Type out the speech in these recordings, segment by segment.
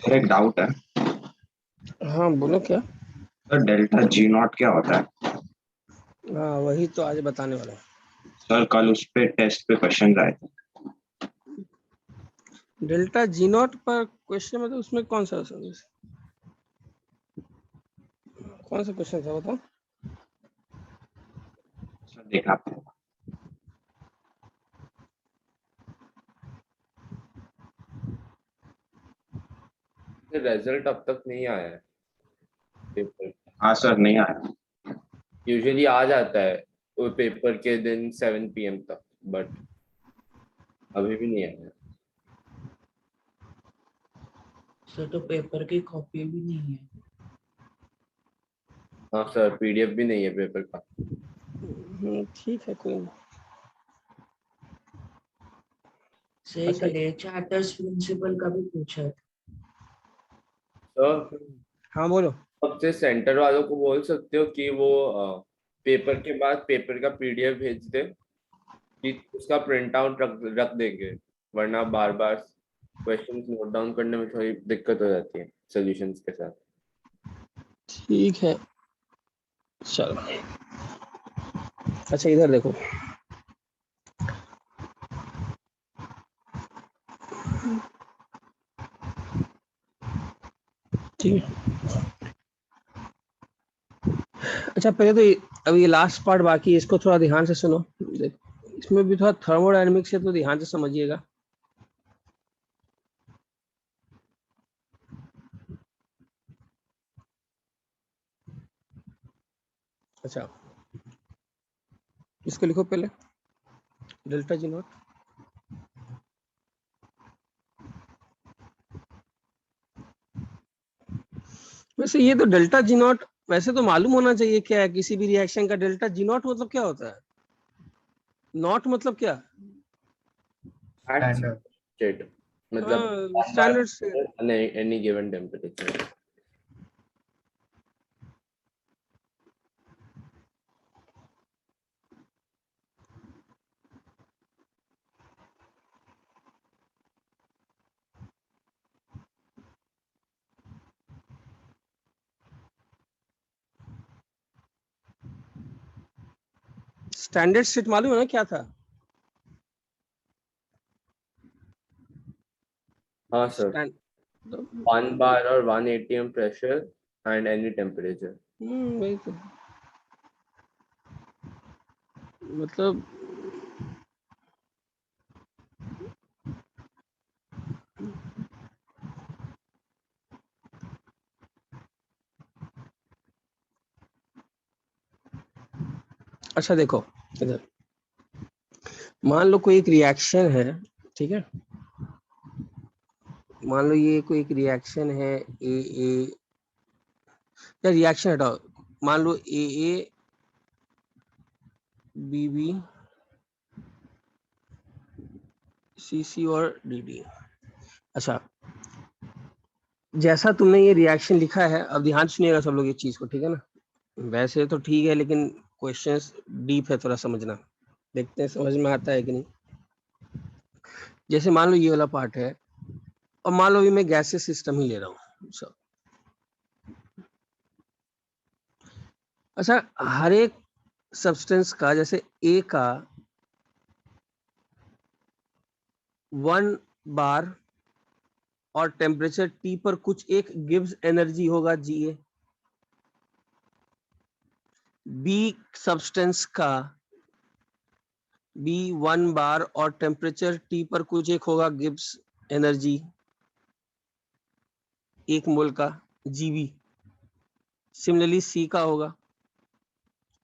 Sir एक doubt है। हाँ बोलो क्या। सर डेल्टा जी नॉट क्या होता है? हाँ वही तो आज बताने वाला हूँ। सर कल उस पे टेस्ट पे क्वेश्चन आए थे। डेल्टा जी नॉट पर क्वेश्चन मतलब उसमें कौन सा क्वेश्चन था बताओ। सर देखा आपने? रिजल्ट अब तक नहीं आया है पेपर। हाँ सर नहीं आया। यूजुअली आ जाता है वो पेपर के दिन 7 PM तक, बट अभी भी नहीं आया। सर तो पेपर की कॉपी भी नहीं है। हाँ सर, PDF भी नहीं है पेपर का। ठीक है कोई नहीं। सही अच्छा करिए, चार्टर्स प्रिंसिपल का भी पूछा था। सर हाँ बोलो। अब से सेंटर वालों को बोल सकते हो कि वो पेपर के बाद पेपर का PDF भेज दे, कि उसका प्रिंट आउट रख रख देंगे, वरना बार बार क्वेश्चंस नोट डाउन करने में थोड़ी दिक्कत हो जाती है सॉल्यूशंस के साथ। ठीक है चलो। अच्छा इधर देखो। ठीक है। अच्छा पहले तो अब ये लास्ट पार्ट बाकी है, इसको थोड़ा ध्यान से सुनो। देखो इसमें भी थोड़ा थर्मोडायनेमिक्स है तो ध्यान से समझिएगा। अच्छा इसको लिखो पहले, डेल्टा जी नॉट। वैसे ये तो डेल्टा जी नॉट वैसे तो मालूम होना चाहिए क्या है किसी भी रिएक्शन का। डेल्टा जी नॉट मतलब क्या होता है? नॉट मतलब क्या? स्टैंडर्ड स्टेट, मतलब standard. Any given temperature. Standard state मालूम है ना क्या था? हाँ सर, स्टैंड 1 bar और 1 atm pressure and any temperature। वही तो मतलब अच्छा देखो इधर, मान लो कोई एक रिएक्शन है, ठीक है। मान लो ये कोई एक रिएक्शन है ए या रिएक्शन हटाओ, मान लो ए बी बी सी सी और डी डी। अच्छा जैसा तुमने ये रिएक्शन लिखा है, अब ध्यान सुनिएगा सब लोग ये चीज को, ठीक है ना। वैसे तो ठीक है लेकिन क्वेश्चंस डीप है, थोड़ा समझना। देखते हैं समझ में आता है कि नहीं। जैसे मान लो ये वाला पार्ट है और मान लो भी मैं गैसेस सिस्टम ही ले रहा हूँ सब। अच्छा हर एक सब्सटेंस का, जैसे ए का 1 बार और टेम्परेचर टी पर कुछ एक गिव्स एनर्जी होगा जी ए। बी सब्सटेंस का बी 1 बार और टेम्परेचर टी पर कुछ एक होगा गिव्स एनर्जी 1 मोल का जीवी। सिमिलरली सी का होगा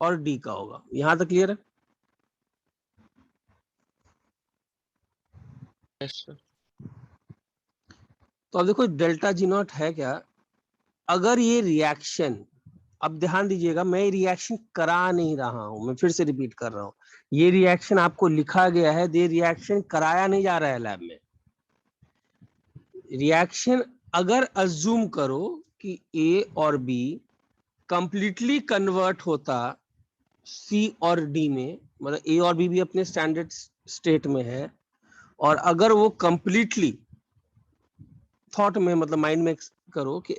और डी का होगा। यहां तक क्लियर है? तो अब देखो डेल्टा जी नॉट है क्या। अगर ये रिएक्शन, अब ध्यान दीजिएगा मैं रिएक्शन करा नहीं रहा हूं, मैं फिर से रिपीट कर रहा हूं, ये रिएक्शन आपको लिखा गया है, ये रिएक्शन कराया नहीं जा रहा है लैब में। रिएक्शन अगर अज्यूम करो कि ए और बी कंप्लीटली कन्वर्ट होता सी और डी में, मतलब ए और बी भी अपने स्टैंडर्ड स्टेट में है, और अगर वो कंप्लीटली थॉट में मतलब माइंड में करो कि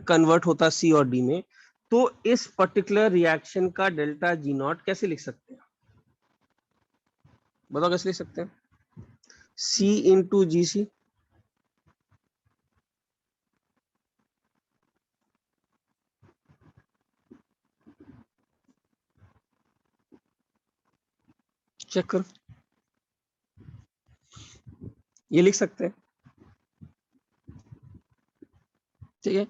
कन्वर्ट होता सी और डी में, तो इस पर्टिकुलर रिएक्शन का डेल्टा जी नॉट कैसे लिख सकते हैं? बताओ कैसे लिख सकते हैं? सी इंटू जी सी, चेक करो, ये लिख सकते हैं, ठीक है।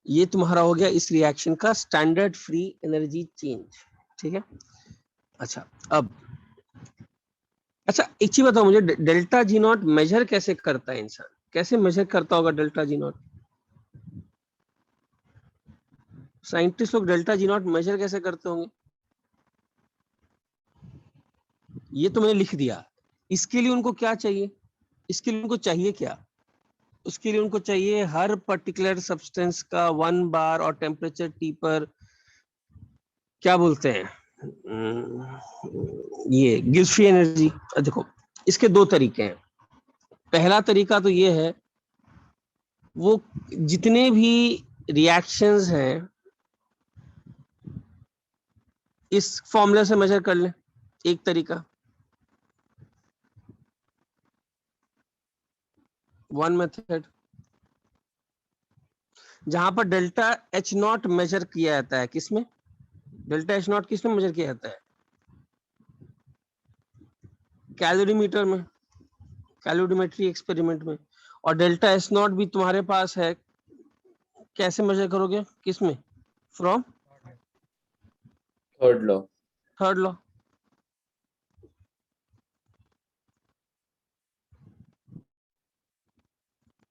ये तुम्हारा हो गया इस रिएक्शन का स्टैंडर्ड फ्री एनर्जी चेंज, ठीक है। अच्छा अब, अच्छा एक चीज बताओ मुझे, डेल्टा जी नॉट मेजर कैसे करता है इंसान? कैसे मेजर करता होगा डेल्टा जी नॉट? साइंटिस्ट लोग डेल्टा जी नॉट मेजर कैसे करते होंगे? ये तो मैंने लिख दिया, इसके लिए उनको क्या चाहिए? इसके लिए उनको चाहिए क्या? उसके लिए उनको चाहिए हर पर्टिकुलर सब्सटेंस का 1 बार और टेम्परेचर टी पर क्या बोलते हैं, ये गिव्स फ्री एनर्जी। देखो इसके दो तरीके हैं। पहला तरीका तो ये है, वो जितने भी रिएक्शंस हैं इस फॉर्मूले से मेजर कर लें, एक तरीका, वन मेथड, जहां पर डेल्टा एच नॉट मेजर किया जाता है। किसमें? डेल्टा एच नॉट किसमें मेजर किया जाता है? कैलोरीमीटर में, कैलोरीमेट्री एक्सपेरिमेंट में। और डेल्टा एस नॉट भी तुम्हारे पास है, कैसे मेजर करोगे? किसमें? From third law. Third law.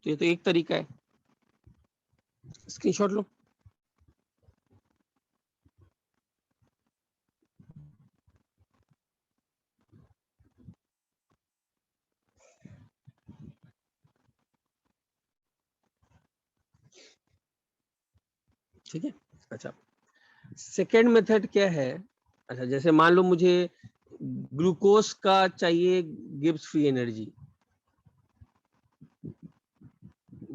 तो ये तो एक तरीका है, स्क्रीनशॉट लो। ठीक है। अच्छा सेकेंड मेथड क्या है? अच्छा जैसे मान लो मुझे ग्लूकोज का चाहिए गिब्स फ्री एनर्जी,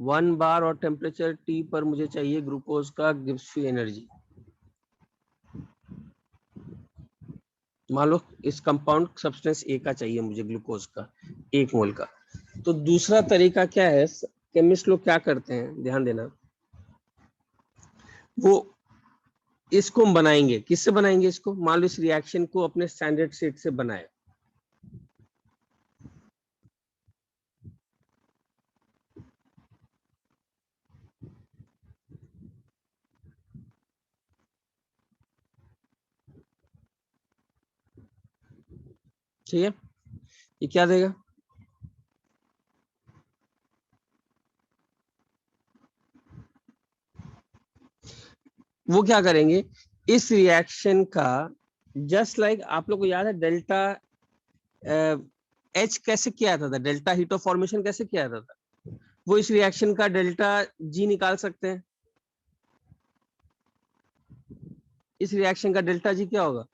1 बार और टेम्परेचर टी पर मुझे चाहिए ग्लूकोज का गिब्स फ्री एनर्जी। मान लो इस कंपाउंड सब्सटेंस ए का चाहिए मुझे ग्लूकोज का 1 मोल का। तो दूसरा तरीका क्या है, केमिस्ट लोग क्या करते हैं, ध्यान देना, वो इसको हम बनाएंगे, किससे बनाएंगे इसको? मान लो इस रिएक्शन को अपने स्टैंडर्ड सेट से बनाए, ठीक है। ये क्या देगा? वो क्या करेंगे, इस रिएक्शन का जस्ट लाइक आप लोग को याद है डेल्टा एच कैसे किया था, डेल्टा हीट ऑफ फॉर्मेशन कैसे किया था, वो इस रिएक्शन का डेल्टा जी निकाल सकते हैं। इस रिएक्शन का डेल्टा जी क्या होगा?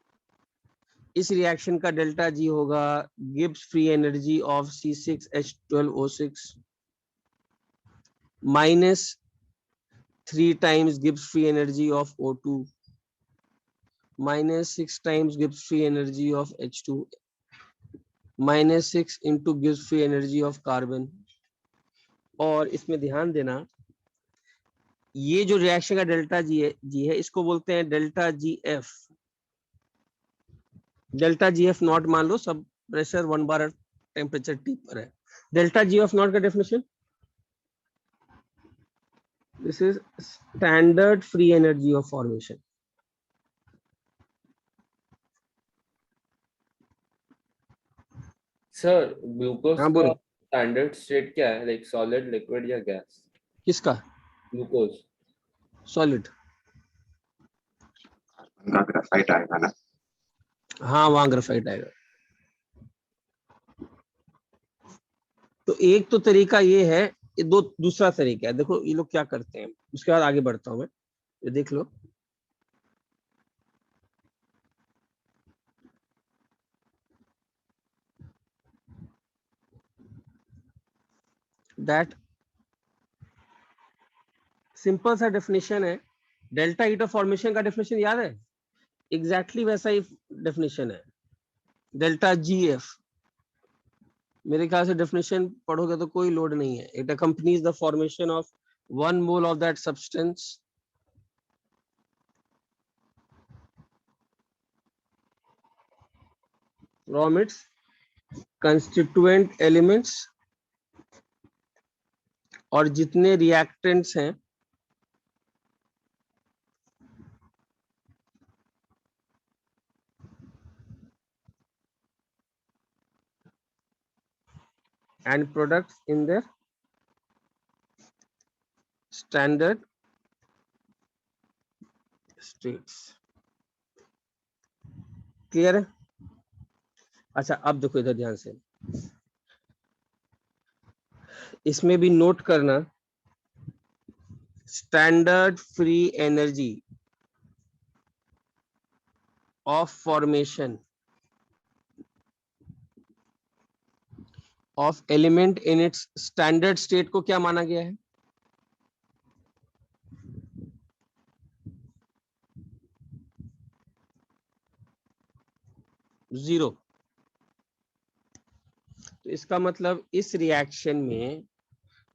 इस रिएक्शन का डेल्टा जी होगा Gibbs free energy of C6H12O6 minus 3 times Gibbs free energy of O2 minus 6 times Gibbs free energy of H2 minus 6 into Gibbs free energy of carbon। और इसमें ध्यान देना, ये जो रिएक्शन का डेल्टा जी है इसको बोलते हैं delta G F. Delta G F not मान लो सब प्रेशर 1 बार टेम्परेचर टी पर है। डेल्टा जी एफ नॉट का definition, this is standard free energy of formation. Sir glucose हाँ का बोलो, स्टैंडर्ड स्टेट क्या है, लाइक सॉलिड, लिक्विड या गैस? किसका? ग्लूकोज। सॉलिड। उनका ग्रेफाइट आएगा ना। हाँ वहां ग्रेफाइट आएगा। तो एक तो तरीका ये है, ये दो दूसरा तरीका है। देखो ये लोग क्या करते हैं, उसके बाद आगे बढ़ता हूं मैं, ये देख लो। दैट सिंपल सा डेफिनेशन है, डेल्टा हीट ऑफ फॉर्मेशन का डेफिनेशन याद है, एग्जैक्टली वैसा ही डेफिनेशन है, डेल्टा GF। मेरे ख्याल से डेफिनेशन पढ़ोगे तो कोई लोड नहीं है। It accompanies the formation of 1 mole of that substance from its constituent elements, और जितने रिएक्टेंट्स हैं and products in their standard states। Clear है? अच्छा अब देखो इधर ध्यान से, इसमें भी नोट करना, standard free energy of formation of element in its standard state को क्या माना गया है? जीरो। तो इसका मतलब इस रिएक्शन में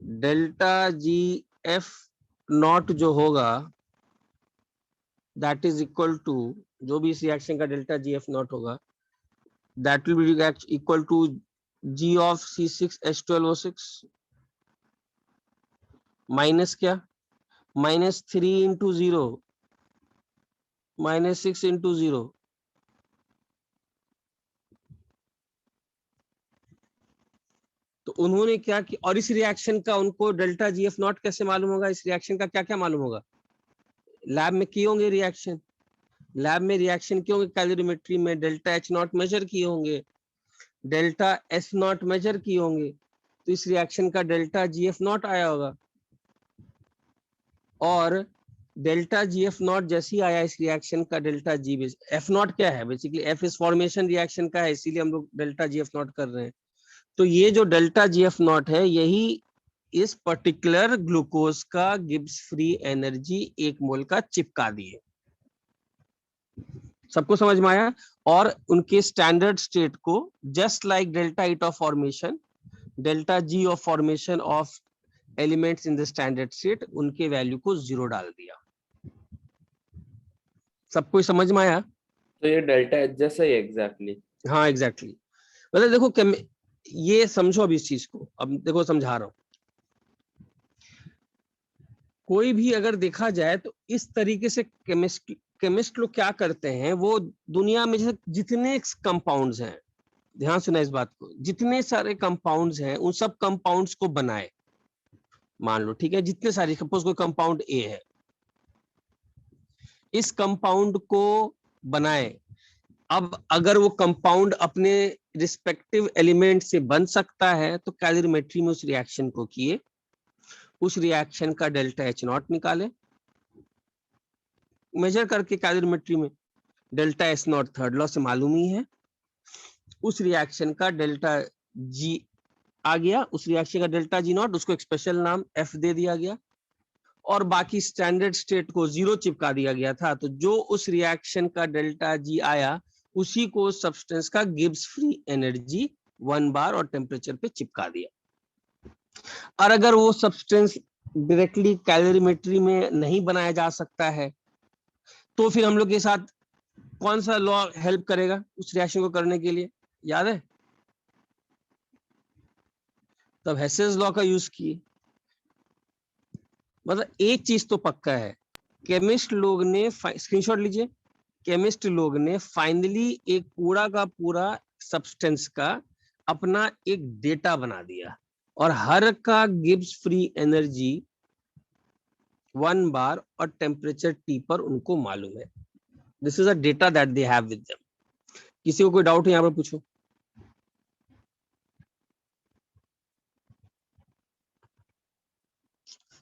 डेल्टा GF नॉट जो होगा दैट इज इक्वल टू, जो भी इस रिएक्शन का डेल्टा GF नॉट होगा that will be equal to G of C6H12O6 minus क्या, -3 इंटू 0 -6 इंटू 0। तो उन्होंने क्या कि, और इस रिएक्शन का उनको डेल्टा GF नॉट कैसे मालूम होगा? इस रिएक्शन का क्या क्या मालूम होगा? लैब में किए होंगे रिएक्शन, लैब में रिएक्शन किए होंगे, कैलोरीमेट्री में डेल्टा H नॉट मेजर किए होंगे, डेल्टा S नॉट मेजर किए होंगे, तो इस रिएक्शन का डेल्टा GF नॉट आया होगा। और डेल्टा GF नॉट जैसे ही आया इस रिएक्शन का डेल्टा G, F नॉट क्या है? बेसिकली F इस फॉर्मेशन रिएक्शन का है, इसीलिए हम लोग डेल्टा GF नॉट कर रहे हैं। तो ये जो डेल्टा GF नॉट है, यही इस पर्टिकुलर ग्लूकोज का गिब्स फ्री एनर्जी 1 मोल का चिपका दिए। सबको समझ में आया? और उनके स्टैंडर्ड स्टेट को just like delta heat of formation, delta G of formation of elements in the standard state, उनके वैल्यू को 0 डाल दिया। सबको समझ में आया? तो ये डेल्टा H जैसा ही एग्जैक्टली। हाँ एग्जैक्टली। मतलब देखो ये समझो अब इस चीज को, अब देखो समझा रहा हूं। कोई भी अगर देखा जाए तो इस तरीके से केमिस्ट लोग क्या करते हैं, वो दुनिया में जैसे जितने कंपाउंड्स हैं, ध्यान सुना इस बात को, जितने सारे कंपाउंड्स हैं उन सब कंपाउंड्स को बनाए। मान लो ठीक है, जितने सारे, सपोज कोई कंपाउंड A है, इस कंपाउंड को बनाए। अब अगर वो कंपाउंड अपने रिस्पेक्टिव एलिमेंट से बन सकता है तो कैलोरीमेट्री में उस रिएक्शन को किए, उस रिएक्शन का डेल्टा H नॉट निकाले, मेजर करके कैलोरीमेट्री में delta S not third law से मालूम ही है, उस रिएक्शन का डेल्टा G आ गया, उस रिएक्शन का डेल्टा G नॉट, उसको एक स्पेशल नाम F दे दिया गया, और बाकी स्टैंडर्ड स्टेट को 0 चिपका दिया गया था। तो जो उस रिएक्शन का डेल्टा G आया, उसी को सब्सटेंस का गिब्स फ्री एनर्जी 1 बार और टेम्परेचर पे चिपका दिया। और अगर वो सब्सटेंस डायरेक्टली कैलोरीमेट्री में नहीं बनाया जा सकता है, तो फिर हम लोग के साथ कौन सा लॉ हेल्प करेगा उस रिएक्शन को करने के लिए? याद है? तब हेसेस लॉ का यूज किए। मतलब एक चीज तो पक्का है, केमिस्ट लोग ने, स्क्रीनशॉट लीजिए, केमिस्ट लोग ने फाइनली एक पूरा का पूरा सब्सटेंस का अपना एक डेटा बना दिया, और हर का गिब्स फ्री एनर्जी 1 बार और टेम्परेचर T पर उनको मालूम है। This is a data that they have with them. किसी को कोई डाउट है यहाँ पर? पूछो।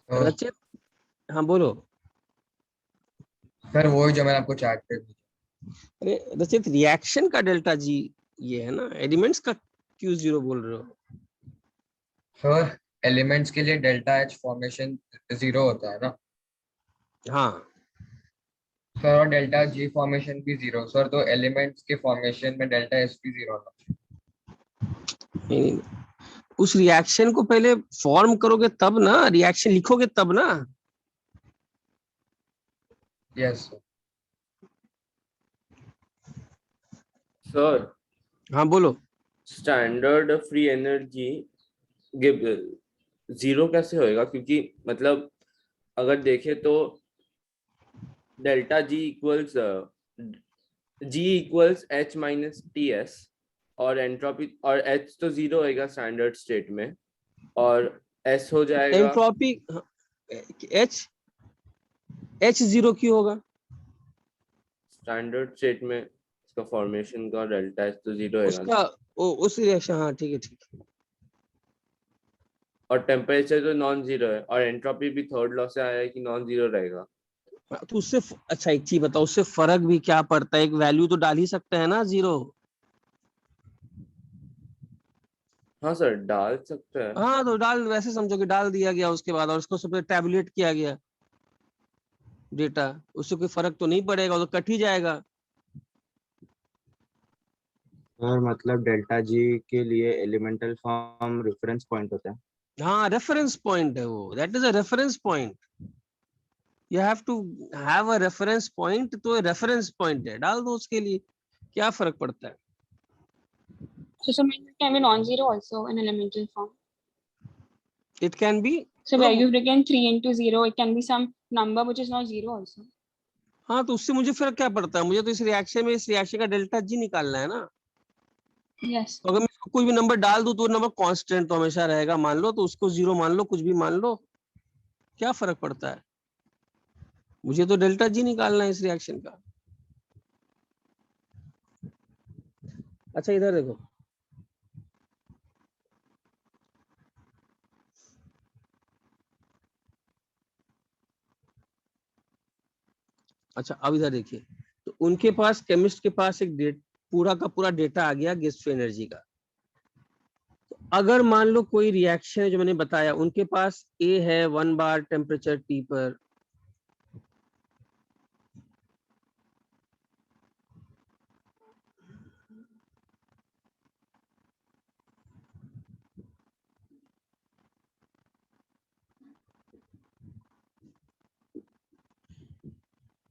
रचित, हाँ बोलो। सर वो जो मैंने आपको चैट पे भेजा। अरे रचित, रिएक्शन का डेल्टा G ये है ना, एलिमेंट्स का क्यों 0 बोल रहे हो? सर एलिमेंट्स के लिए डेल्टा H फॉर्मेशन 0 होता है ना। हाँ सर और डेल्टा जी फॉर्मेशन भी जीरो सर, तो एलिमेंट्स के फॉर्मेशन में डेल्टा एस भी जीरो होना। नहीं, उस रिएक्शन को पहले फॉर्म करोगे तब ना, रिएक्शन लिखोगे तब ना। यस सर हाँ बोलो। स्टैंडर्ड फ्री एनर्जी जीरो कैसे होएगा? क्योंकि मतलब अगर देखें तो delta G equals H minus T S, और एंट्रोपी और एच तो जीरो होएगा स्टैंडर्ड स्टेट में, और एस हो जाएगा एंट्रोपी एच एच जीरो क्यों होगा? स्टैंडर्ड स्टेट में, इसका फॉर्मेशन का डेल्टा एच तो जीरो होएगा। उसका उस रिएक्शन, हाँ ठीक है ठीक है। और टेम्परेचर तो नॉन जीरो है, और एंट्रोपी भी थर्ड लॉ से आया है कि नॉन जीरो रहेगा। तो उससे अच्छा एक चीज बताओ, उससे फर्क भी क्या पड़ता है? एक वैल्यू तो डाल ही सकते हैं ना, जीरो। हाँ सर, डाल सकते हैं। हाँ तो डाल, वैसे समझो कि डाल दिया गया उसके बाद, और उसको सब टैबुलेट किया गया डेटा, उससे कोई फर्क तो नहीं पड़ेगा, वो तो कट ही जाएगा। और मतलब डेल्टा जी के लिए एलिमेंटल फॉर्म रेफरेंस पॉइंट होता है। हाँ रेफरेंस पॉइंट है वो, that is a reference point. You have to have a reference point, तो रेफरेंस पॉइंट है, डाल दो उसके लिए, क्या फर्क पड़ता है? So some it can be non-zero also in elemental form. It can be, So where you've taken 3 into 0, it can be some number which is not zero also. हाँ तो उससे मुझे फर्क क्या पड़ता है? मुझे तो इस रिएक्शन में, इस रिएक्शन का डेल्टा जी निकालना है ना। Yes. तो अगर मैं इसको कोई भी नंबर डाल दूं तो नंबर कांस्टेंट तो हमेशा रहेगा मान लो, तो उसको जीरो मान लो, कुछ भी मान लो, क्या फर्क पड़ता है? मुझे तो डेल्टा जी निकालना है इस रिएक्शन का। अच्छा इधर देखो, अच्छा अब इधर देखिए, तो उनके पास, केमिस्ट के पास एक पूरा का पूरा डेटा आ गया गेस्ट एनर्जी का। तो अगर मान लो कोई रिएक्शन है जो मैंने बताया, उनके पास ए है 1 बार टेम्परेचर टी पर,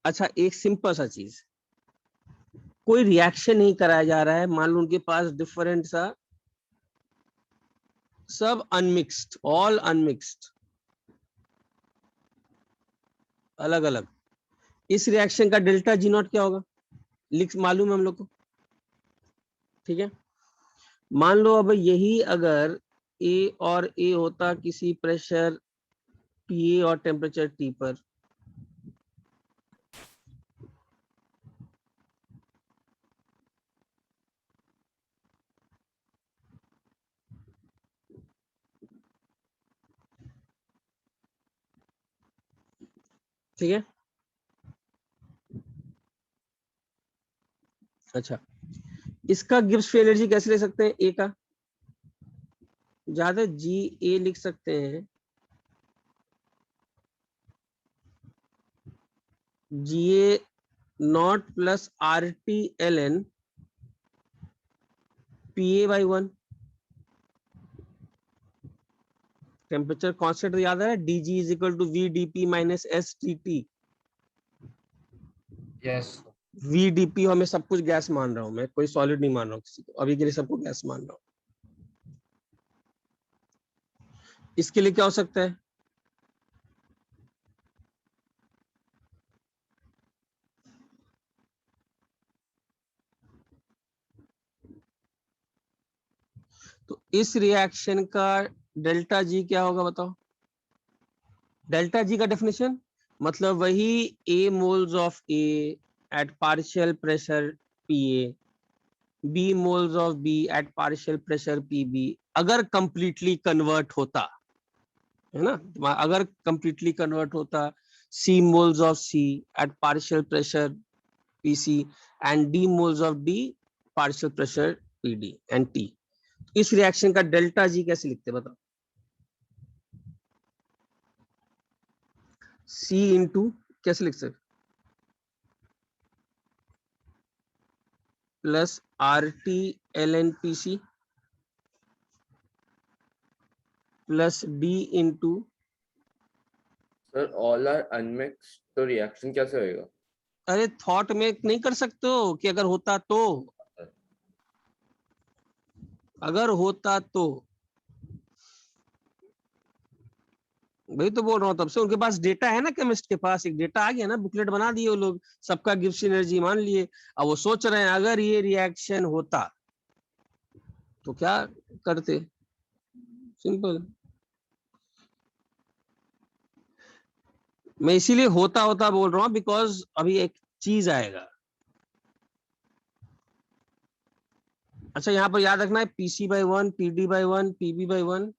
अच्छा एक सिंपल सा चीज, कोई रिएक्शन नहीं कराया जा रहा है, मान लो उनके पास डिफरेंट सा, सब अनमिक्स्ड, ऑल अनमिक्स्ड, अलग अलग। इस रिएक्शन का डेल्टा जी नॉट क्या होगा, लिख मालूम है हम लोग को, ठीक है। मान लो अब यही अगर ए और ए होता किसी प्रेशर पी और टेम्परेचर टी पर, ठीक है। अच्छा इसका गिब्स फ्री एनर्जी कैसे ले सकते हैं? ए का ज्यादा जी ए लिख सकते हैं, G A not plus R T L N P A by 1। Temperature constant तो याद है, D G is equal to V D P minus S T T. Yes V D P, और मैं सब कुछ गैस मान रहा हूं, मैं कोई सॉलिड नहीं मान रहा हूँ किसी को, अभी के लिए सबको गैस मान रहा हूँ। इसके लिए क्या हो सकता है? तो इस रिएक्शन का डेल्टा जी क्या होगा बताओ? डेल्टा जी का डेफिनेशन मतलब वही A moles of A at partial pressure P A, B moles of B at partial pressure P B, अगर कंप्लीटली कन्वर्ट होता है ना, अगर कंप्लीटली कन्वर्ट होता, C moles of C at partial pressure P C and D moles of D partial pressure P D and T. इस reaction का delta G कैसे लिखते बताओ? C इंटू कैसे लिख सकते? Plus RT ln PC plus D into, sir all are unmixed, तो reaction कैसे होएगा? अरे थॉट में नहीं कर सकते हो कि अगर होता तो, अगर होता तो, वही तो बोल रहा हूँ तब से। उनके पास डेटा है ना, केमिस्ट के पास एक डेटा आ गया ना, बुकलेट बना दिए वो लोग, सबका गिब्स एनर्जी मान लिए। अब वो सोच रहे हैं अगर ये रिएक्शन होता तो क्या करते, सिंपल। मैं इसीलिए होता होता बोल रहा हूँ बिकॉज अभी एक चीज आएगा। अच्छा यहाँ पर याद रखना है PC/1, PD/1, PB/1।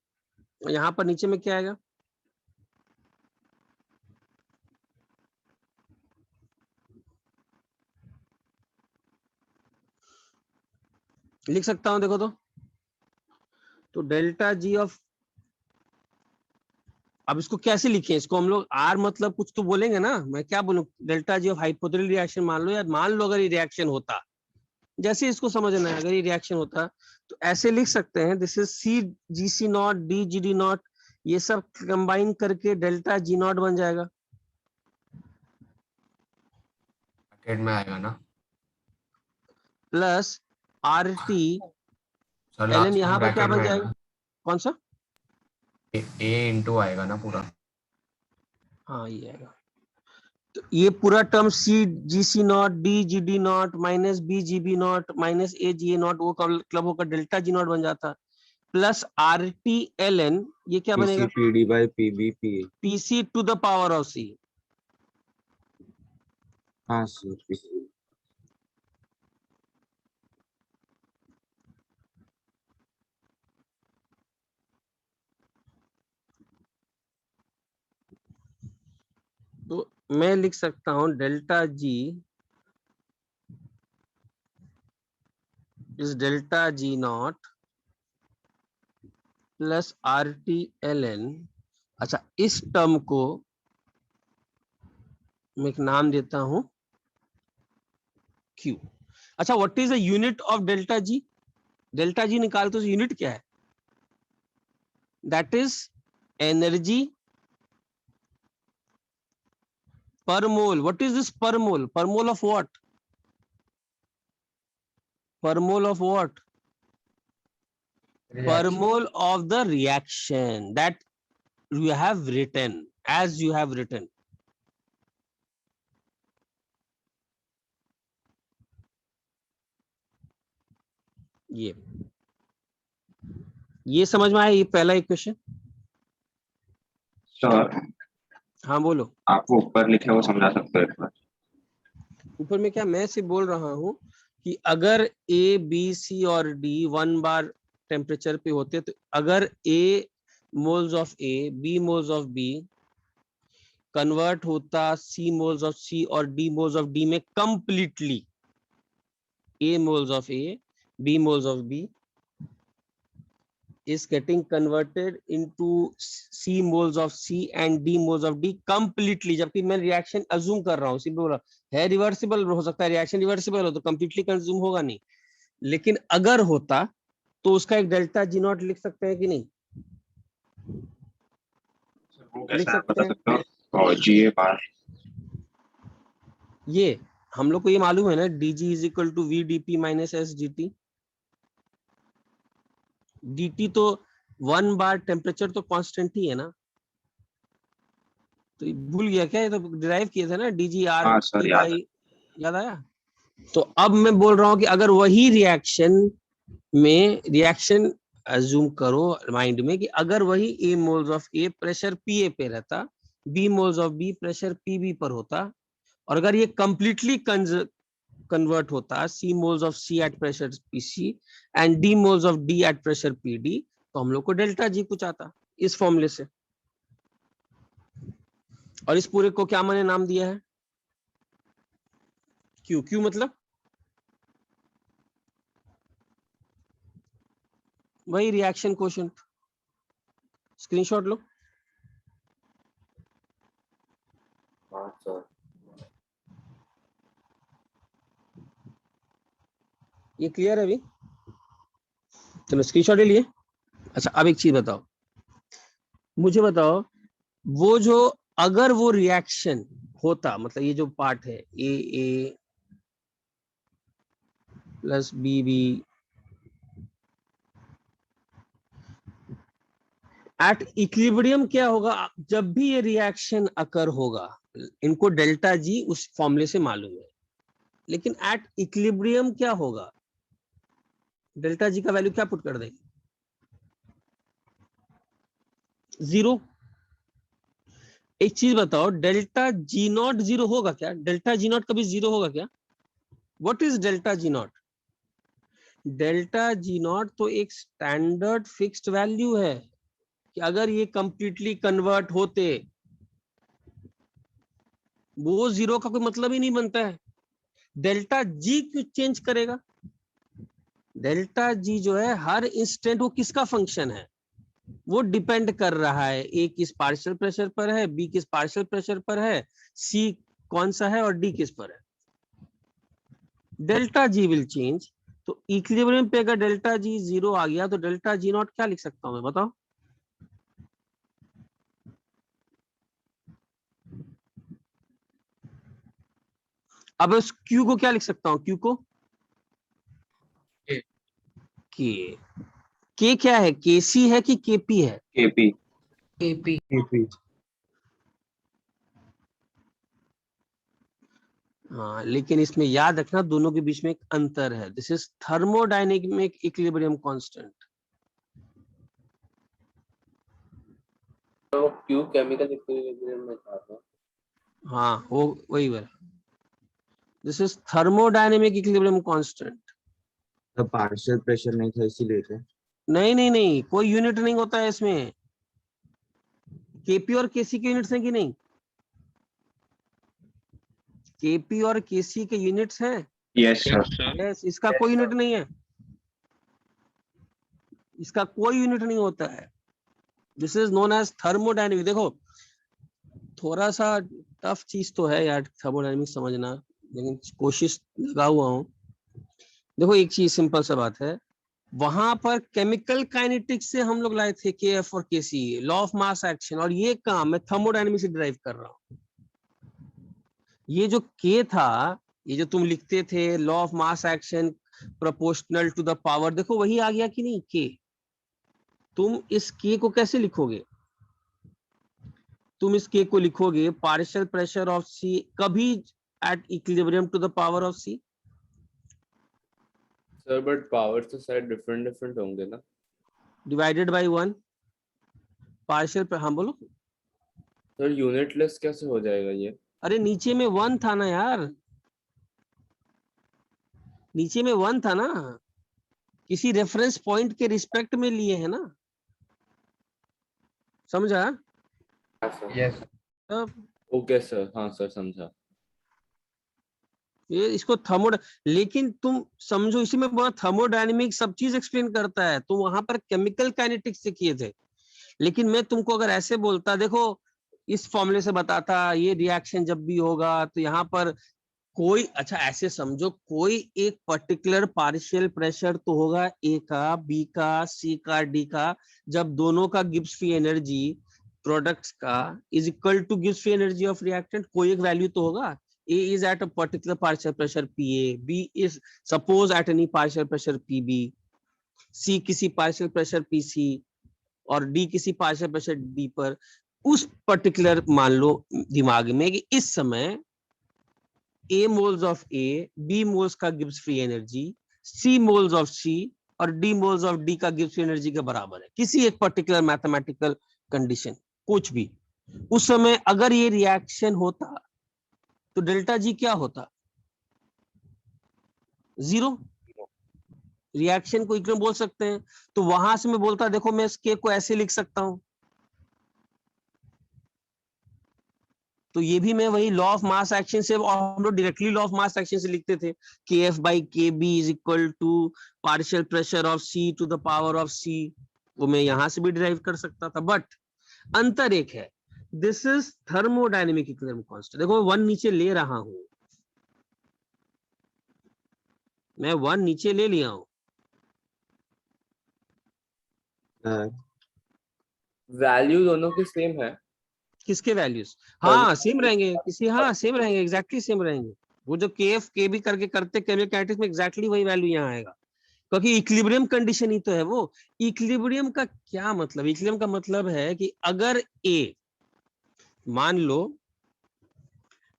यहाँ पर नीचे में क्या आएगा? लिख सकता हूं, देखो तो डेल्टा जी ऑफ, अब इसको कैसे लिखें? इसको हम लोग आर मतलब कुछ तो बोलेंगे ना, मैं क्या बोलूं? Delta G of hypothetical reaction मान लो, या मान लो अगर ये रिएक्शन होता, जैसे इसको समझना है, अगर ये रिएक्शन होता तो ऐसे लिख सकते हैं, दिस इज CGC0 DGD0, ये सब कंबाइन करके डेल्टा G0 बन जाएगा। ब्रैकेट में आएगा ना plus RT sir, ln, last यहाँ पर क्या ब्रैकेट बन में जाएगा? आएगा, कौन सा? A इंटू आएगा ना पूरा। हाँ ये आएगा। तो ये पूरा term CGC0 DGD0 minus BGB0 minus AGA0 वो क्लब होकर डेल्टा G0 बन जाता, प्लस RT ln, ये क्या PC बनेगा? PD by PB PA। PC to the power of C। हाँ सर, PC। तो मैं लिख सकता हूं delta G is delta G0 plus RT ln। अच्छा इस टर्म को मैं एक नाम देता हूं Q। अच्छा what is the unit of delta G? Delta G निकालते हो यूनिट क्या है? That is energy per mole. What is this per mole? Per mole of what? Per mole of what? Per mole of the reaction that you have written, as you have written. ये समझ में आया? ये पहला equation. Sir हाँ बोलो। आप वो ऊपर लिखे वो समझा सकते हो एक बार? ऊपर में क्या, मैं सिर्फ बोल रहा हूँ कि अगर A, B, C और D 1 बार टेम्परेचर पे होते, तो अगर A moles of A, B moles of B convert होता C मोल्स ऑफ C और D मोल्स ऑफ D में completely, A moles of A, B moles of B is getting converted into C moles of C and D moles of D completely, जबकि मैं reaction assume कर रहा हूँ, सिर्फ बोला है रिवर्सिबल हो सकता है, रिएक्शन रिवर्सिबल हो तो कंप्लीटली कंज्यूम होगा नहीं, लेकिन अगर होता तो उसका एक डेल्टा G0 लिख सकते हैं कि नहीं? लिख सकते हैं। और GA बार ये हम लोग को ये मालूम है ना, DG is equal to VdP minus SDT। DT तो 1 बार टेम्परेचर तो कांस्टेंट ही है ना, तो भूल गया क्या? ये तो डिराइव किया था ना, DGR हाँ सर, T याद बाई, याद आया? तो अब मैं बोल रहा हूँ कि अगर वही रिएक्शन में, रिएक्शन अज्यूम करो माइंड में कि अगर वही A moles of A pressure PA पे रहता, B moles of B pressure PB पर होता, और अगर ये कंप्लीटली कन्वर्ट होता C moles of C at pressure PC and D moles of D at pressure PD, तो हम लोग को डेल्टा G कुछ आता इस फॉर्मूले से। और इस पूरे को क्या मैंने नाम दिया है? Q। Q मतलब वही रिएक्शन कोशेंट। स्क्रीनशॉट लो। हाँ सर। ये क्लियर है अभी? चलो स्क्रीनशॉट ले लिए। अच्छा अब एक चीज बताओ, मुझे बताओ, वो जो अगर वो रिएक्शन होता, मतलब ये जो पार्ट है ए प्लस बी एट इक्विलिब्रियम क्या होगा? जब भी ये रिएक्शन अकर होगा, इनको डेल्टा जी उस फॉर्मूले से मालूम है, लेकिन एट इक्विलिब्रियम क्या होगा? डेल्टा जी का वैल्यू क्या पुट कर देंगे? 0। एक चीज बताओ, डेल्टा जी नॉट 0 होगा क्या? डेल्टा जी नॉट कभी 0 होगा क्या? What is delta G not? Delta G not तो एक स्टैंडर्ड फिक्स्ड वैल्यू है कि अगर ये कंप्लीटली कन्वर्ट होते, वो 0 का कोई मतलब ही नहीं बनता है। डेल्टा जी क्यों चेंज करेगा? डेल्टा जी जो है हर इंस्टेंट वो किसका फंक्शन है? वो डिपेंड कर रहा है, ए किस पार्शियल प्रेशर पर है, बी किस पार्शियल प्रेशर पर है, सी कौन सा है और डी किस पर है। Delta ji will change. तो इक्विलिब्रियम पे अगर डेल्टा जी 0 आ गया तो डेल्टा जी नॉट क्या लिख सकता हूं मैं, बताओ? अब उस Q को क्या लिख सकता हूं? Q को K क्या है? KC है कि KP है? KP। KP KP। हाँ, लेकिन इसमें याद रखना दोनों के बीच में एक अंतर है। This is thermodynamic equilibrium constant. तो Q केमिकल इक्विलिब्रियम में था। हाँ वो वही वाला। This is thermodynamic equilibrium constant. तो पार्शियल प्रेशर नहीं था इसीलिए थे। नहीं, कोई यूनिट नहीं होता है इसमें। केपी और केसी के यूनिट्स हैं कि नहीं? केपी और केसी के यूनिट्स हैं? Yes sir. यस। इसका कोई यूनिट नहीं है, इसका कोई यूनिट नहीं होता है। This is known as thermodynamic. देखो थोड़ा सा टफ चीज तो है यार थर्मोडायनेमिक समझना, लेकिन कोशिश लगा हुआ हूं। देखो एक चीज सिंपल सा बात है, वहां पर केमिकल काइनेटिक्स से हम लोग लाए थे केएफ और केसी, लॉ ऑफ मास एक्शन, और ये काम मैं थर्मोडायनेमिक्स से डिराइव कर रहा हूं। ये जो के था, ये जो तुम लिखते थे law of mass action proportional to the power, देखो वही आ गया कि नहीं के। तुम इस के को कैसे लिखोगे? तुम इस के को लिखोगे पार्शियल प्रेशर ऑफ सी कभी at equilibrium to the power of C. Sir but power तो शायद डिफरेंट होंगे ना। Divided by 1 partial. हाँ बोलो। सर यूनिटलेस कैसे हो जाएगा ये? अरे नीचे में 1 था ना यार, नीचे में 1 था ना, किसी रेफरेंस पॉइंट के रिस्पेक्ट में लिए है ना, समझा? हाँ सर। यस अब ओके सर, हाँ सर समझा। ये इसको लेकिन तुम समझो, इसी में बहुत थर्मोडायनेमिक सब चीज एक्सप्लेन करता है। तुम वहां पर केमिकल काइनेटिक्स से किए थे, लेकिन मैं तुमको अगर ऐसे बोलता, देखो इस फॉर्मूले से बताता, ये रिएक्शन जब भी होगा तो यहाँ पर कोई, अच्छा ऐसे समझो, कोई एक पर्टिकुलर पार्शियल प्रेशर तो होगा, ए का, बी का, सी का, डी का, जब दोनों का गिब्स फ्री एनर्जी प्रोडक्ट्स का is equal to Gibbs free energy of reactant, कोई एक वैल्यू तो होगा। A is at a particular partial pressure PA, B is suppose at any partial pressure PB, C किसी partial pressure PC और D किसी partial pressure D पर। उस particular मान लो दिमाग में कि इस समय A moles of A, B moles का Gibbs free energy, C moles of C और D moles of D का गिब्स फ्री एनर्जी के बराबर है, किसी एक पर्टिकुलर मैथमेटिकल कंडीशन कुछ भी। उस समय अगर ये रिएक्शन होता तो डेल्टा जी क्या होता? 0। रिएक्शन को इक्विलिब्रियम बोल सकते हैं। तो वहां से मैं बोलता, देखो मैं इस के को ऐसे लिख सकता हूं, तो ये भी मैं वही लॉ ऑफ मास एक्शन से, और हम लोग directly law of mass action से लिखते थे K F by K B is equal to partial pressure of C to the power of C, वो मैं यहां से भी डिराइव कर सकता था। बट अंतर एक है, this is thermodynamic equilibrium constant. देखो 1 नीचे ले रहा हूं, मैं 1 नीचे ले लिया हूँ, वैल्यू दोनों की सेम है। किसके वैल्यूज? हाँ सेम रहेंगे, किसी हाँ सेम रहेंगे, एग्जैक्टली सेम रहेंगे। वो जो के एफ के बी करके करते केमिकल काइनेटिक्स में एग्जैक्टली वही वैल्यू यहाँ आएगा, क्योंकि इक्विलिब्रियम कंडीशन ही तो है वो। इक्विलिब्रियम का क्या मतलब? इक्विलिब्रियम का मतलब है कि अगर ए, मान लो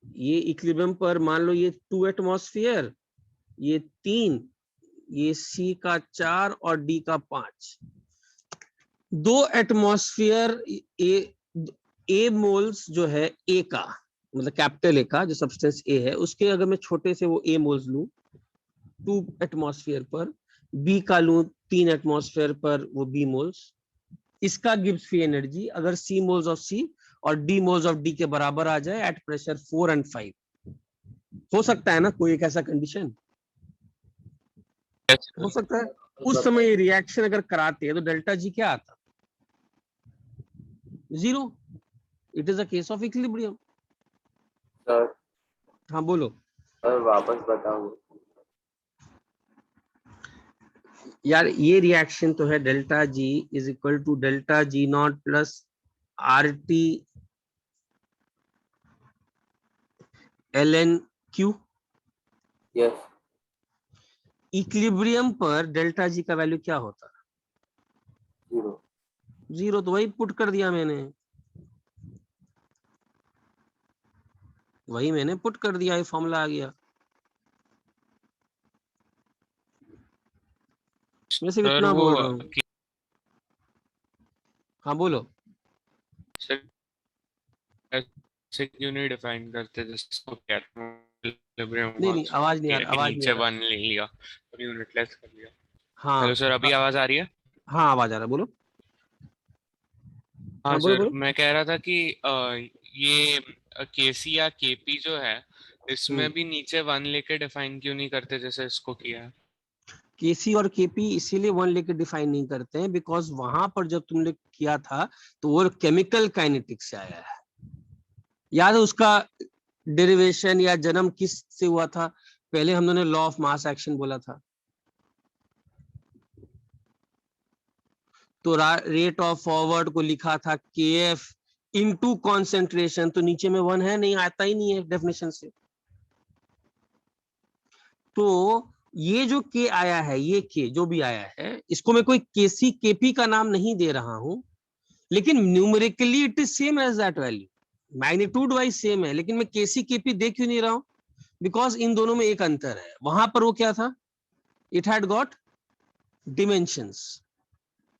ये इक्विलिब्रियम पर मान लो ये 2 एटमॉस्फेयर, ये 3, ये सी का 4 और डी का 5, 2 एटमॉस्फेयर ए मोल्स जो है ए का, मतलब कैपिटल ए का जो सब्सटेंस ए है, उसके अगर मैं छोटे से वो ए मोल्स लूं 2 एटमॉस्फेयर पर, बी का लूं 3 एटमॉस्फेयर पर वो बी मोल्स, इसका गिव्स फ्री एनर्जी अगर सी मोल्स ऑफ सी और डी मोल्स ऑफ डी के बराबर आ जाए एट प्रेशर 4 और 5। हो सकता है ना कोई एक ऐसा कंडीशन? हो सकता है। उस समय ये रिएक्शन अगर कराते हैं तो डेल्टा जी क्या आता? 0। It is a case of equilibrium. Sir हाँ बोलो। सर वापस बताओ। यार ये रिएक्शन तो है delta G is equal to delta G not plus R T L N Q. Yes. Equilibrium पर डेल्टा जी का वैल्यू क्या होता है? 0। 0। तो वही पुट कर दिया मैंने, वही मैंने पुट कर दिया, ये फॉर्मूला आ गया। मैं सिर्फ सर इतना वो बोल रहा हूँ। हाँ बोलो। सर ऐसे क्यों नहीं डिफाइन करते जिसको इक्विलिब्रियम नहीं नहीं, आवाज नहीं आ रहा, आवाज नहीं नीचे आ रहा। 1 ले लिया और यूनिटलेस कर लिया। हाँ हेलो सर, अभी आवाज आ रही है? हाँ आवाज आ रहा है, बोलो। हाँ हाँ बोलो सर, बोलो। मैं कह रहा था कि ये केसी या केपी जो है इसमें भी नीचे 1 लेके डिफाइन क्यों नहीं करते जैसे इसको किया है? केसी और केपी इसीलिए 1 लेके डिफाइन नहीं करते हैं बिकॉज वहां पर जब तुमने किया था तो वो केमिकल काइनेटिक्स से आया है। याद है उसका डेरिवेशन या जन्म किस से हुआ था? पहले हम लोगों ने लॉ ऑफ मास एक्शन बोला था, तो रेट ऑफ फॉरवर्ड को लिखा था के एफ इंटू कॉन्सेंट्रेशन, तो नीचे में 1 है नहीं, आता ही नहीं है डेफिनेशन से। तो ये जो के आया है, ये के जो भी आया है, इसको मैं कोई केसी केपी का नाम नहीं दे रहा हूं, लेकिन numerically it is same as that value, magnitude wise same है, लेकिन मैं केसी केपी देख क्यों नहीं रहा हूं? बिकॉज इन दोनों में एक अंतर है। वहां पर वो क्या था? It had got dimensions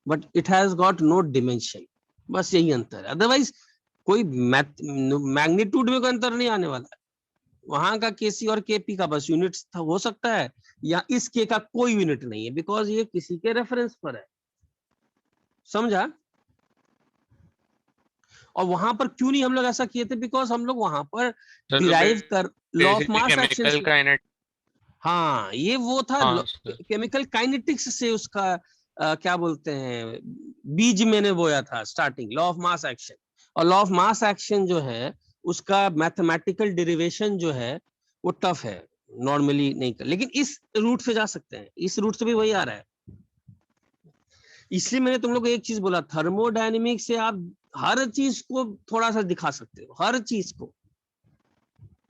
but it has got no dimension, बस यही अंतर है। अदरवाइज कोई मैग्नीट्यूड में कोई अंतर नहीं आने वाला है। वहां का केसी और केपी का बस यूनिट हो सकता है, या इस के का कोई यूनिट नहीं है बिकॉज ये किसी के रेफरेंस पर है। समझा? और वहां पर क्यों नहीं हम लोग ऐसा किए थे? बिकॉज हम लोग वहां पर सर तो डिराइव कर law of basically mass action. Chemical kinetic. हाँ ये वो था, हाँ सर। केमिकल काइनेटिक्स से उसका क्या बोलते हैं, बीज मैंने बोया था starting, law of mass action. और लॉ ऑफ मास एक्शन जो है उसका मैथमेटिकल डेरिवेशन जो है वो टफ है, नॉर्मली नहीं कर, लेकिन इस रूट से जा सकते हैं, इस रूट से भी वही आ रहा है। इसलिए मैंने तुम लोग को एक चीज बोला, थर्मोडायनेमिक्स से आप हर चीज को थोड़ा सा दिखा सकते हो, हर चीज को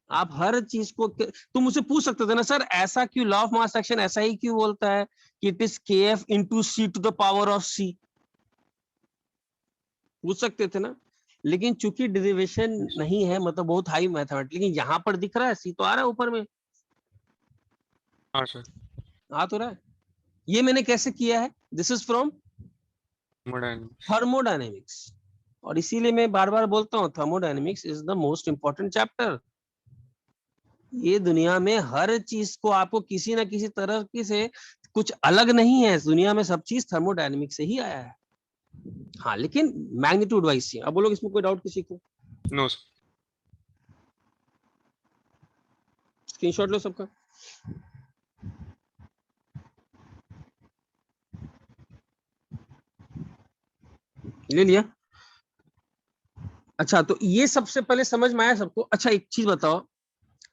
आप हर चीज को। तुम मुझसे पूछ सकते थे ना सर ऐसा क्यों लॉ ऑफ मास एक्शन ऐसा ही क्यों बोलता है कि it is K F into C to the power of C, पूछ सकते थे ना। लेकिन चूंकि डेरिवेशन नहीं है, मतलब बहुत हाई मैथमेटिक्स, लेकिन यहाँ पर दिख रहा है सी तो आ रहा है ऊपर में। हाँ सर। आ तो रहा है। ये मैंने कैसे किया है? This is from thermodynamics. और इसीलिए मैं बार बार बोलता हूँ thermodynamics is the most important chapter. ये दुनिया में हर चीज को आपको किसी ना किसी तरह की से कुछ अलग नहीं है, दुनिया में सब चीज थर्मोडायनेमिक्स से ही आया है। हाँ लेकिन मैग्नीट्यूड वाइज से। अब बोलो इसमें कोई डाउट किसी को? No sir. स्क्रीनशॉट लो सबका। ले लिया? अच्छा तो ये सबसे पहले समझ में आया सबको। अच्छा एक चीज बताओ,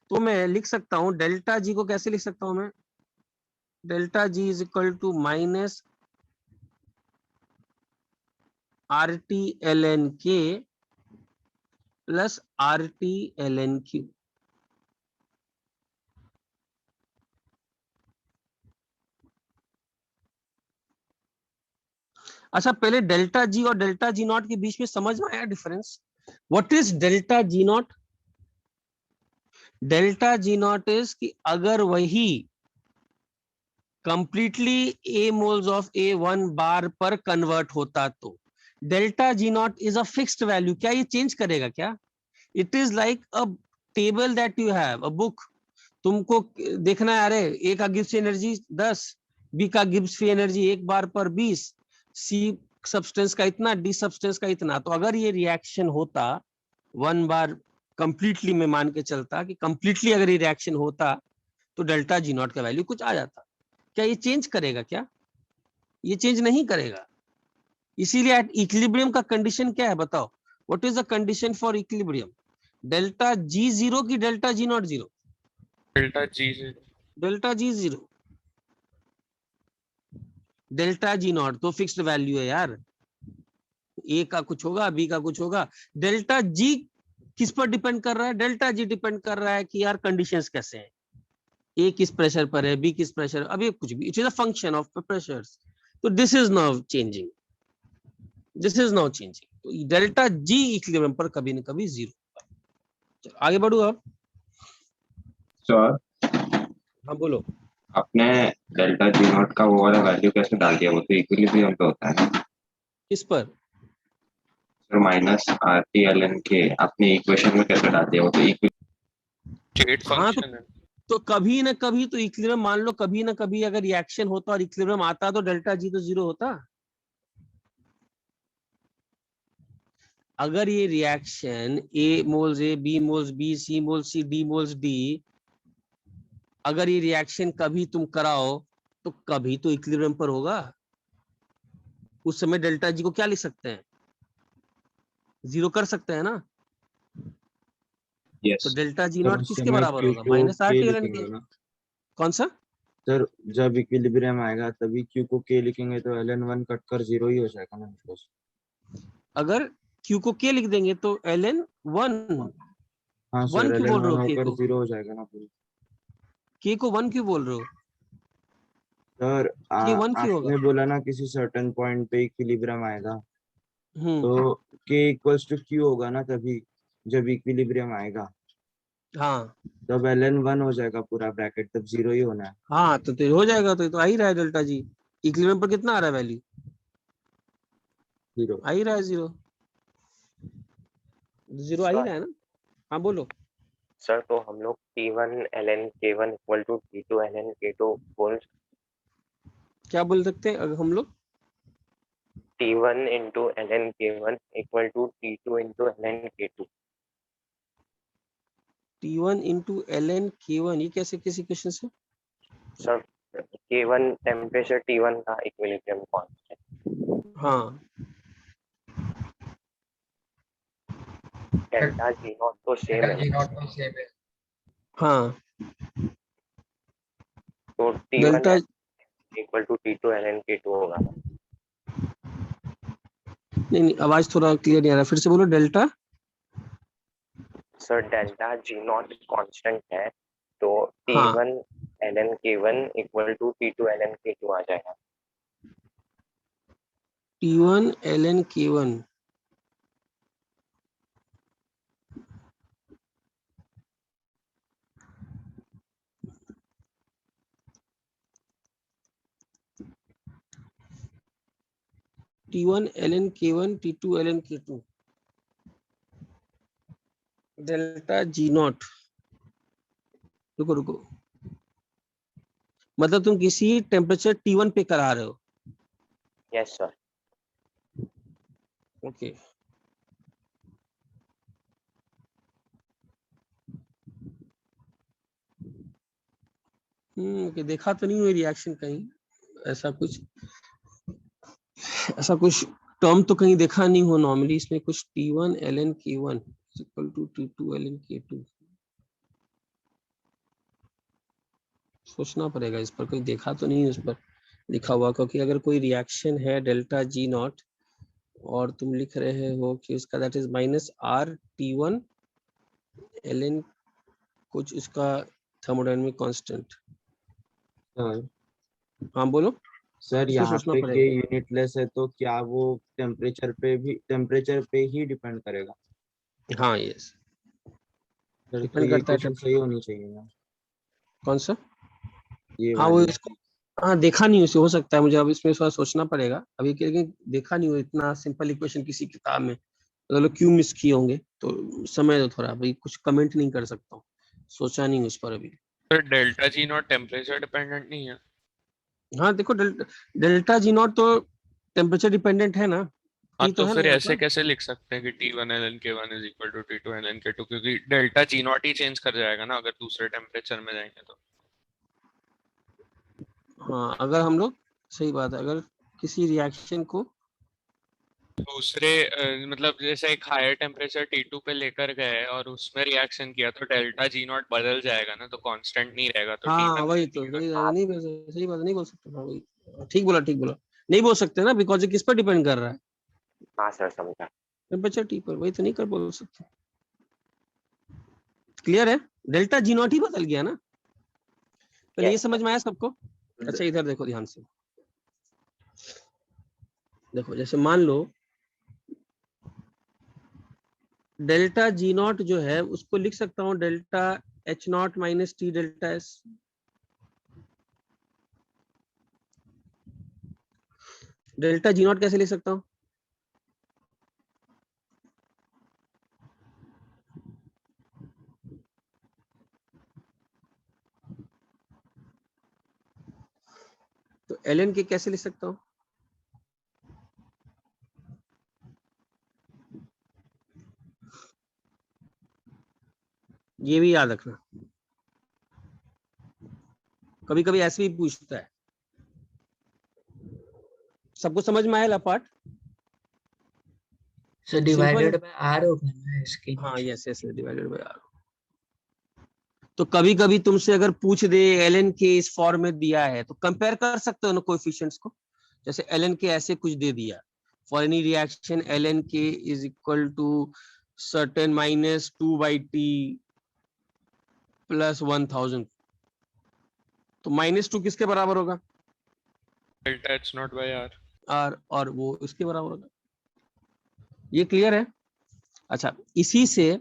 तो मैं लिख सकता हूँ डेल्टा जी को कैसे लिख सकता हूँ मैं? Delta G is equal to minus R T L N K plus R T L N Q. अच्छा, पहले डेल्टा जी और डेल्टा जी नॉट के बीच में समझ में आया difference? What is delta G not? Delta G not is कि अगर वही कंप्लीटली ए मोल्स ऑफ ए 1 बार पर कन्वर्ट होता तो delta G not is a fixed value. क्या ये चेंज करेगा क्या? It is like a table that you have, a book. तुमको देखना है, अरे ए का गिब्स एनर्जी 10, बी का गिब्स फ्री एनर्जी 1 बार पर 20, सी सब्सटेंस का इतना, डी सब्सटेंस का इतना। तो अगर ये रिएक्शन होता 1 बार कंप्लीटली, में मान के चलता कि कंप्लीटली अगर ये रिएक्शन होता तो डेल्टा जी नॉट का वैल्यू कुछ आ जाता। क्या ये चेंज करेगा क्या? ये चेंज नहीं करेगा। इसीलिए एट इक्विलिब्रियम का कंडीशन क्या है बताओ? What is the condition for equilibrium? Delta G zero की delta G not zero? Delta G delta G zero. Delta G not तो फिक्स्ड वैल्यू है यार, ए का कुछ होगा, बी का कुछ होगा। डेल्टा जी किस पर डिपेंड कर रहा है? डेल्टा जी डिपेंड कर रहा है कि यार कंडीशंस कैसे हैं, ए किस प्रेशर पर है, बी किस प्रेशर, अब ये कुछ भी, it is a function of pressures. तो this is now changing, this is now changing. तो डेल्टा जी इक्विलिब्रियम पर कभी न कभी जीरो। चलो आगे बढ़ू अब। सर हाँ बोलो। आपने डेल्टा जी नॉट का वो वाला वैल्यू कैसे डाल दिया? वो तो इक्विलिब्रियम पे होता है। किस पर? Sir minus R T L N K आपने इक्वेशन में कैसे डाल दिया? वो तो स्टेट हाँ फंक्शन है। तो कभी ना कभी तो इक्विलिब्रियम, मान लो कभी ना कभी अगर रिएक्शन होता और इक्विलिब्रियम आता तो डेल्टा जी तो जीरो होता। अगर ये रिएक्शन ए मोल्स ए, बी मोल्स बी, सी मोल्स सी, डी मोल्स डी, अगर ये रिएक्शन कभी तुम कराओ तो कभी तो इक्विलिब्रियम पर होगा। उस समय डेल्टा जी को क्या लिख सकते हैं? जीरो कर सकते हैं ना। यस तो डेल्टा जी सर, नॉट उस किसके समय बराबर क्यू होगा? को माइनस आर के टी एल एन लिखेंगे के। ना कौन सा? सर? जब इक्विलिब्रियम आएगा तभी क्यू को के लिखेंगे तो एल एन वन कट कर जीरो ही हो जाएगा ना ऑफकोर्स। अगर क्यू को के लिख देंगे तो एल एन वन। हाँ वन सर, क्यों एल एन बोल रहे वन हो? के होकर को, जीरो हो जाएगा ना पूरी। के को वन क्यों बोल रहे हो? सर के वन क्यों होगा? आपने बोला ना किसी सर्टेन पॉइंट पे इक्विलिब्रियम आएगा हम्म, तो के इक्वल्स टू क्यू होगा ना तभी, जब इक्विलिब्रियम आएगा हाँ तब एल एन वन हो जाएगा पूरा ब्रैकेट, तब जीरो ही होना है। हाँ, तो हो जाएगा। तो आ ही रहा है डेल्टा जी इक्विलिब्रियम पर कितना आ रहा है वैल्यू? जीरो। आ ही रहा है जीरो, जीरो आ ही रहा है ना। हाँ बोलो। सर तो हम लोग T1 ln K1 equal to T2 ln K2 बोल, क्या बोल सकते हैं अगर हम लोग? T1 into ln K1 equal to T2 into ln K2। T1 into L N K one, ये कैसे किसी क्वेश्चन से? सर K1 टेम्परेचर T1 का इक्विलिब्रियम कांस्टेंट, हाँ डेल्टा जी नॉट तो सेम डेल्टा है जी ना, नॉट तो सेम है। हाँ, तो T1 delta equal to T2 ln K2 होगा ना। नहीं, आवाज थोड़ा क्लियर नहीं आ रहा, फिर से बोलो। Delta sir delta G not constant है तो हाँ, T1 ln K1 equal to T2 ln K2 आ जाएगा। T1 L N K one, T1 L N K one, T2 L N K two, delta G not. रुको रुको, मतलब तुम किसी टेम्परेचर T1 पे करा रहे हो? Yes sir. ओके, ओके, देखा तो नहीं हुई रिएक्शन कहीं, ऐसा कुछ, ऐसा कुछ टर्म तो कहीं देखा नहीं हो नॉर्मली इसमें कुछ। T1 ln K1 equal to T2 ln K2। सोचना पड़ेगा इस पर, कोई देखा तो नहीं उस पर लिखा हुआ, क्योंकि अगर कोई रिएक्शन है डेल्टा जी नॉट और तुम लिख रहे हो कि उसका दैट इज -R(T1) ln कुछ इसका थर्मोडायनामिक कांस्टेंट। सर हाँ बोलो। सर इसमें यहाँ सोचना पे के पड़ेगा। यूनिटलेस है तो क्या वो टेम्परेचर पे ही डिपेंड करेगा? हाँ यस, सर तो डिपेंड ये करता है क्वेश्चन सही होनी चाहिए ना, कौन सा। ये हाँ वो वाली। इसको, हाँ देखा नहीं उसे, हो सकता है, मुझे अब इसमें थोड़ा सोचना पड़ेगा अभी, लेकिन देखा नहीं हो इतना सिंपल इक्वेशन किसी किताब में, तो लोग क्यों मिस किए होंगे, तो समय दो थोड़ा, अभी कुछ कमेंट नहीं कर सकता हूँ, सोचा नहीं उस पर अभी। तो delta G not temperature dependent नहीं है? हाँ देखो डेल्टा जी नॉट तो टेम्परेचर डिपेंडेंट है ना, हाँ ये तो तो है ना फिर यहाँ ऐसे पर। कैसे लिख सकते हैं कि T1 ln K1 is equal to T2 ln K2, क्योंकि डेल्टा जी नॉट ही चेंज कर जाएगा ना अगर दूसरे टेम्परेचर में जाएंगे तो। हाँ अगर हम लोग, सही बात है, अगर किसी रिएक्शन को, दूसरे मतलब जैसे एक हायर टेम्परेचर T2 पे लेकर गए और उसमें रिएक्शन किया तो डेल्टा जी नॉट बदल जाएगा ना, तो कांस्टेंट नहीं रहेगा, तो हाँ T1 वही तो सही नहीं सही बात नहीं बोल सकते, हाँ वही, ठीक बोला ठीक बोला, नहीं बोल सकते ना, बिकॉज ये किस पर डिपेंड कर रहा है, हाँ सर समझा। टेम्परेचर टी पर, वही तो नहीं कर बोल सकते। क्लियर है, डेल्टा जी नॉट ही बदल गया ना, पहले ये Yes, समझ में आया सबको। अच्छा इधर देखो ध्यान से, देखो जैसे मान लो डेल्टा जी नॉट जो है उसको लिख सकता हूँ delta H not minus T delta S, delta G not कैसे लिख सकता हूँ, तो ln के कैसे लिख सकता हूँ, ये भी याद रखना, कभी कभी ऐसे भी पूछता है। सबको समझ में आया part? Sir divided by R होगा ना इसके हाँ नीचे। Yes yes, divided by R. तो कभी कभी तुमसे अगर पूछ दे ln के इस फॉर्म में दिया है तो कंपेयर कर सकते हो ना कोएफिशिएंट्स को, जैसे ln के ऐसे कुछ दे दिया, for any reaction ln K is equal to certain -2/t plus 1000, तो -2 किसके बराबर होगा, delta H not by R. r, और वो इसके बराबर होगा। ये क्लियर है? अच्छा इसी से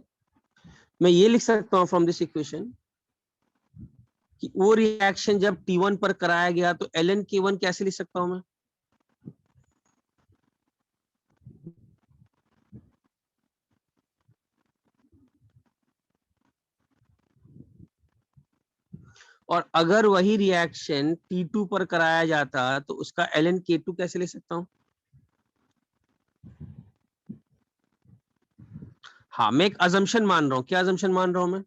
मैं ये लिख सकता हूँ फ्रॉम दिस इक्वेशन कि वो रिएक्शन जब T1 पर कराया गया तो ln K1 कैसे लिख सकता हूं मैं, और अगर वही रिएक्शन T2 पर कराया जाता तो उसका ln K2 कैसे लिख सकता हूं। हाँ मैं एक अजम्पशन मान रहा हूं, क्या अजम्पशन मान रहा हूं मैं,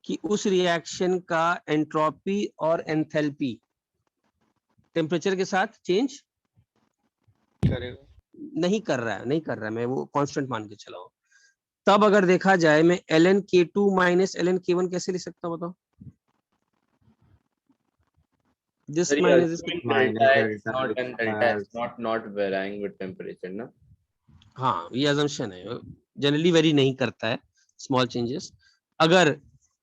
कि उस रिएक्शन का एंट्रोपी और एंथैल्पी टेम्परेचर के साथ चेंज करेगा। नहीं कर रहा है, नहीं कर रहा है, मैं वो कांस्टेंट मान के चला हूं। तब अगर देखा जाए मैं ln K2 minus ln K1 कैसे लिख सकता हूं बताओ, दिस सर ये minus this, assuming minus delta H delta not and delta S not varying with temperature ना। हाँ ये अजम्पशन है, जनरली वेरी नहीं करता है स्मॉल चेंजेस, अगर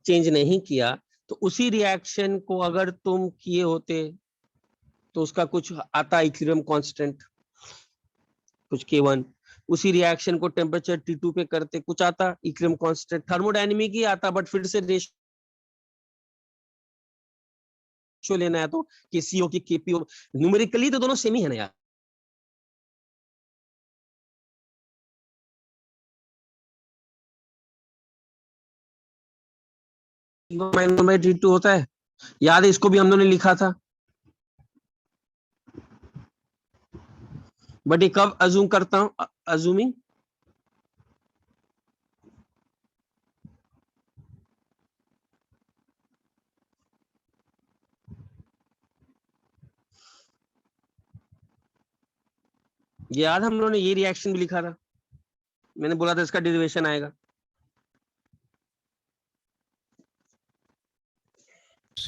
चेंज नहीं किया तो उसी रिएक्शन को अगर तुम किए होते तो उसका कुछ आता इक्विलिब्रियम कांस्टेंट कुछ K1, उसी रिएक्शन को टेम्परेचर T2 पे करते कुछ आता इक्विलिब्रियम कांस्टेंट, थर्मोडायनेमिक ही आता, बट फिर से रेशियो लेना है तो KCO की KPO, न्यूमेरिकली तो दोनों सेम ही है ना यार, T2 होता है, याद है इसको भी हम लोगों ने लिखा था, बट ये कब अज्यूम करता हूं, अज्यूमिंग याद हम लोगों ने ये रिएक्शन भी लिखा था, मैंने बोला था इसका डेरिवेशन आएगा,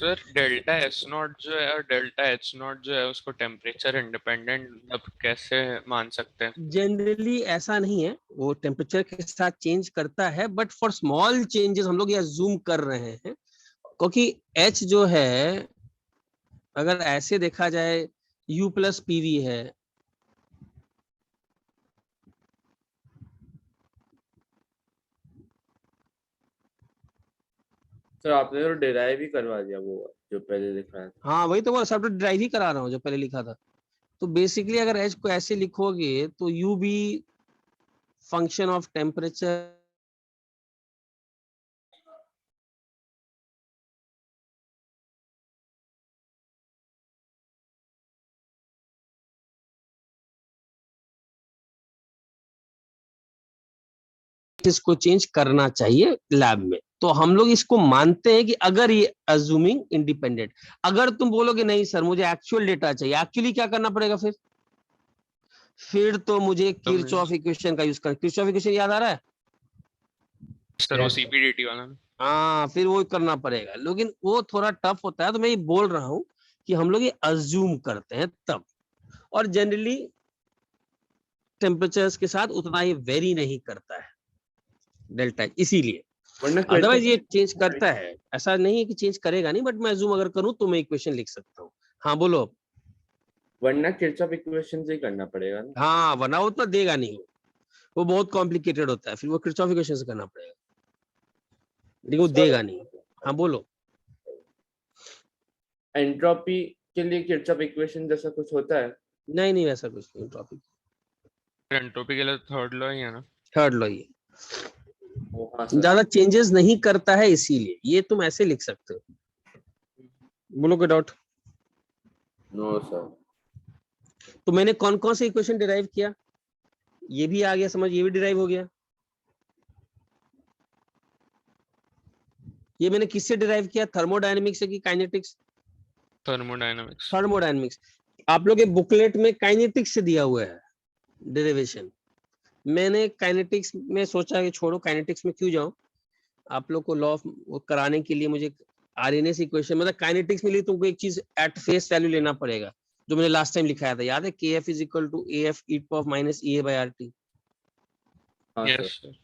सर डेल्टा एस नॉट जो है और डेल्टा एच नॉट जो है उसको टेम्परेचर इंडिपेंडेंट मतलब कैसे मान सकते हैं? जनरली ऐसा नहीं है, वो टेम्परेचर के साथ चेंज करता है, बट फॉर स्मॉल चेंजेस हम लोग ये अज्यूम कर रहे हैं, क्योंकि एच जो है अगर ऐसे देखा जाए U प्लस पीवी है, सर आपने तो डिराइव ही करवा दिया वो जो पहले लिख रहा था। हाँ वही तो वो सब ड्राइव ही करा रहा हूँ जो पहले लिखा था। तो बेसिकली अगर एच को ऐसे लिखोगे तो यू भी फंक्शन ऑफ टेम्परेचर इसको चेंज करना चाहिए लैब में। तो हम लोग इसको मानते हैं कि अगर ये अज्यूमिंग इंडिपेंडेंट, अगर तुम बोलोगे नहीं सर मुझे एक्चुअल डेटा चाहिए, एक्चुअली क्या करना पड़ेगा फिर तो मुझे किरचॉफ इक्वेशन का यूज कर, किरचॉफ इक्वेशन याद आ रहा है? सर वो सीपीडीटी वाला ना? हाँ फिर वो करना पड़ेगा, लेकिन वो थोड़ा टफ होता है। तो मैं ये बोल रहा हूँ कि हम लोग ये अज्यूम करते हैं तब, और जनरली टेम्परेचर्स के साथ उतना ये वेरी नहीं करता है डेल्टा, इसीलिए। वरना अदरवाइज ये चेंज करता है, ऐसा नहीं है कि चेंज करेगा नहीं, बट मैं अज्यूम अगर करूं तो मैं इक्वेशन लिख सकता हूँ। हाँ बोलो। वरना किरचॉफ इक्वेशन से ही करना पड़ेगा ना। हाँ वरना वो उतना देगा नहीं, वो बहुत कॉम्प्लिकेटेड होता है, फिर वो किरचॉफ इक्वेशन से करना पड़ेगा, लेकिन वो देगा नहीं। हाँ बोलो। एंट्रोपी के लिए किरचॉफ इक्वेशन जैसा कुछ होता है? नहीं नहीं वैसा कुछ नहीं टॉपिक, एंट्रोपी के लिए थर्ड लॉ ही है ना? थर्ड लॉ ये हाँ सर। ज्यादा चेंजेस नहीं करता है, इसीलिए ये तुम ऐसे लिख सकते हो। बोलो कोई डाउट? No sir. तो मैंने कौन कौन से इक्वेशन डिराइव किया, ये भी आ गया समझ, ये भी डिराइव हो गया। ये मैंने किससे डिराइव किया, थर्मोडायनेमिक्स से कि काइनेटिक्स? थर्मोडायनामिक्स। थर्मोडायनेमिक्स। आप लोग के बुकलेट में काइनेटिक्स से दिया हुआ है डेरिवेशन, मैंने काइनेटिक्स में सोचा कि छोड़ो काइनेटिक्स में क्यों जाऊं, आप लोग को लॉ कराने के लिए मुझे आरएनएस इक्वेशन, मतलब काइनेटिक्स में लिए तुमको एक चीज एट फेस वैल्यू लेना पड़ेगा, जो मैंने लास्ट टाइम लिखाया था, याद है? KF इज इक्वल टू AF e to minus EA by RT। हाँ यस सर। सर।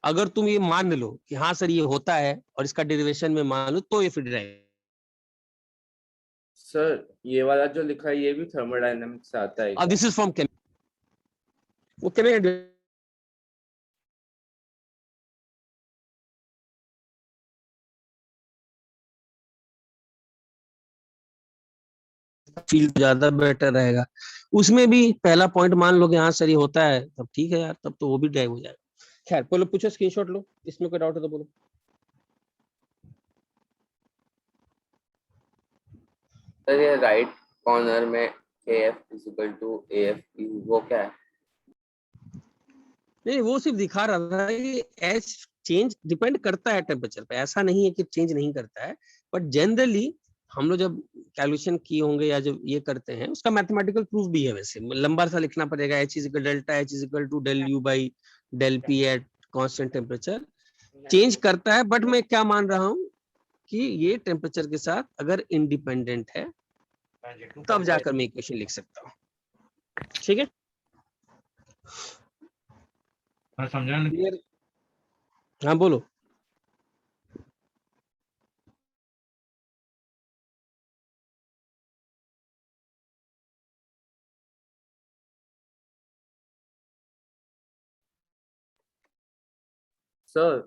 अगर तुम ये मान लो कि हाँ सर ये होता है और इसका डेरिवेशन में मान लो, तो ये फिर डिराइव। सर ये वाला जो लिखा है ये भी थर्मोडायनामिक्स से आता है अब क्या? दिस इज फ्रॉम वो केमिकल फील्ड ज्यादा बेटर रहेगा। उसमें भी पहला पॉइंट मान लो कि हाँ सर ये होता है, तब ठीक है यार, तब तो वो भी ड्राइव हो जाएगा। खैर बोलो, पूछो, स्क्रीनशॉट लो, इसमें कोई डाउट है तो बोलो। सर ये राइट कॉर्नर में AF is equal to AFE वो क्या है? नहीं वो सिर्फ दिखा रहा था कि एच चेंज डिपेंड करता है टेम्परेचर पे, ऐसा नहीं है कि चेंज नहीं करता है, बट जनरली हम लोग जब कैलकुलेशन किए होंगे या जब ये करते हैं उसका मैथमेटिकल प्रूफ भी है, वैसे लंबा सा लिखना पड़ेगा, H is equal delta H is equal to del U by del P at constant temperature. Change करता है, बट मैं क्या मान रहा हूँ कि ये टेम्परेचर के साथ अगर इंडिपेंडेंट है तब जाकर मैं इक्वेशन लिख सकता हूँ। ठीक है, समझा ना? क्लियर? हाँ बोलो। सर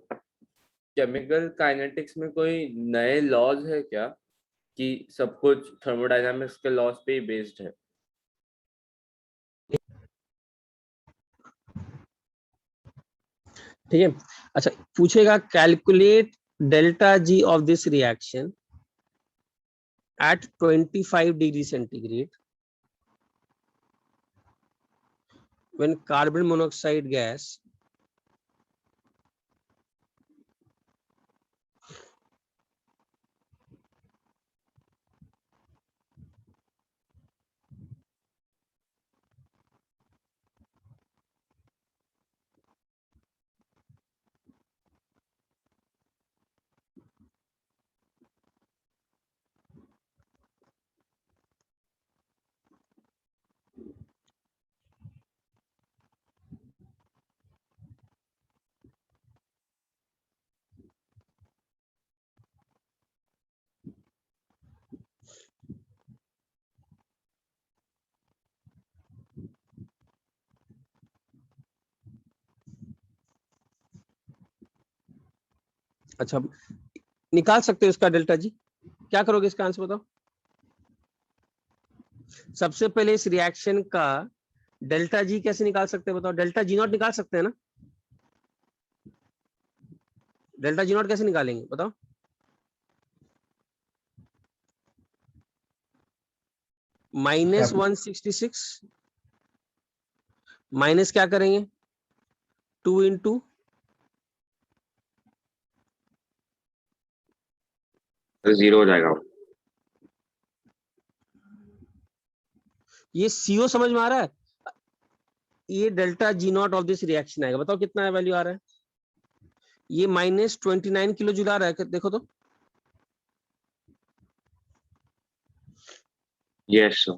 केमिकल काइनेटिक्स में कोई नए लॉज है क्या कि सब कुछ थर्मोडायनामिक्स के लॉज पे ही बेस्ड है? ठीक है, अच्छा पूछेगा calculate delta G of this reaction at 25 degree centigrade when carbon monoxide gas अच्छा, निकाल सकते हो इसका डेल्टा जी? क्या करोगे इसका आंसर बताओ? सबसे पहले इस रिएक्शन का डेल्टा जी कैसे निकाल सकते हैं बताओ? डेल्टा जी नॉट निकाल सकते हैं ना? डेल्टा जी नॉट कैसे निकालेंगे बताओ? -166 माइनस क्या करेंगे? 2 इंटू तो 0 हो जाएगा। ये CO समझ में आ रहा है? ये delta G not of this reaction आएगा, बताओ कितना वैल्यू आ रहा है? ये -29 किलो जूल आ रहा है, देखो तो। Yes sir.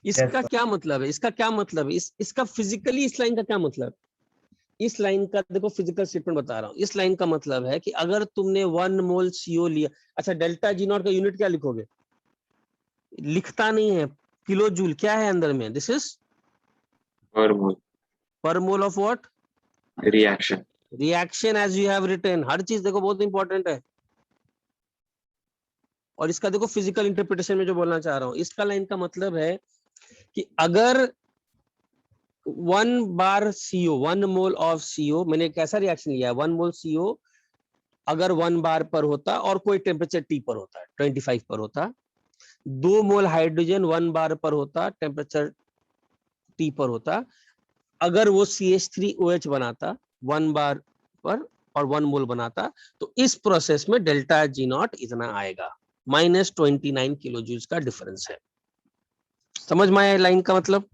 इसका क्या मतलब है? इसका क्या मतलब है? इसका फिजिकली इस लाइन का क्या मतलब? इस लाइन का देखो फिजिकल स्टेटमेंट बता रहा हूँ। इस लाइन का मतलब है कि अगर तुमने 1 मोल CO लिया, अच्छा डेल्टा जी नॉट का यूनिट क्या लिखोगे? लिखता नहीं है, किलो जूल क्या है अंदर में? This is per mole of what? Reaction. Reaction as you have written. हर चीज देखो बहुत इंपॉर्टेंट है। और इसका देखो फिजिकल इंटरप्रिटेशन में जो बोलना चाह रहा हूं, इसका लाइन का मतलब है कि अगर 1 बार CO, 1 मोल ऑफ CO, मैंने एक ऐसा रिएक्शन लिया है, 1 मोल CO अगर 1 बार पर होता और कोई टेम्परेचर T पर होता, 25 पर होता, 2 मोल हाइड्रोजन 1 बार पर होता, टेम्परेचर T पर होता, अगर वो CH3OH बनाता 1 बार पर और 1 मोल बनाता, तो इस प्रोसेस में डेल्टा जी नॉट इतना आएगा। -29 किलो जूल्स का डिफरेंस है। समझ में आया लाइन का मतलब?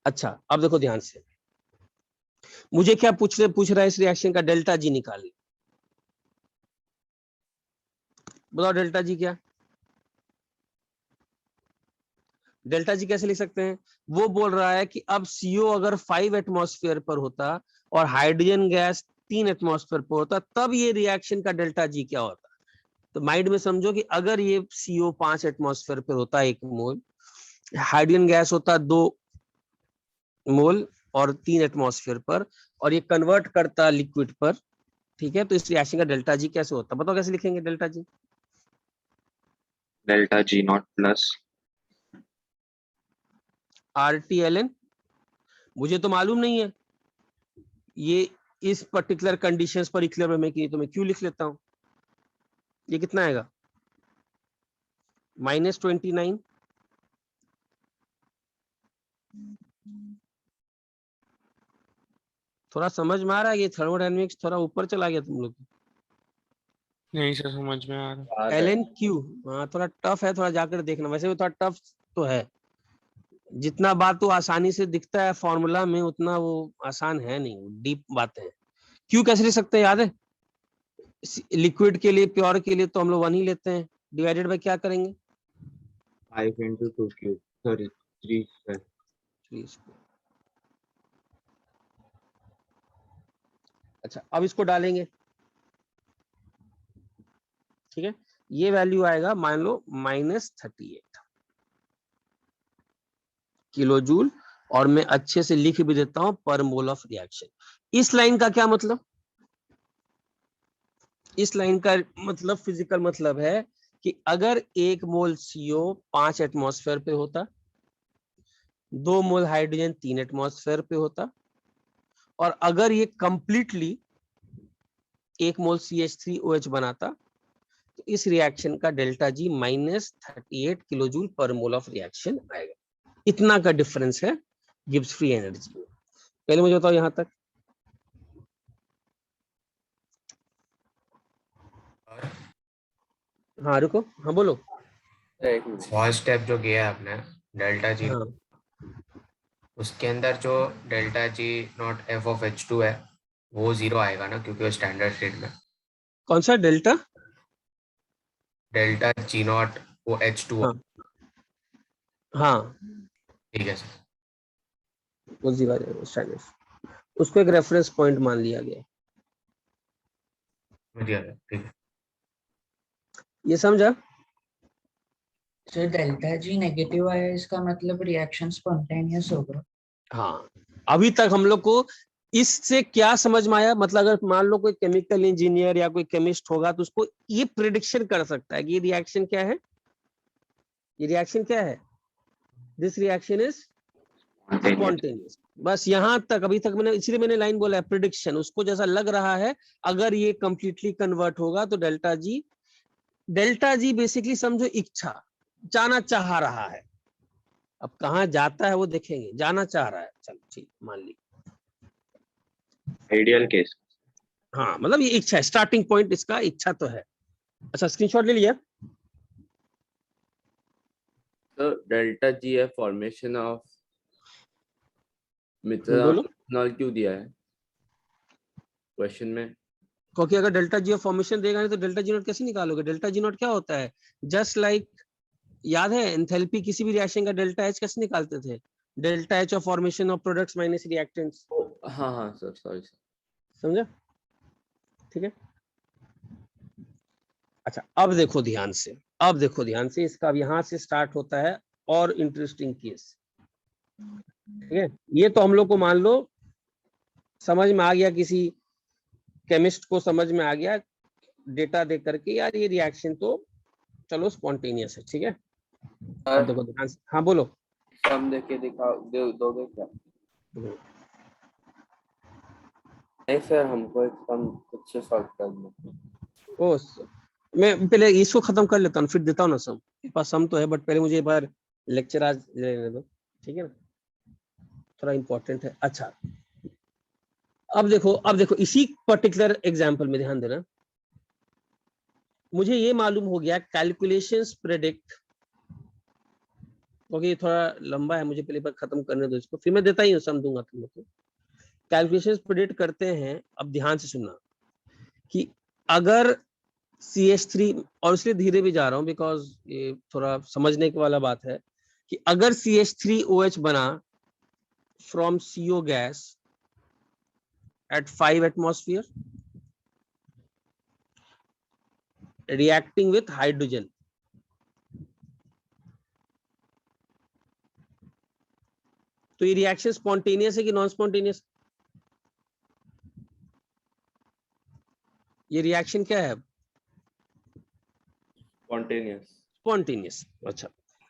अच्छा, अब देखो ध्यान से, मुझे क्या पूछ रहा है? इस रिएक्शन का डेल्टा जी निकालिए। बताओ डेल्टा जी क्या? डेल्टा जी कैसे लिख सकते हैं? वो बोल रहा है कि अब CO अगर 5 एटमॉस्फेयर पर होता और हाइड्रोजन गैस 3 एटमॉस्फेयर पर होता, तब ये रिएक्शन का डेल्टा जी क्या होता? तो माइंड में समझो कि अगर ये CO 5 एटमॉस्फेयर पर होता 1 मोल, हाइड्रोजन गैस होता 2 मोल और 3 एटमॉस्फेयर पर, और ये कन्वर्ट करता लिक्विड पर, ठीक है, तो इस रिएक्शन का डेल्टा जी कैसे होता? बताओ कैसे लिखेंगे delta G? Delta G not plus RT-ln। मुझे तो मालूम नहीं है ये इस पर्टिकुलर कंडीशंस पर इक्विलिब्रियम में की, तो मैं क्यों लिख लेता हूं? ये कितना आएगा? -29 थोड़ा समझ में आ रहा है? ये थर्मोडायनेमिक्स थोड़ा ऊपर चला गया तुम लोग। नहीं सर समझ में आ रहा। LN-Q, हाँ थोड़ा टफ है, थोड़ा जाकर देखना। वैसे भी थोड़ा टफ तो है, जितना बात तो आसानी से दिखता है फॉर्मूला में, उतना वो आसान है नहीं, डीप बातें हैं। क्यू कैसे लिख सकते हैं याद है? लिक्विड के लिए, प्योर के लिए तो हम लोग 1 ही लेते हैं, डिवाइडेड बाय क्या करेंगे? 5 into 2Q, sorry 3 square. 3 square. अच्छा, अब इसको डालेंगे, ठीक है, ये वैल्यू आएगा मान लो -38 किलो जूल, और मैं अच्छे से लिख भी देता हूं पर मोल ऑफ रिएक्शन। इस लाइन का क्या मतलब? इस लाइन का मतलब फिजिकल मतलब है कि अगर 1 मोल CO 5 एटमॉस्फेयर पे होता, 2 मोल हाइड्रोजन 3 एटमॉस्फेयर पे होता, और अगर ये कंप्लीटली 1 मोल CH3OH बनाता, तो इस रिएक्शन का डेल्टा जी -38 किलो जूल पर मोल ऑफ रिएक्शन आएगा। इतना का डिफरेंस है गिब्स फ्री एनर्जी में। पहले मुझे बताओ यहां तक। हाँ रुको, हाँ बोलो। फर्स्ट स्टेप जो किया है आपने डेल्टा जी, हाँ, उसके अंदर जो डेल्टा जी नॉट f(h2) है वो 0 आएगा ना, क्योंकि वो स्टैंडर्ड स्टेट में कौन सा डेल्टा? डेल्टा जी नॉट वो H2 हाँ हाँ, ठीक है सर। वो 0 आ जाएगा स्टैंडर्ड। उसको एक रेफरेंस पॉइंट मान लिया गया। बढ़िया है, ठीक है। ये समझा? सर डेल्टा जी नेगेटिव आया, इसका मतलब रिएक्शन स्पॉन्टेनियस होगा। हाँ, अभी तक हम लोग को इससे क्या समझ में आया? मतलब अगर मान लो कोई केमिकल इंजीनियर या कोई केमिस्ट होगा तो उसको ये प्रिडिक्शन कर सकता है कि ये रिएक्शन क्या है, ये रिएक्शन क्या है, दिस रिएक्शन इज स्पॉन्टेनियस। बस यहां तक, अभी तक मैंने, इसलिए मैंने लाइन बोला है प्रिडिक्शन। उसको जैसा लग रहा है अगर ये कंप्लीटली कन्वर्ट होगा तो डेल्टा जी बेसिकली समझो इच्छा, जाना चाह रहा है। अब कहाँ जाता है वो देखेंगे, जाना चाह रहा है, चलो ठीक मान ली। Ideal case. हाँ मतलब ये इच्छा है, स्टार्टिंग पॉइंट इसका इच्छा तो है। अच्छा स्क्रीनशॉट ले लिया? तो डेल्टा जी है फॉर्मेशन ऑफ बोलो। मिथेनॉल क्यों दिया है क्वेश्चन में? क्योंकि अगर डेल्टा जी फॉर्मेशन देगा नहीं तो डेल्टा जी नॉट कैसे निकालोगे? डेल्टा जी नॉट क्या होता है? जस्ट लाइक याद है एंथैल्पी किसी भी रिएक्शन का डेल्टा एच कैसे निकालते थे? Delta H of formation of products minus reactants. हाँ हाँ सर, सॉरी सर। समझा? ठीक है। अच्छा अब देखो ध्यान से, अब देखो ध्यान से, इसका अब यहां से स्टार्ट होता है और इंटरेस्टिंग केस। ठीक है, ये तो हम लोग को मान लो समझ में आ गया, किसी केमिस्ट को समझ में आ गया डेटा देख करके, यार ये रिएक्शन तो चलो स्पॉन्टेनियस है। ठीक है, अब देखो ध्यान से। हाँ बोलो। सम देके दिखाओ, दोगे क्या? नहीं सर, हमको एक सम खुद से सॉल्व करना। ओ मैं पहले इसको खत्म कर लेता हूँ फिर देता हूँ ना सम। मेरे पास सम तो है बट पहले मुझे एक बार लेक्चर आज लेने दो, ठीक है ना, थोड़ा इंपॉर्टेंट है। अच्छा अब देखो इसी पर्टिकुलर एग्जांपल में ध्यान देना। मुझे ये मालूम हो गया कैलकुलेशंस प्रेडिक्ट, क्योंकि ये थोड़ा लंबा है, मुझे पहले बार खत्म करने दो इसको, फिर मैं देता ही हूँ, सम दूंगा तुम लोग को। कैलकुलेशंस प्रेडिक्ट करते हैं। अब ध्यान से सुनना कि अगर CH3, और इसलिए धीरे भी जा रहा हूं बिकॉज ये थोड़ा समझने के वाला बात है, कि अगर CH3OH बना from CO gas at 5 atmosphere reacting with hydrogen, तो ये रिएक्शन स्पॉन्टेनियस है कि नॉन स्पॉन्टेनियस? ये रिएक्शन क्या है? स्पॉन्टेनियस। स्पॉन्टेनियस। अच्छा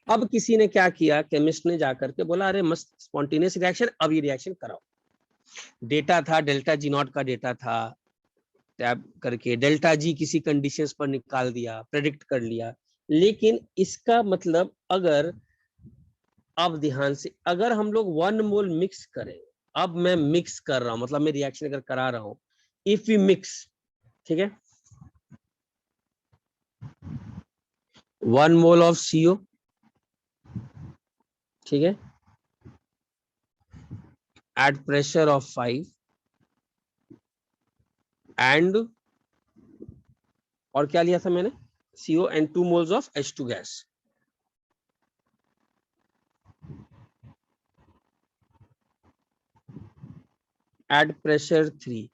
अब किसी ने क्या किया, केमिस्ट ने जाकर के बोला अरे मस्त स्पॉन्टेनियस रिएक्शन, अब ये रिएक्शन कराओ। डेटा था डेल्टा जी नॉट का, डेटा था टैब करके डेल्टा जी किसी कंडीशंस पर निकाल दिया, प्रेडिक्ट कर लिया। लेकिन इसका मतलब अगर, अब ध्यान से, अगर हम लोग 1 मोल मिक्स करें, अब मैं मिक्स कर रहा हूं मतलब मैं रिएक्शन अगर करा रहा हूं, इफ वी मिक्स, ठीक है, 1 मोल ऑफ CO, ठीक है, एट प्रेशर ऑफ 5 एंड, और क्या लिया था मैंने, CO and 2 moles of H2 gas. At pressure 3।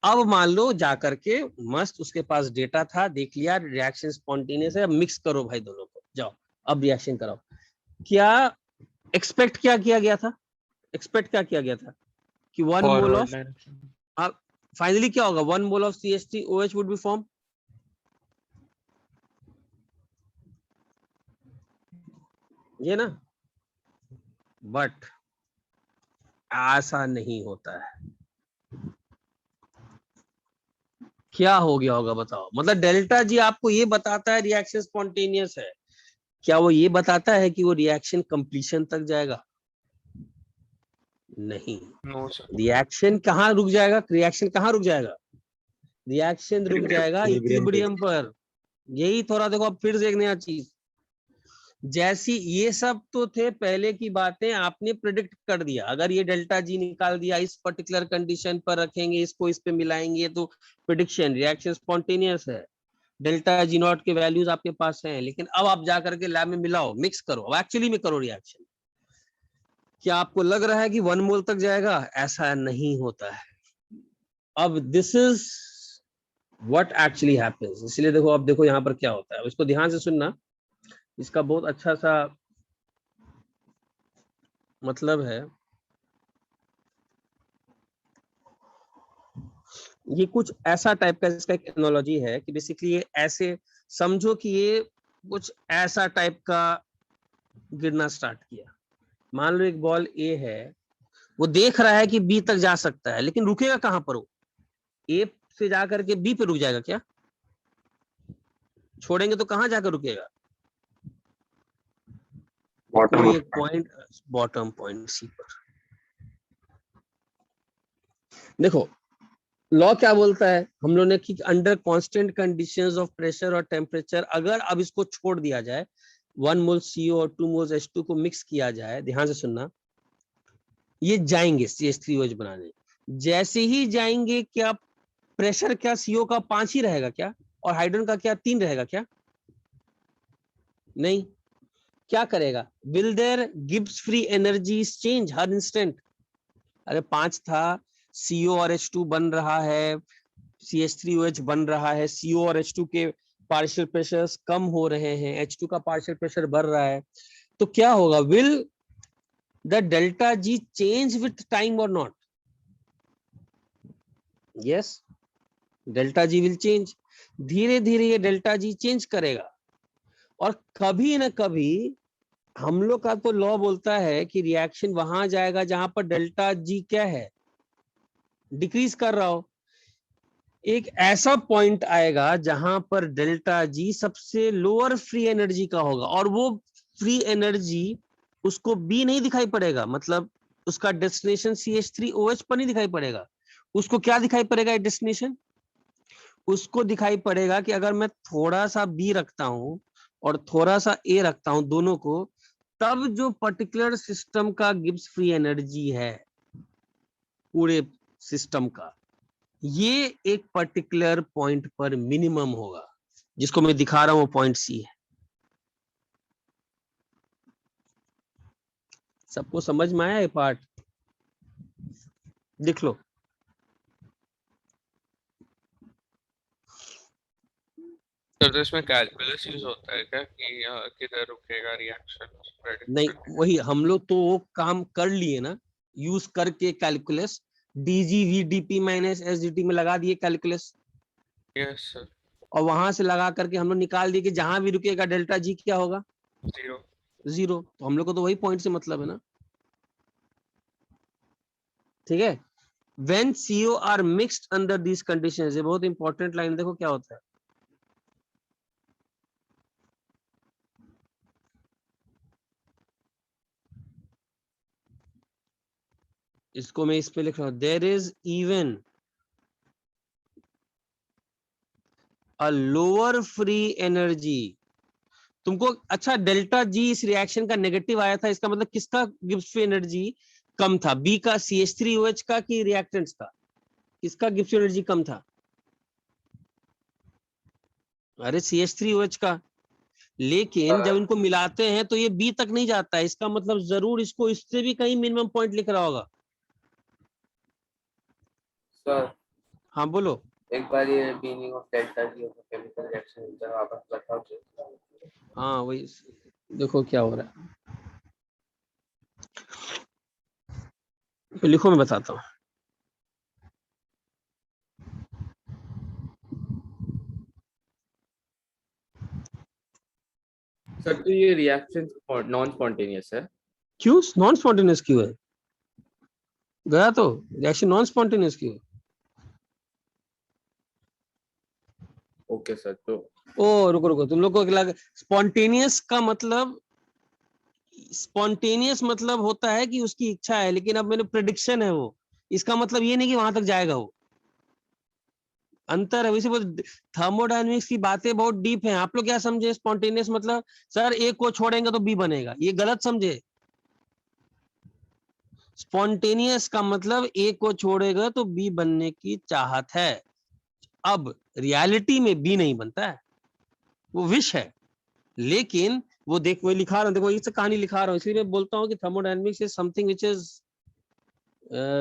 अब मान लो जाकर के मस्त उसके पास डेटा था, देख लिया रिएक्शन स्पॉन्टेनियस है, अब मिक्स करो भाई दोनों को, जाओ अब रिएक्शन कराओ। क्या एक्सपेक्ट क्या किया गया था? एक्सपेक्ट क्या किया गया था कि 1 मोल ऑफ, अब फाइनली क्या होगा, 1 mole of CH3OH would be form, ये ना, बट ऐसा नहीं होता है। क्या हो गया होगा बताओ? मतलब डेल्टा जी आपको ये बताता है रिएक्शन स्पॉन्टेनियस है, क्या वो ये बताता है कि वो रिएक्शन कंप्लीशन तक जाएगा? नहीं। No sir. रिएक्शन कहाँ रुक जाएगा? रिएक्शन कहाँ रुक जाएगा? रिएक्शन रुक जाएगा Equilibrium पे। इक्विलिब्रियम पर। यही थोड़ा देखो, अब फिर से एक नया चीज, जैसी ये सब तो थे पहले की बातें, आपने प्रिडिक्ट कर दिया, अगर ये डेल्टा जी निकाल दिया, इस पर्टिकुलर कंडीशन पर रखेंगे, इसको इस पे मिलाएंगे, तो प्रिडिक्शन रिएक्शन स्पॉन्टेनियस है, डेल्टा जी नॉट के वैल्यूज आपके पास हैं। लेकिन अब आप जाकर के लैब में मिलाओ, मिक्स करो, अब एक्चुअली में करो रिएक्शन, क्या आपको लग रहा है कि 1 मोल तक जाएगा? ऐसा नहीं होता है। अब this is what actually happens. इसलिए देखो, अब देखो यहाँ पर क्या होता है, इसको ध्यान से सुनना, इसका बहुत अच्छा सा मतलब है। ये कुछ ऐसा टाइप का इसका एक एनालॉजी है कि बेसिकली ये ऐसे समझो कि ये कुछ ऐसा टाइप का गिरना स्टार्ट किया। मान लो एक बॉल ए है, वो देख रहा है कि बी तक जा सकता है, लेकिन रुकेगा कहां पर? वो ए से जाकर के बी पे रुक जाएगा क्या? छोड़ेंगे तो कहां जाकर रुकेगा? कोई एक पॉइंट, बॉटम पॉइंट सी पर। देखो लॉ क्या बोलता है हम लोगों ने कि under constant conditions of pressure और टेम्परेचर, अगर अब इसको छोड़ दिया जाए, 1 मोल CO और 2 मोल H2 को मिक्स किया जाए, ध्यान से सुनना, ये जाएंगे CH3OH बनाने। जैसे ही जाएंगे, क्या प्रेशर क्या CO का 5 ही रहेगा क्या, और हाइड्रोजन का क्या 3 रहेगा क्या? नहीं। क्या करेगा? Will there Gibbs free energy change हर इंस्टेंट? अरे 5 था, CO और H2 बन रहा है, CH3OH बन रहा है, CO और H2 के पार्शियल प्रेशर्स कम हो रहे हैं, H2 का पार्शियल प्रेशर बढ़ रहा है, तो क्या होगा? Will the delta G change with time और not? Yes, delta G will change. धीरे धीरे ये डेल्टा G चेंज करेगा, और कभी ना कभी हम लोग का तो लॉ बोलता है कि रिएक्शन वहां जाएगा जहां पर डेल्टा G क्या है, डिक्रीज कर रहा हो। एक ऐसा पॉइंट आएगा जहां पर डेल्टा G सबसे लोअर फ्री एनर्जी का होगा, और वो फ्री एनर्जी उसको B नहीं दिखाई पड़ेगा, मतलब उसका डेस्टिनेशन CH3OH पर नहीं दिखाई पड़ेगा। उसको क्या दिखाई पड़ेगा डेस्टिनेशन? उसको दिखाई पड़ेगा कि अगर मैं थोड़ा सा B रखता हूं और थोड़ा सा A रखता हूं, दोनों को, तब जो पर्टिकुलर सिस्टम का गिब्स फ्री एनर्जी है पूरे सिस्टम का, ये एक पर्टिकुलर पॉइंट पर मिनिमम होगा, जिसको मैं दिखा रहा हूं, वो पॉइंट C है। सबको समझ में आया ये पार्ट? देख लो। तो इसमें कैलकुलस यूज होता है क्या कि किधर रुकेगा रिएक्शन? नहीं, वही हम लोग तो वो काम कर लिए ना, यूज करके कैलकुलस, DG/VdP माइनस SDT में लगा दिए कैलकुलस, यस सर। और वहां से लगा करके हम लोग निकाल दिए कि जहां भी रुकेगा डेल्टा G क्या होगा? 0। तो हम लोग को तो वही पॉइंट से मतलब है ना, ठीक है। When CO are mixed under these conditions, ये बहुत इंपॉर्टेंट लाइन, देखो क्या होता है। इसको मैं इस पे लिख रहा हूं, there is even a lower free energy. तुमको अच्छा, डेल्टा G इस रिएक्शन का नेगेटिव आया था, इसका मतलब किसका गिब्स फ्री एनर्जी कम था? B का, CH3OH का, कि रिएक्टेंट्स का? किसका गिब्स फ्री एनर्जी कम था? अरे CH3OH का। लेकिन जब इनको मिलाते हैं तो ये B तक नहीं जाता है, इसका मतलब जरूर इसको इससे भी कहीं मिनिमम पॉइंट लिख रहा होगा। सर हाँ बोलो। एक बार ये meaning of delta G of chemical reaction जरा वापस बताओ जी। हाँ वही, देखो क्या हो रहा है, तो लिखो, मैं बताता हूँ। सर तो ये रिएक्शन नॉन स्पॉन्टेनियस है? क्यों नॉन स्पॉन्टेनियस क्यों है? गया तो रिएक्शन नॉन स्पॉन्टेनियस क्यों है? Okay sir. तो ओ रुको रुको, तुम लोग को लगा स्पॉन्टेनियस का मतलब, स्पॉन्टेनियस मतलब होता है कि उसकी इच्छा है, लेकिन अब मैंने प्रेडिक्शन है वो, इसका मतलब ये नहीं कि वहां तक जाएगा वो। अंतर है, वैसे वो थर्मोडायनेमिक्स की बातें बहुत डीप हैं। आप लोग क्या समझे स्पॉन्टेनियस मतलब सर ए को छोड़ेंगे तो बी बनेगा, ये गलत समझे। स्पॉन्टेनियस का मतलब ए को छोड़ेगा तो बी बनने की चाहत है। अब रियलिटी में बी नहीं बनता है, वो विश है, लेकिन वो देख, वो लिखा रहा हूं, देखो इस कहानी लिखा रहा हूँ, इसलिए मैं बोलता हूँ कि thermodynamics is something which is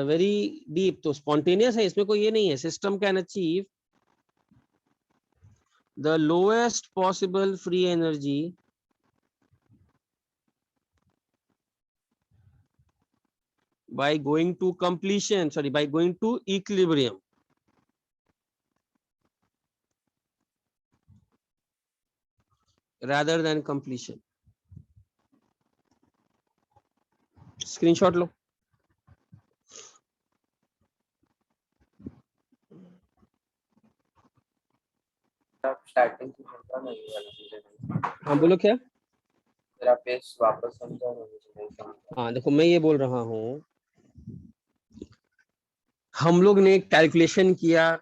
very deep. तो स्पॉन्टेनियस है, इसमें कोई ये नहीं है। System can achieve the lowest possible free energy by going to completion, sorry, by going to equilibrium. rather than completion. Screenshot लो. स्टार्टिंग से समझा नहीं वाला. हाँ बोलो क्या. तेरा पेज वापस समझा नहीं. हाँ देखो मैं ये बोल रहा हूँ, हम लोग ने कैलकुलेशन किया,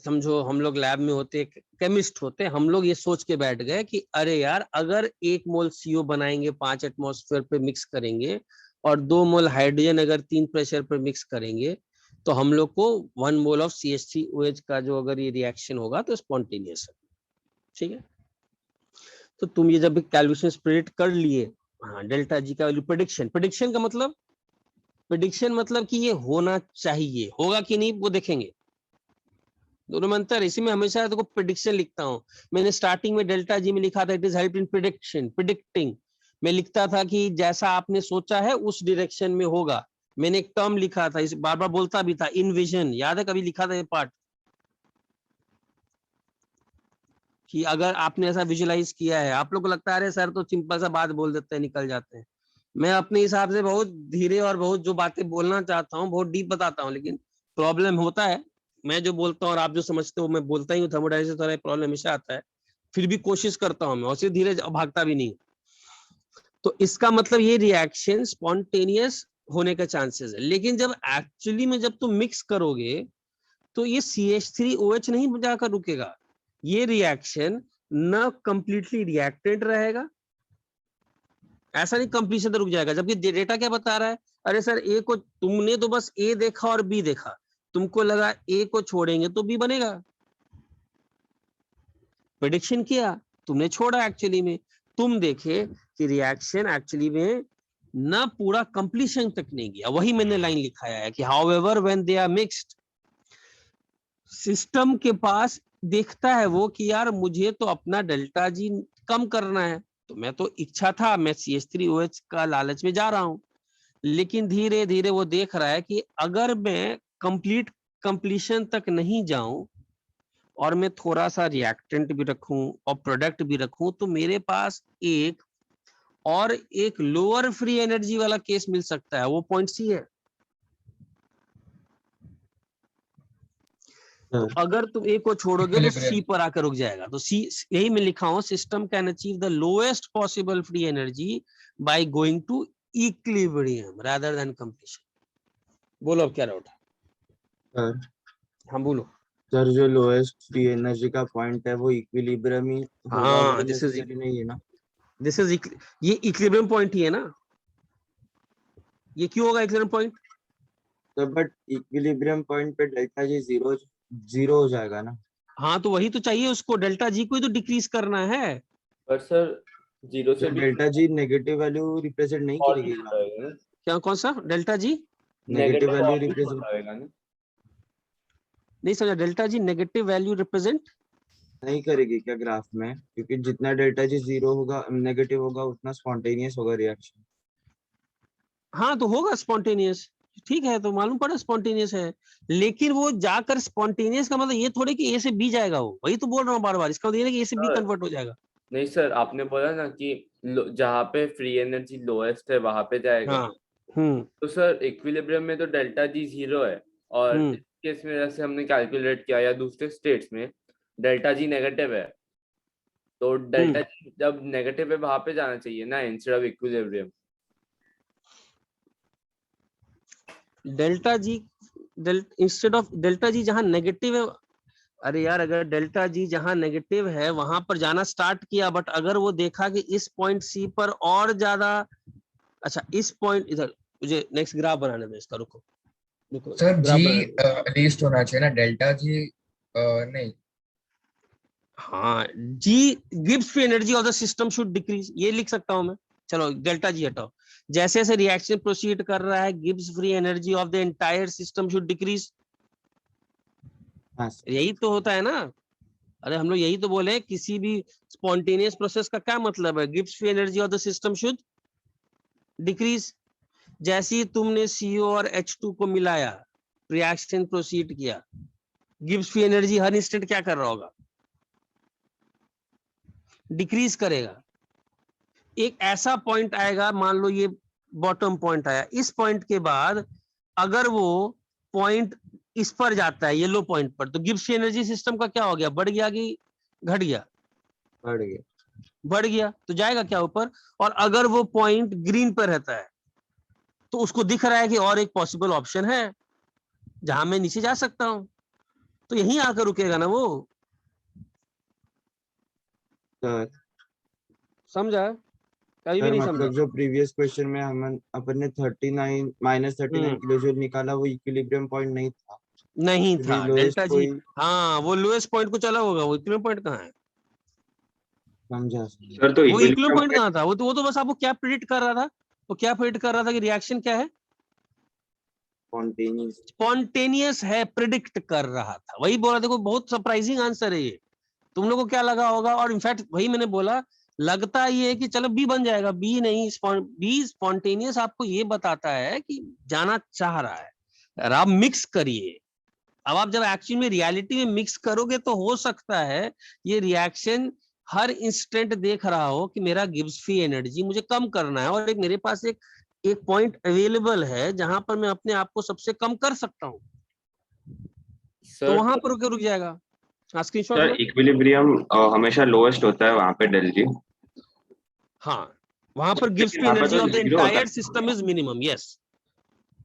समझो हम लोग लैब में होते, केमिस्ट होते, हम लोग ये सोच के बैठ गए कि अरे यार अगर 1 मोल CO बनाएंगे 5 एटमॉस्फेयर पे मिक्स करेंगे और 2 मोल हाइड्रोजन अगर 3 प्रेशर पे मिक्स करेंगे तो हम लोग को 1 मोल ऑफ CH3OH का जो अगर ये रिएक्शन होगा तो स्पॉन्टेनियस है. ठीक है, तो तुम ये जब कैलकुलेशन प्रेडिक्ट कर लिए, हाँ डेल्टा जी का वैल्यू प्रेडिक्शन, प्रेडिक्शन का मतलब, प्रेडिक्शन मतलब कि ये होना चाहिए, होगा कि नहीं वो देखेंगे, दोनों में अंतर. इसी में हमेशा देखो प्रेडिक्शन लिखता हूँ, मैंने स्टार्टिंग में डेल्टा जी में लिखा था it is help in prediction, predicting. मैं लिखता था कि जैसा आपने सोचा है उस डायरेक्शन में होगा. मैंने एक टर्म लिखा था, इस बार बार बोलता भी था, इनविजन, याद है कभी लिखा था ये पार्ट, कि अगर आपने ऐसा विजुअलाइज किया है. आप लोग को लगता है अरे सर तो सिंपल सा बात बोल देते हैं निकल जाते हैं. मैं अपने हिसाब से बहुत धीरे और बहुत जो बातें बोलना चाहता हूँ बहुत डीप बताता हूँ, लेकिन प्रॉब्लम होता है, मैं जो बोलता हूँ और आप जो समझते हो मैं बोलता ही हूँ, थर्मोडायनामिक्स से थोड़ा प्रॉब्लम हमेशा आता है, फिर भी कोशिश करता हूँ मैं और सिर्फ धीरे भागता भी नहीं. तो इसका मतलब ये रिएक्शन स्पॉन्टेनियस होने का चांसेस है, लेकिन जब एक्चुअली में जब तुम मिक्स करोगे तो ये CH3OH नहीं जाकर रुकेगा, ये रिएक्शन न कंप्लीटली रिएक्टेंट रहेगा, ऐसा नहीं कंप्लीशन तो रुक जाएगा. जबकि डेटा क्या बता रहा है, अरे सर ए को तुमने तो बस ए देखा और बी देखा, तुमको लगा ए को छोड़ेंगे तो बी बनेगा. प्रेडिक्शन किया तुमने, छोड़ा एक्चुअली में, तुम देखे कि रिएक्शन एक्चुअली में न पूरा कंप्लीशन तक नहीं गया. वही मैंने लाइन लिखाया है कि however when they are mixed, system के पास देखता है वो कि यार मुझे तो अपना डेल्टा जी कम करना है, तो मैं तो इच्छा था मैं CH3OH का लालच में जा रहा हूं, लेकिन धीरे धीरे वो देख रहा है कि अगर मैं कंप्लीशन तक नहीं जाऊं और मैं थोड़ा सा रिएक्टेंट भी रखूं और प्रोडक्ट भी रखूं तो मेरे पास एक लोअर फ्री एनर्जी वाला केस मिल सकता है. वो पॉइंट C है. तो अगर तुम ए को छोड़ोगे तो C पर आकर रुक जाएगा. तो C, यही मैं लिखा हूं, system can achieve the lowest possible free energy by going to equilibrium rather than completion. बोलो अब क्या डाउट है. हाँ बोलो. सर जो लोएस्ट फ्री एनर्जी का पॉइंट है वो इक्विलिब्रियम ही होगा, हाँ वो दिस इज necessary नहीं है ना. दिस इज ये इक्विलिब्रियम पॉइंट ही है ना. ये क्यों होगा इक्विलिब्रियम पॉइंट? तो बट इक्विलिब्रियम पॉइंट पे डेल्टा जी जीरो हो जाएगा ना. हाँ तो वही तो चाहिए उसको, डेल्टा जी को ही तो डिक्रीज करना है. पर सर 0 से delta G negative value represent नहीं और करेगी छोटा होगा ना, क्या कौन सा डेल्टा जी? नेगेटिव वैल्यू और भी रिप्रेजेंट छोटा होगा ना. नहीं समझा, delta G negative value represent नहीं करेगी क्या ग्राफ में, क्योंकि जितना डेल्टा जी जीरो होगा नेगेटिव होगा उतना स्पॉन्टेनियस होगा रिएक्शन. हाँ तो होगा स्पॉन्टेनियस, ठीक है, तो मालूम पड़ा स्पॉन्टेनियस है, लेकिन वो जाकर स्पॉन्टेनियस का मतलब ये थोड़े कि ए से बी जाएगा, वो वही तो बोल रहा हूँ बार बार, इसका मतलब ये नहीं कि ए से बी कन्वर्ट हो जाएगा. नहीं सर, आपने बोला ना कि जहाँ पे फ्री एनर्जी लोएस्ट है वहां पे जाएगा. हाँ. तो सर इक्विलिब्रियम में तो डेल्टा जी 0 है, और इस केस में जैसे हमने कैलकुलेट किया या दूसरे स्टेट्स में डेल्टा जी नेगेटिव है, तो डेल्टा जी जब नेगेटिव है वहां पे जाना चाहिए ना instead of equilibrium. Delta ji instead of delta जी जहां नेगेटिव है, अरे यार अगर डेल्टा जी जहां नेगेटिव है वहां पर जाना स्टार्ट किया, बट अगर वो देखा कि इस पॉइंट C पर और ज्यादा, अच्छा इस पॉइंट, इधर मुझे नेक्स्ट ग्राफ बनाने दो इसका, रुको सर ग्राफ जी बनाने लीस्ट होना चाहिए ना, डेल्टा जी नहीं. हाँ जी गिव्स free energy of the system should decrease, ये लिख सकता हूं मैं. चलो डेल्टा जी हटाओ, जैसे जैसे रिएक्शन प्रोसीड कर रहा है gives free energy of the entire system should decrease. यही तो होता है ना. अरे हम लोग यही तो बोले, किसी भी स्पॉन्टेनियस प्रोसेस का क्या मतलब है, gives free energy of the system should decrease. जैसे ही तुमने CO और H2 को मिलाया, रिएक्शन प्रोसीड किया, गिव्स फ्री एनर्जी हर इंस्टेंट क्या कर रहा होगा, डिक्रीज करेगा। एक ऐसा पॉइंट आएगा, मान लो ये बॉटम पॉइंट आया, इस पॉइंट के बाद अगर वो पॉइंट इस पर जाता है, ये लो पॉइंट पर, तो गिब्स एनर्जी सिस्टम का क्या हो गया, बढ़ गया कि घट गया? बढ़ गया। बढ़ गया, तो जाएगा क्या ऊपर। और अगर वो पॉइंट ग्रीन पर रहता है तो उसको दिख रहा है कि और एक पॉसिबल ऑप्शन है जहां मैं नीचे जा सकता हूं, तो यहीं आकर रुकेगा ना वो। सर समझा? कभी भी सर नहीं समझा? मतलब जो प्रीवियस क्वेश्चन में हम अपन ने 39 -39 किलो जूल निकाला, वो इक्विलिब्रियम पॉइंट नहीं था, नहीं क्योंकि था लोएस्ट डेल्टा जी। कोई। हाँ, वो लोएस्ट पॉइंट कुछ अलग होगा, वो इक्विलिब्रियम पॉइंट कहाँ है? समझा। सर तो वो इक्विलिब्रियम इक्विलिब्रियम पॉइंट कहाँ था? वो तो बस आपको क्या प्रिडिक्ट कर रहा था, वो क्या प्रिडिक्ट कर रहा था कि रिएक्शन क्या है, स्पॉन्टेनियस। स्पॉन्टेनियस है, प्रिडिक्ट कर रहा था। वही बोला, देखो बहुत सरप्राइजिंग आंसर है ये। तुम लोगों को क्या लगा होगा, और इनफैक्ट वही मैंने बोला, लगता ये है कि चलो बी बन जाएगा, बी नहीं, बी स्पॉन्टेनियस आपको ये बताता है कि जाना चाह रहा है। और आप मिक्स करिए, अब आप जब एक्चुअली में रियलिटी में मिक्स करोगे तो हो सकता है ये रिएक्शन हर इंस्टेंट देख रहा हो कि मेरा गिब्स फ्री एनर्जी मुझे कम करना है, और एक मेरे पास एक पॉइंट अवेलेबल है जहां पर मैं अपने आप को सबसे कम कर सकता हूं, तो सर वहां पर रुक जाएगा। स्क्रीनशॉट सर लो। इक्विलिब्रियम हमेशा लोएस्ट होता है वहां पे डेल जी। हाँ, वहां पर गिब्स लेकिन फ्री वहां पे एनर्जी तो ऑफ द जीरो होता एंटायर है। System is minimum. Yes.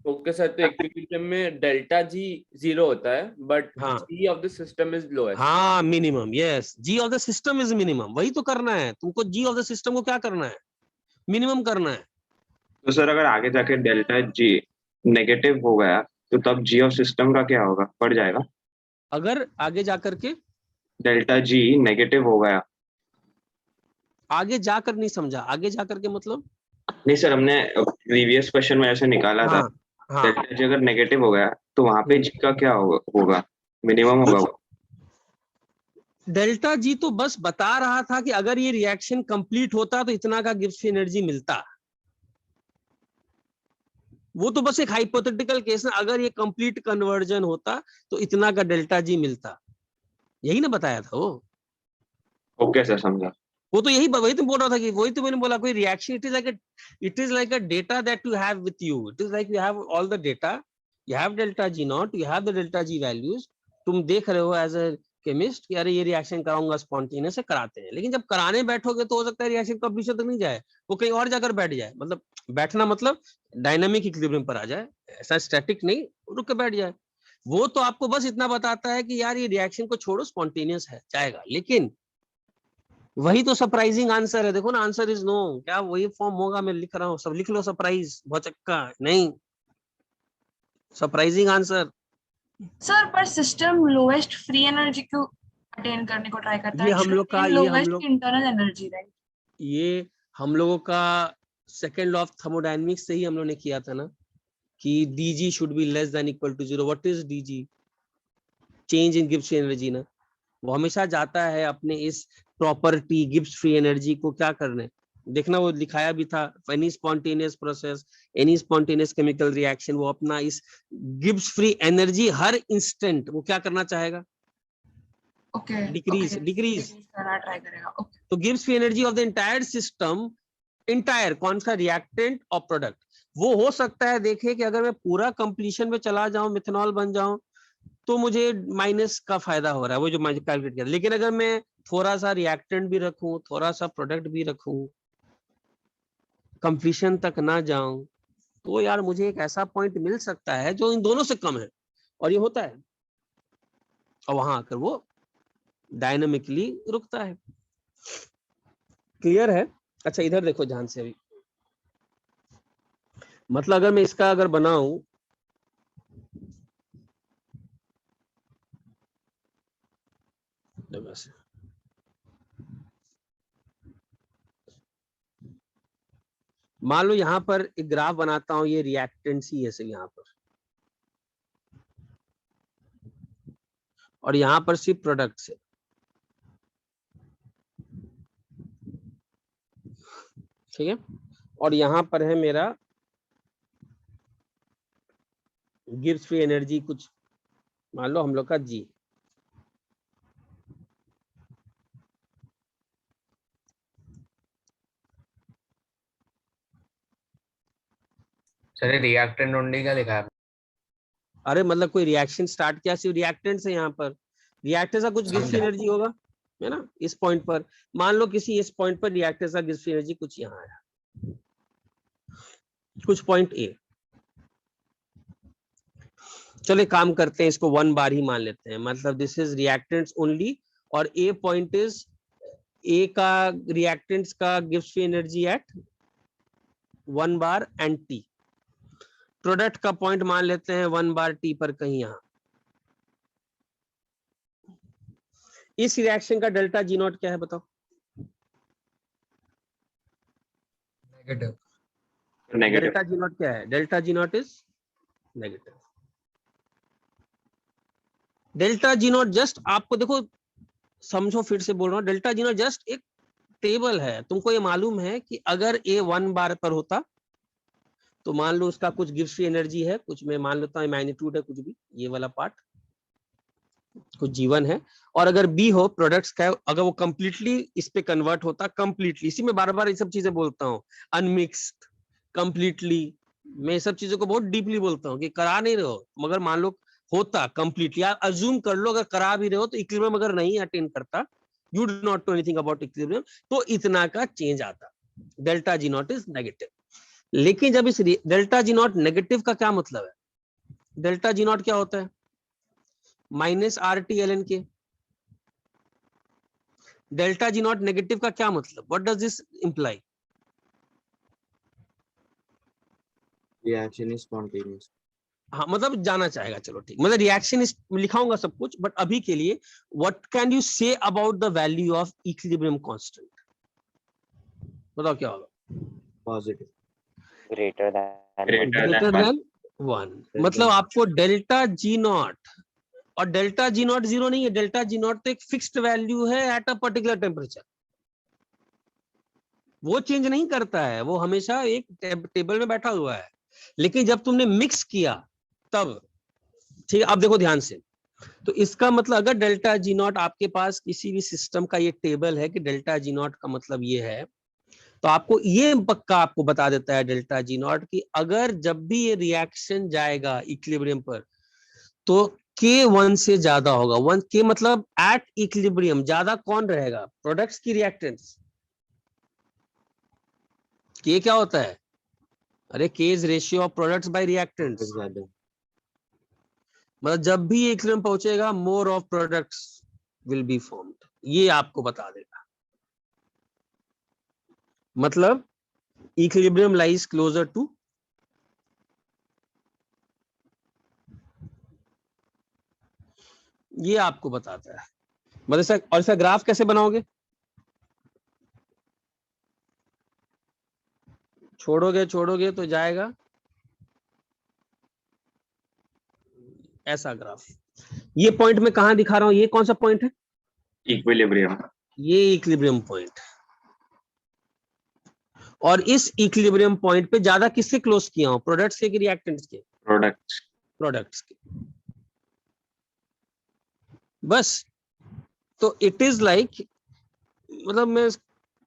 Okay sir, तो इक्विलिब्रियम में डेल्टा जी 0 होता है, बट हाँ G of the system is lowest. हाँ, minimum. Yes, G of the system is minimum. वही तो करना है तुमको, जी ऑफ द सिस्टम को क्या करना है, मिनिमम करना है। तो सर अगर आगे जाके डेल्टा जी नेगेटिव हो गया तो तब जी ऑफ सिस्टम का क्या होगा, बढ़ जाएगा? अगर आगे जाकर के, डेल्टा जी नेगेटिव हो गया। आगे जाकर नहीं समझा, आगे जाकर के मतलब? नहीं सर, हमने प्रीवियस क्वेश्चन में ऐसे निकाला था। हाँ हाँ। डेल्टा जी अगर नेगेटिव हो गया तो वहां पे जी का क्या होगा, मिनिमम होगा वो। डेल्टा जी तो बस बता रहा था कि अगर ये रिएक्शन कंप्लीट होता तो इतना का गिब्स फ्री एनर्जी मिलता। वो तो बस एक हाइपोथेटिकल केस है, अगर ये कंप्लीट कन्वर्जन होता तो इतना का डेल्टा जी मिलता, यही ना बताया था वो। ओके सर, समझा। वो तो यही वही तो बोल रहा था कि, वही तो मैंने बोला, कोई reaction, it is like a data that you have with you, it is like you have all the data, you have delta G not, you have the delta G values, तुम देख रहे हो एज अ केमिस्ट कि अरे ये reaction कराऊंगा, spontaneous से कराते हैं, लेकिन जब कराने बैठोगे तो हो सकता है रिएक्शन कंप्लीशन तक नहीं जाए, वो कहीं और जाकर बैठ जाए, मतलब बैठना मतलब डायनामिक इक्विलिब्रियम पर आ जाए, ऐसा स्टैटिक नहीं, रुक के बैठ जाए। वो तो आपको बस इतना बताता है कि यार ये रिएक्शन को छोड़ो, स्पॉन्टेनियस है, जाएगा। लेकिन वही तो सरप्राइजिंग आंसर है, देखो ना, आंसर इज नो। क्या वही फॉर्म होगा, मैं लिख रहा हूँ, सब लिख लो, सरप्राइज भौचक्का नहीं, सरप्राइजिंग आंसर। सर पर सिस्टम लोएस्ट फ्री एनर्जी क्यों अटेन करने को ट्राई करता ये है? हम लोग का, ये हम लोएस्ट लोग, इंटरनल एनर्जी, राइट? ये हम लोगों का सेकेंड लॉ ऑफ थर्मोडायनेमिक्स से ही हम लोग ने किया था ना, कि dg should be less than equal to 0। What is dg? Change in Gibbs free energy ना, वो हमेशा जाता है अपने इस प्रॉपर्टी गिब्स फ्री एनर्जी को क्या करने, देखना वो लिखाया भी था, any spontaneous process, any spontaneous chemical reaction, वो अपना इस गिब्स फ्री एनर्जी हर इंस्टेंट वो क्या करना चाहेगा, ओके, डिक्रीज, डिक्रीज। करना ट्राई करेगा। ओके, तो Gibbs free energy of the entire system, entire कौन सा, रिएक्टेंट और प्रोडक्ट, वो हो सकता है, देखे कि अगर मैं पूरा कंप्लीशन में चला जाऊं, मिथेनॉल बन जाऊं, तो मुझे माइनस का फायदा हो रहा है, वो जो मैंने कैलकुलेट किया। लेकिन अगर मैं थोड़ा सा रिएक्टेंट भी रखूं, थोड़ा सा प्रोडक्ट भी रखूं, कंप्लीशन तक ना जाऊं, तो यार मुझे एक ऐसा पॉइंट मिल सकता है जो इन दोनों से कम है, और ये होता है, और वहां आकर वो डायनामिकली रुकता है। क्लियर है? अच्छा इधर देखो ध्यान से अभी, मतलब अगर मैं इसका अगर बनाऊं, मान लो यहां पर एक ग्राफ बनाता हूं, ये रिएक्टेंट्स ही है यहाँ पर, और यहां पर सिर्फ प्रोडक्ट्स है, ठीक है, और यहां पर है मेरा गिब्स फ्री एनर्जी कुछ, मान लो हम लोग का जी, सर रिएक्टेंट ओनली का लिखा है? अरे मतलब कोई रिएक्शन स्टार्ट किया, सिर्फ रिएक्टेंट्स है यहाँ पर, रिएक्टेंट्स का कुछ गिव्स समझा। एनर्जी होगा, है ना, इस पॉइंट पर मान लो किसी इस पॉइंट पर रिएक्टेंट्स का गिव्स एनर्जी कुछ यहाँ है, कुछ पॉइंट ए। चलो एक काम करते हैं, इसको 1 बार ही मान लेते हैं, मतलब दिस इज रिएक्टेंट्स ओनली और ए पॉइंट इज, ए का रिएक्टेंट्स का gives energy at 1 bar and T. Product का पॉइंट मान लेते हैं 1 बार टी पर कहीं यहाँ। इस रिएक्शन का डेल्टा जी नॉट क्या है बताओ? Negative. Negative. Delta G not क्या है? Delta G not is negative. Delta G not just, आपको देखो समझो, फिर से बोल रहा हूँ, डेल्टा जी नॉट जस्ट एक टेबल है। तुमको ये मालूम है कि अगर ए 1 बार पर होता तो मान लो उसका कुछ गिव्स फ्री एनर्जी है, कुछ मैं मान लेता हूँ मैग्नीट्यूड है, कुछ भी ये वाला पार्ट कुछ जीवन है, और अगर बी हो प्रोडक्ट्स का, अगर वो कंप्लीटली इस पे कन्वर्ट होता, कंप्लीटली, इसी में बार बार ये सब चीजें बोलता हूँ, अनमिक्स्ड, कंप्लीटली, मैं ये सब चीजों को बहुत डीपली बोलता हूँ कि करा नहीं रहे हो, मगर मान लो होता कंप्लीटली, आप अज्यूम कर लो अगर करा भी रहे हो तो इक्विलिब्रियम अगर नहीं अटेन करता, you do not know anything about equilibrium, तो इतना का चेंज आता, delta G not is negative. लेकिन जब इस डेल्टा जी नॉट नेगेटिव का क्या मतलब है? डेल्टा जी नॉट क्या होता है? Minus R T L N K. Delta G not negative का क्या मतलब? What does this imply? Reaction is spontaneous. हाँ मतलब जाना चाहेगा, चलो ठीक, मतलब रिएक्शन इस लिखाऊंगा सब कुछ, बट अभी के लिए what can you say about the value of equilibrium constant? बताओ क्या होगा? पॉजिटिव। Greater greater than 1। मतलब आपको डेल्टा जी नॉट, और डेल्टा जी नॉट जीरो नहीं है, डेल्टा जी नॉट तो एक फिक्स्ड वैल्यू है एट अ पर्टिकुलर टेम्परेचर, वो चेंज नहीं करता है, वो हमेशा एक टेबल में बैठा हुआ है। लेकिन जब तुमने मिक्स किया तब, ठीक है, अब देखो ध्यान से, तो इसका मतलब अगर डेल्टा जी नॉट आपके पास किसी भी सिस्टम का ये टेबल है कि डेल्टा जी नॉट का मतलब ये है, तो आपको ये पक्का आपको बता देता है डेल्टा जी नॉट कि अगर जब भी ये रिएक्शन जाएगा इक्विलिब्रियम पर तो K1 से ज्यादा होगा। 1 K मतलब एट इक्विलिब्रियम ज्यादा कौन रहेगा? प्रोडक्ट्स की रिएक्टेंट्स। K क्या होता है? अरे K is ratio of products by reactants. मतलब जब भी इक्विलिब्रियम पहुंचेगा more of products will be formed, ये आपको बता देगा। मतलब इक्विलिब्रियम लाइज क्लोजर टू, ये आपको बताता है। मतलब सर, और इसका ग्राफ कैसे बनाओगे? छोड़ोगे तो जाएगा ऐसा ग्राफ। ये पॉइंट में कहां दिखा रहा हूं, ये कौन सा पॉइंट है? इक्विलिब्रियम। ये इक्विलिब्रियम पॉइंट। और इस इक्विलिब्रियम पॉइंट पे ज्यादा किससे क्लोज किया हूं? प्रोडक्ट्स के कि रिएक्टेंट्स के? प्रोडक्ट्स के। बस तो इट इज लाइक, मतलब मैं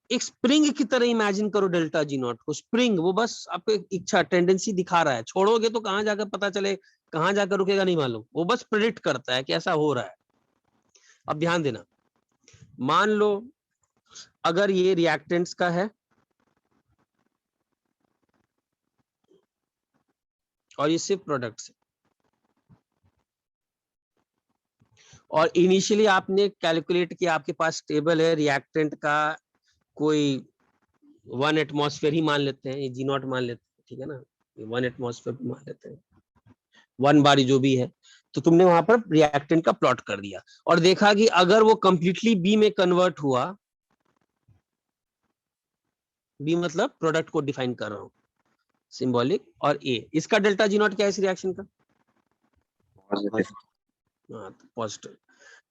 एक स्प्रिंग की तरह इमेजिन करो डेल्टा जी नॉट को। स्प्रिंग वो बस आपको एक इच्छा, टेंडेंसी दिखा रहा है, छोड़ोगे तो कहां जाकर पता चले, कहां जाकर रुकेगा नहीं मालूम, वो बस प्रेडिक्ट करता है कि ऐसा हो रहा है। अब ध्यान देना, मान लो अगर ये रिएक्टेंट्स का है और ये सिर्फ प्रोडक्ट्स है, और इनिशियली आपने कैलकुलेट किया, आपके पास टेबल है रिएक्टेंट का, कोई 1 एटमॉस्फेयर ही मान लेते हैं, ये जी नॉट मान लेते हैं, ठीक है ना, ये 1 एटमॉस्फेयर मान लेते हैं, 1 बार जो भी है, तो तुमने वहां पर रिएक्टेंट का प्लॉट कर दिया और देखा कि अगर वो कंप्लीटली बी में कन्वर्ट हुआ, बी मतलब प्रोडक्ट को डिफाइन कर रहा हूं, सिंबॉलिक, और ए, इसका डेल्टा जी नॉट क्या है इस रिएक्शन का? Positive.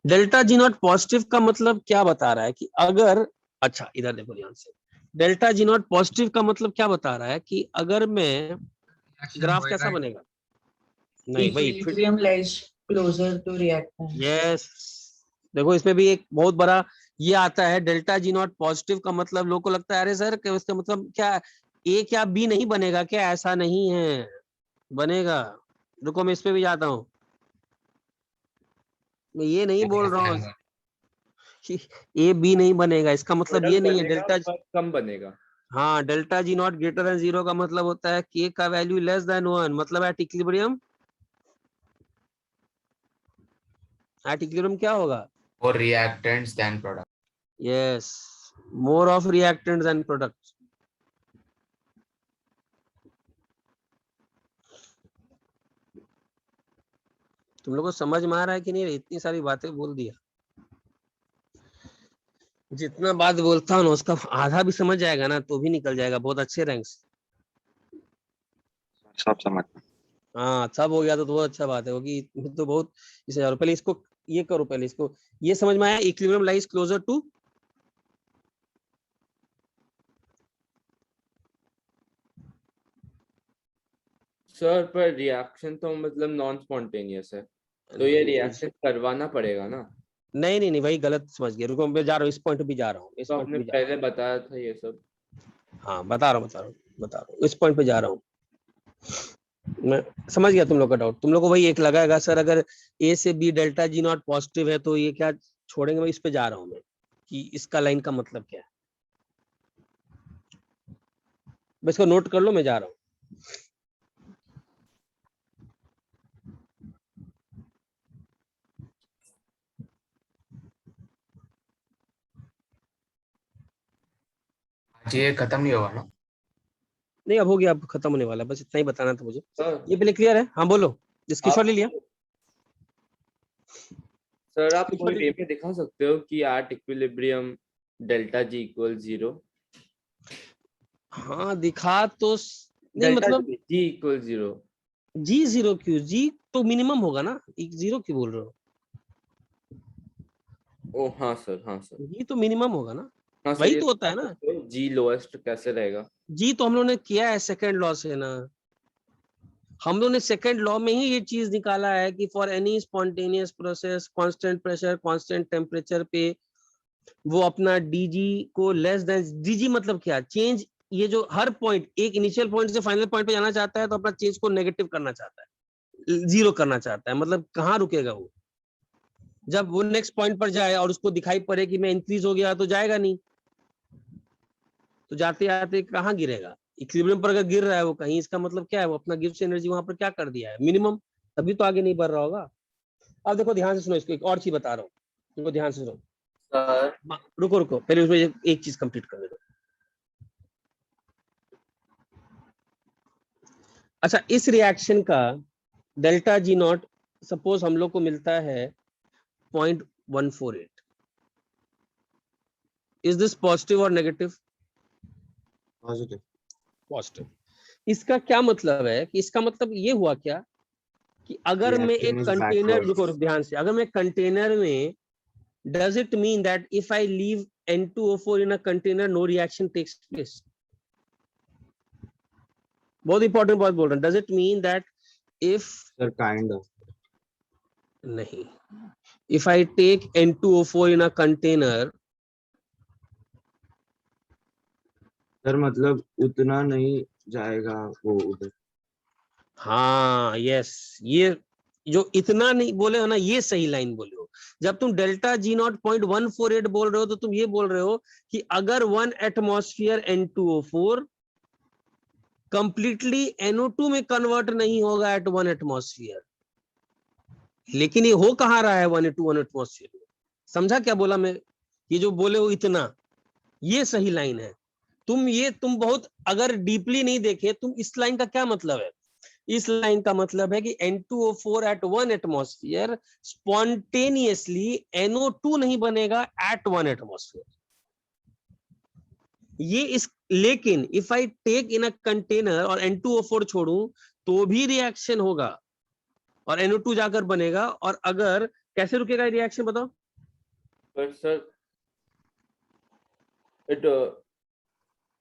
Delta G not positive का मतलब क्या बता रहा है कि अगर, अच्छा इधर देखो ध्यान से, डेल्टा जी नॉट पॉजिटिव का मतलब क्या बता रहा है कि अगर मैं, ग्राफ कैसा बनेगा? नहीं भाई, equilibrium lies closer to reactant. Yes, देखो इसमें भी एक बहुत बड़ा ये आता है, डेल्टा जी नॉट पॉजिटिव का मतलब लोगों को लगता है अरे सर इसका मतलब क्या है? ए क्या बी नहीं बनेगा क्या? ऐसा नहीं है, बनेगा। रुको मैं इस पे भी जाता हूँ, मैं ये नहीं बोल रहा हूँ कि ए बी नहीं बनेगा, इसका मतलब ये नहीं है। डेल्टा, कम बनेगा। हाँ, delta G not greater than 0 का मतलब होता है के का वैल्यू लेस देन 1, मतलब एट इक्विलिब्रियम, एट इक्विलिब्रियम क्या होगा? और reactants than product. Yes, more of reactants and products. तुम लोगों को समझ में आ रहा है कि नहीं? इतनी सारी बातें बोल दिया, जितना बात बोलता हूँ ना उसका आधा भी समझ जाएगा ना तो भी निकल जाएगा बहुत अच्छे रैंक से। सब समझ। हाँ, सब हो गया तो बहुत अच्छा बात है, क्योंकि तो बहुत इसे जाओ। पहले इसको ये करो, पहले इसको ये समझ में आया, equilibrium lies closer to sir पर रिएक्शन तो मतलब नॉन स्पॉन्टेनियस है, तो ये रिएक्शन करवाना पड़ेगा ना? नहीं नहीं नहीं भाई, गलत समझ गए। रुको मैं जा रहा हूँ, इस पॉइंट पे भी जा रहा हूँ, इस तो पॉइंट पे आपने भी जा रहा पहले बताया था ये सब। हूँ। हाँ बता रहा हूँ, इस पॉइंट पे जा रहा हूँ। मैं समझ गया तुम लोग का डाउट। तुम लोग को वही एक लगाएगा सर, अगर ए से B delta G not positive है तो ये क्या छोड़ेंगे? मैं इस पे जा रहा हूँ मैं, कि इसका लाइन का मतलब क्या है। बस इसको नोट कर लो, मैं जा रहा हूँ। आज ये खत्म नहीं होगा ना? नहीं अब हो गया, अब खत्म होने वाला है, बस इतना ही बताना था मुझे। सर ये पहले क्लियर है? हाँ बोलो, स्क्रीनशॉट ले लिया? सर आप कोई वे में दिखा सकते हो कि at equilibrium delta ji equal 0? हाँ दिखा तो नहीं, डेल्टा मतलब जी इक्वल 0। जी 0 क्यों? जी तो मिनिमम होगा ना, 0 क्यों बोल रहे हो? ओ हाँ सर, हाँ सर, जी तो मिनिमम होगा ना, हाँ सर। वही ये तो होता है ना। जी लोएस्ट कैसे रहेगा? जी तो हम लोगों ने किया है सेकंड लॉ से ना, हम लोगों ने सेकंड लॉ में ही ये चीज निकाला है कि for any spontaneous process constant pressure constant temperature पे वो अपना डीजी को लेस देन, डीजी मतलब क्या? चेंज। ये जो हर पॉइंट, एक इनिशियल पॉइंट से फाइनल पॉइंट पे जाना चाहता है तो अपना चेंज को नेगेटिव करना चाहता है, 0 करना चाहता है। मतलब कहाँ रुकेगा वो? जब वो नेक्स्ट पॉइंट पर जाए और उसको दिखाई पड़े कि मैं इंक्रीज हो गया तो जाएगा नहीं, तो जाते जाते कहाँ गिरेगा? इक्विलिब्रियम पर अगर गिर रहा है वो कहीं, इसका मतलब क्या है? वो अपना गिव्स एनर्जी वहां पर क्या कर दिया है? मिनिमम, तभी तो आगे नहीं बढ़ रहा होगा। अब देखो ध्यान से सुनो, इसको एक और चीज बता रहा हूँ, तुमको ध्यान से सुनो। सर रुको रुको, पहले उसमें एक चीज कंप्लीट कर दो। अच्छा, इस रिएक्शन का डेल्टा जी नॉट सपोज हम लोग को मिलता है 0.148, इज दिस पॉजिटिव और नेगेटिव? पॉजिटिव। पॉजिटिव। इसका क्या मतलब है? कि इसका मतलब ये हुआ क्या कि अगर मैं Reaction एक is कंटेनर, backwards. रुको ध्यान से, अगर मैं कंटेनर में, does it mean that if I leave N2O4 in a container no reaction takes place? बहुत इंपॉर्टेंट बात बोल रहा हूँ। does it mean that if, Sir, kind of. नहीं, if I take N2O4 in a container, sir मतलब उतना नहीं जाएगा वो उधर। हाँ यस, ये जो इतना नहीं बोले हो ना, ये सही लाइन बोले हो। जब तुम डेल्टा जी नॉट 0.148 बोल रहे हो तो तुम ये बोल रहे हो कि अगर 1 एटमॉस्फेयर N2O4 कंप्लीटली NO2 में कन्वर्ट नहीं होगा एट 1 एटमॉस्फेयर, लेकिन ये हो कहाँ रहा है 1 एटमॉस्फेयर में? समझा क्या बोला मैं? ये जो बोले हो इतना, ये सही लाइन है। तुम बहुत अगर डीपली नहीं देखे, तुम इस लाइन का क्या मतलब है? इस लाइन का मतलब है कि N2O4 eight 1 atmosphere spontaneously NO2 नहीं बनेगा एट 1 एटमॉस्फेयर। ये इस, लेकिन if I take in a container और N2O4 छोड़ूं तो भी रिएक्शन होगा और NO2 जाकर बनेगा। और अगर कैसे रुकेगा रिएक्शन बताओ? पर sir it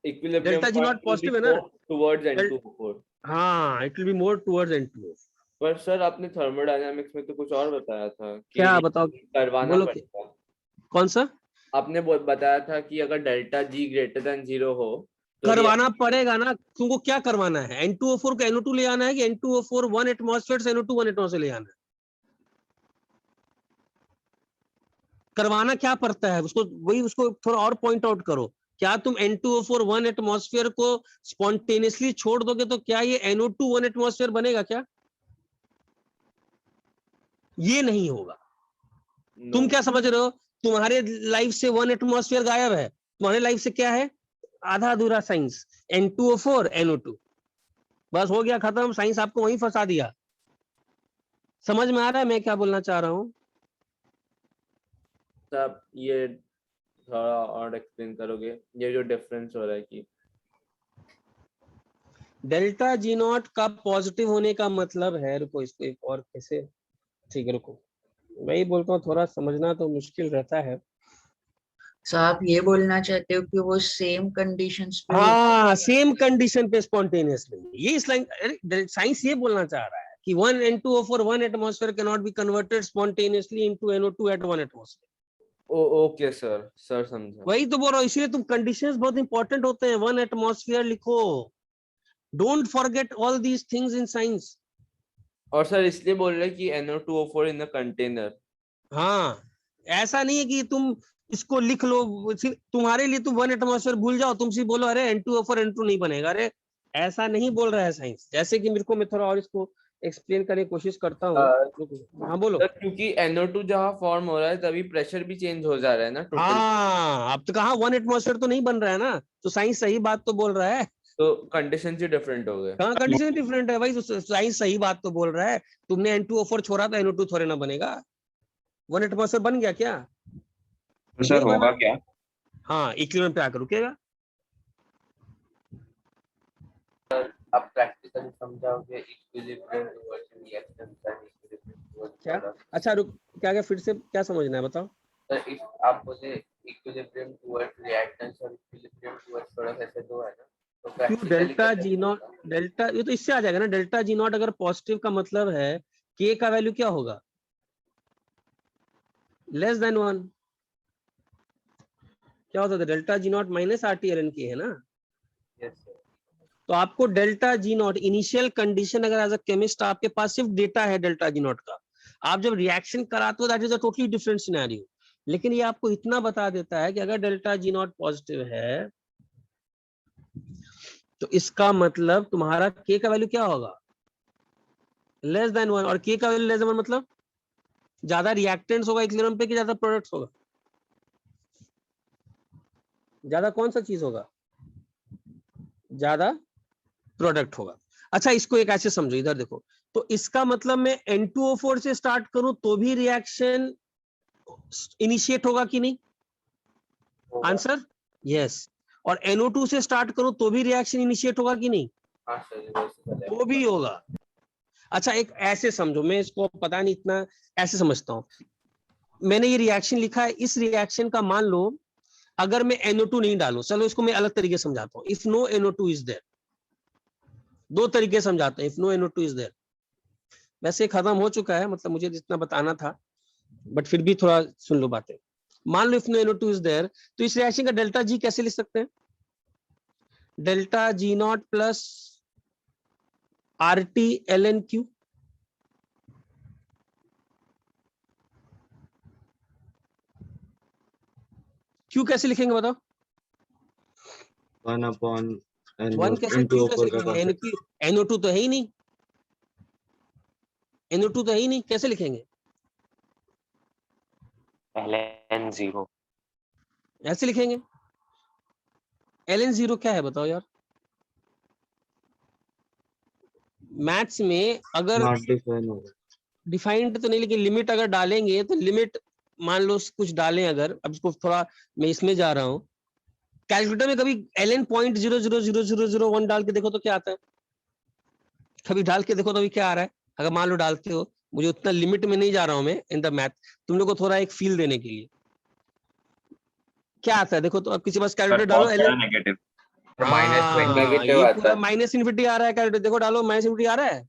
equilibrium delta G not positive है ना, टुवर्ड्स N2O4। हाँ it will be more towards N2O4। पर सर आपने थर्मोडायनामिक्स में तो कुछ और बताया था कि क्या बताओ? करवाना बोलो पड़ेगा। कौन सा? आपने बताया था कि अगर डेल्टा जी ग्रेटर देन 0 हो करवाना पड़ेगा ना, तुमको क्या करवाना है? N2O4 को NO2 ले आना है कि N2O4 1 एटमॉस्फेयर से NO2 1 एटमॉस्फेयर ले आना है? करवाना क्या पड़ता है उसको, वही उसको थोड़ा और पॉइंट आउट करो। क्या तुम N2O4 1 एटमॉस्फेयर को स्पॉन्टेनियसली छोड़ दोगे तो क्या ये NO2 1 एटमॉस्फेयर बनेगा क्या? ये नहीं होगा। तुम क्या समझ रहे हो? तुम्हारे लाइफ से 1 एटमॉस्फेयर गायब है, तुम्हारे लाइफ से क्या है? आधा अधूरा साइंस, N2O4 NO2, बस हो गया खत्म। साइंस आपको वहीं फंसा दिया। समझ में आ रहा है मैं क्या बोलना चाह रहा हूँ? आप ये थोड़ा और एक्सप्लेन करोगे, ये जो डिफरेंस हो रहा है कि डेल्टा जी नॉट का पॉजिटिव होने का मतलब है, रुको इसको एक और कैसे, ठीक है रुको, वही बोलता हूँ, थोड़ा समझना तो मुश्किल रहता है। सर आप ये बोलना चाहते हो कि वो सेम कंडीशंस पे हाँ, सेम कंडीशन पे स्पॉन्टेनियसली, ये साइंस ये बोलना चाह रहा है कि 1 N2O4 1 atmosphere can not be converted spontaneously into NO2 at 1 atmosphere. Okay sir समझा। वही तो बोल रहा हूँ, इसलिए तुम कंडीशंस बहुत इंपॉर्टेंट होते हैं। 1 एटमॉस्फेयर लिखो, don't forget all these things in science. और सर इसलिए बोल रहे हैं कि NO2O4 इन द कंटेनर। हाँ, ऐसा नहीं है कि तुम इसको लिख लो, तुम्हारे लिए तुम 1 एटमॉस्फेयर भूल जाओ, तुम सिर्फ बोलो अरे N2O4 N2 नहीं बनेगा। अरे ऐसा नहीं बोल रहा है साइंस। जैसे कि मेरे को, मैं थोड़ा और इसको एक्सप्लेन करने की कोशिश करता हूँ। हाँ बोलो। सर क्योंकि NO2 जहाँ फॉर्म हो रहा है तभी प्रेशर भी चेंज हो जा रहा है ना टोटल। हाँ, अब तो कहा 1 एटमॉस्फेयर तो नहीं बन रहा है ना, तो साइंस सही बात तो बोल रहा है। तो कंडीशन ही डिफरेंट हो गए। हाँ, कंडीशन डिफरेंट है भाई, तो साइंस सही बात तो बोल रहा है। तुमने N2O4 छोड़ा तो NO2 थोड़े ना बनेगा। 1 एटमॉस्फेयर बन गया क्या? तो सर नहीं होगा बना। क्या? हाँ, इक्विलिब्रियम पे आकर रुकेगा। आप प्रैक्टिकली समझाओगे इक्विलिब्रियम टुवर्ड्स रिएक्शन का, इक्विलिब्रियम टुवर्ड्स क्या? प्रोडक्ट। अच्छा रुक, क्या फिर से क्या समझना है बताओ। सर इफ आप बोले इक्विलिब्रियम टुवर्ड्स रिएक्टेंस और इक्विलिब्रियम टुवर्ड्स प्रोडक्ट, ऐसे दो है ना, तो क्यों practically delta G not, delta ये तो इससे आ जाएगा ना। डेल्टा जी नॉट अगर पॉजिटिव का मतलब है के का वैल्यू क्या होगा? Less than 1। क्या होता है? Delta G not minus RT/ln के है ना। Yes sir. तो आपको delta G not initial condition, अगर एज अ केमिस्ट आपके पास सिर्फ डेटा है डेल्टा जी नॉट का, आप जब रिएक्शन कराते हो that is a totally different scenario. लेकिन ये आपको इतना बता देता है कि अगर डेल्टा जी नॉट पॉजिटिव है तो इसका मतलब तुम्हारा के का वैल्यू क्या होगा? Less than 1। और के का वैल्यू लेस देन 1 मतलब ज्यादा रिएक्टेंट्स होगा इक्विलिब्रियम पे कि ज्यादा प्रोडक्ट्स होगा? ज्यादा कौन सा चीज होगा? ज्यादा प्रोडक्ट होगा। अच्छा, इसको एक ऐसे समझो, इधर देखो। तो इसका मतलब मैं N2O4 से स्टार्ट करूं तो भी रिएक्शन इनिशिएट होगा कि नहीं? Answer yes. और NO2 से स्टार्ट करूं तो भी रिएक्शन इनिशिएट होगा कि नहीं? हाँ सर वो भी होगा। अच्छा, एक ऐसे समझो, मैं इसको पता नहीं इतना ऐसे समझता हूं। मैंने ये रिएक्शन लिखा है, इस रिएक्शन का मान लो अगर मैं NO2 नहीं डालूं, चलो इसको मैं अलग तरीके से समझाता हूं। If no NO2 is there, दो तरीके समझाते हैं। If no NO2 is there, वैसे खत्म हो चुका है, मतलब मुझे जितना बताना था, बट फिर भी थोड़ा सुन लो बातें। मान लो if no NO2 is there, तो इस रिएक्शन का डेल्टा जी कैसे लिख सकते हैं? Delta G not plus RT/ln Q। Q कैसे लिखेंगे बताओ? 1/N 1 कैसे, क्यू कैसे लिखेंगे? NO2 तो है ही नहीं, NO2 तो है ही नहीं, कैसे लिखेंगे? ln 0 ऐसे लिखेंगे। ln 0 क्या है बताओ यार? मैथ्स में अगर नॉट डिफाइन होगा। डिफाइंड तो नहीं, लेकिन लिमिट अगर डालेंगे तो लिमिट मान लो कुछ डालें अगर, अब इसको थोड़ा मैं इसमें जा रहा हूं, कैलकुलेटर में कभी ln 0.00001 डाल के देखो तो क्या आता है? कभी डाल के देखो तो अभी क्या आ रहा है? अगर मान लो डालते हो, मुझे उतना लिमिट में नहीं जा रहा हूं मैं इन द मैथ, तुम लोग को थोड़ा एक फील देने के लिए क्या आता है देखो। तो अब किसी पास कैलकुलेटर डालो ln नेगेटिव -20 ये आता पूरा है। माइनस इन्फिनिटी आ रहा है कैलकुलेटर, देखो डालो माइनस इन्फिनिटी आ रहा है।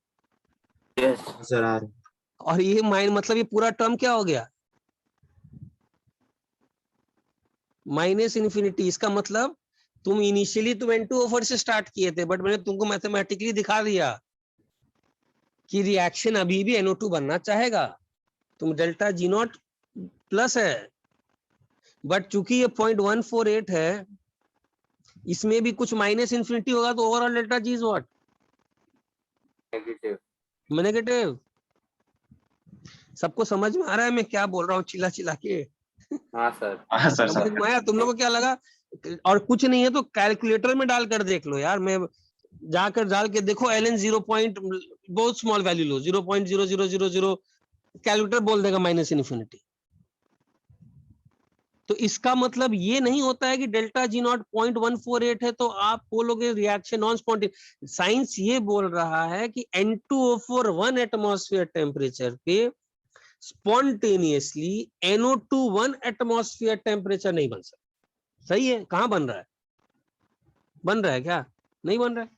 सर आ रहा है। और ये माइन मतलब ये पूरा टर्म क्या हो गया? Minus infinity. इसका मतलब तुम इनिशियली तुम N2O4 से स्टार्ट किए थे, बट मैंने तुमको मैथमेटिकली दिखा दिया कि रिएक्शन अभी भी NO2 बनना चाहेगा। तुम डेल्टा जी नॉट प्लस है, बट चूंकि ये 0.148 है, इसमें भी कुछ माइनस इन्फिनिटी होगा, तो overall delta G is what? Negative. Negative. सबको समझ में आ रहा है मैं क्या बोल रहा हूँ चिल्ला चिल्ला के? हाँ सर। हाँ सर समझ में आया? तुम लोगों को क्या लगा? और कुछ नहीं है तो कैलकुलेटर में डालकर देख लो यार, मैं जाकर डाल के देखो ln 0. बहुत स्मॉल वैल्यू लो, 0.0000, कैलकुलेटर बोल देगा माइनस इन्फिनिटी। तो इसका मतलब ये नहीं होता है कि डेल्टा जी नॉट 0.148 है तो आप बोलोगे रिएक्शन नॉन स्पॉन्टेनियस। साइंस ये बोल रहा है कि N2O4 1 एटमॉस्फेयर टेम्परेचर पे स्पॉन्टेनियसली NO2 1 एटमॉस्फेयर टेम्परेचर नहीं बन सकता। सही है? कहां बन रहा है? बन रहा है क्या? नहीं बन रहा है।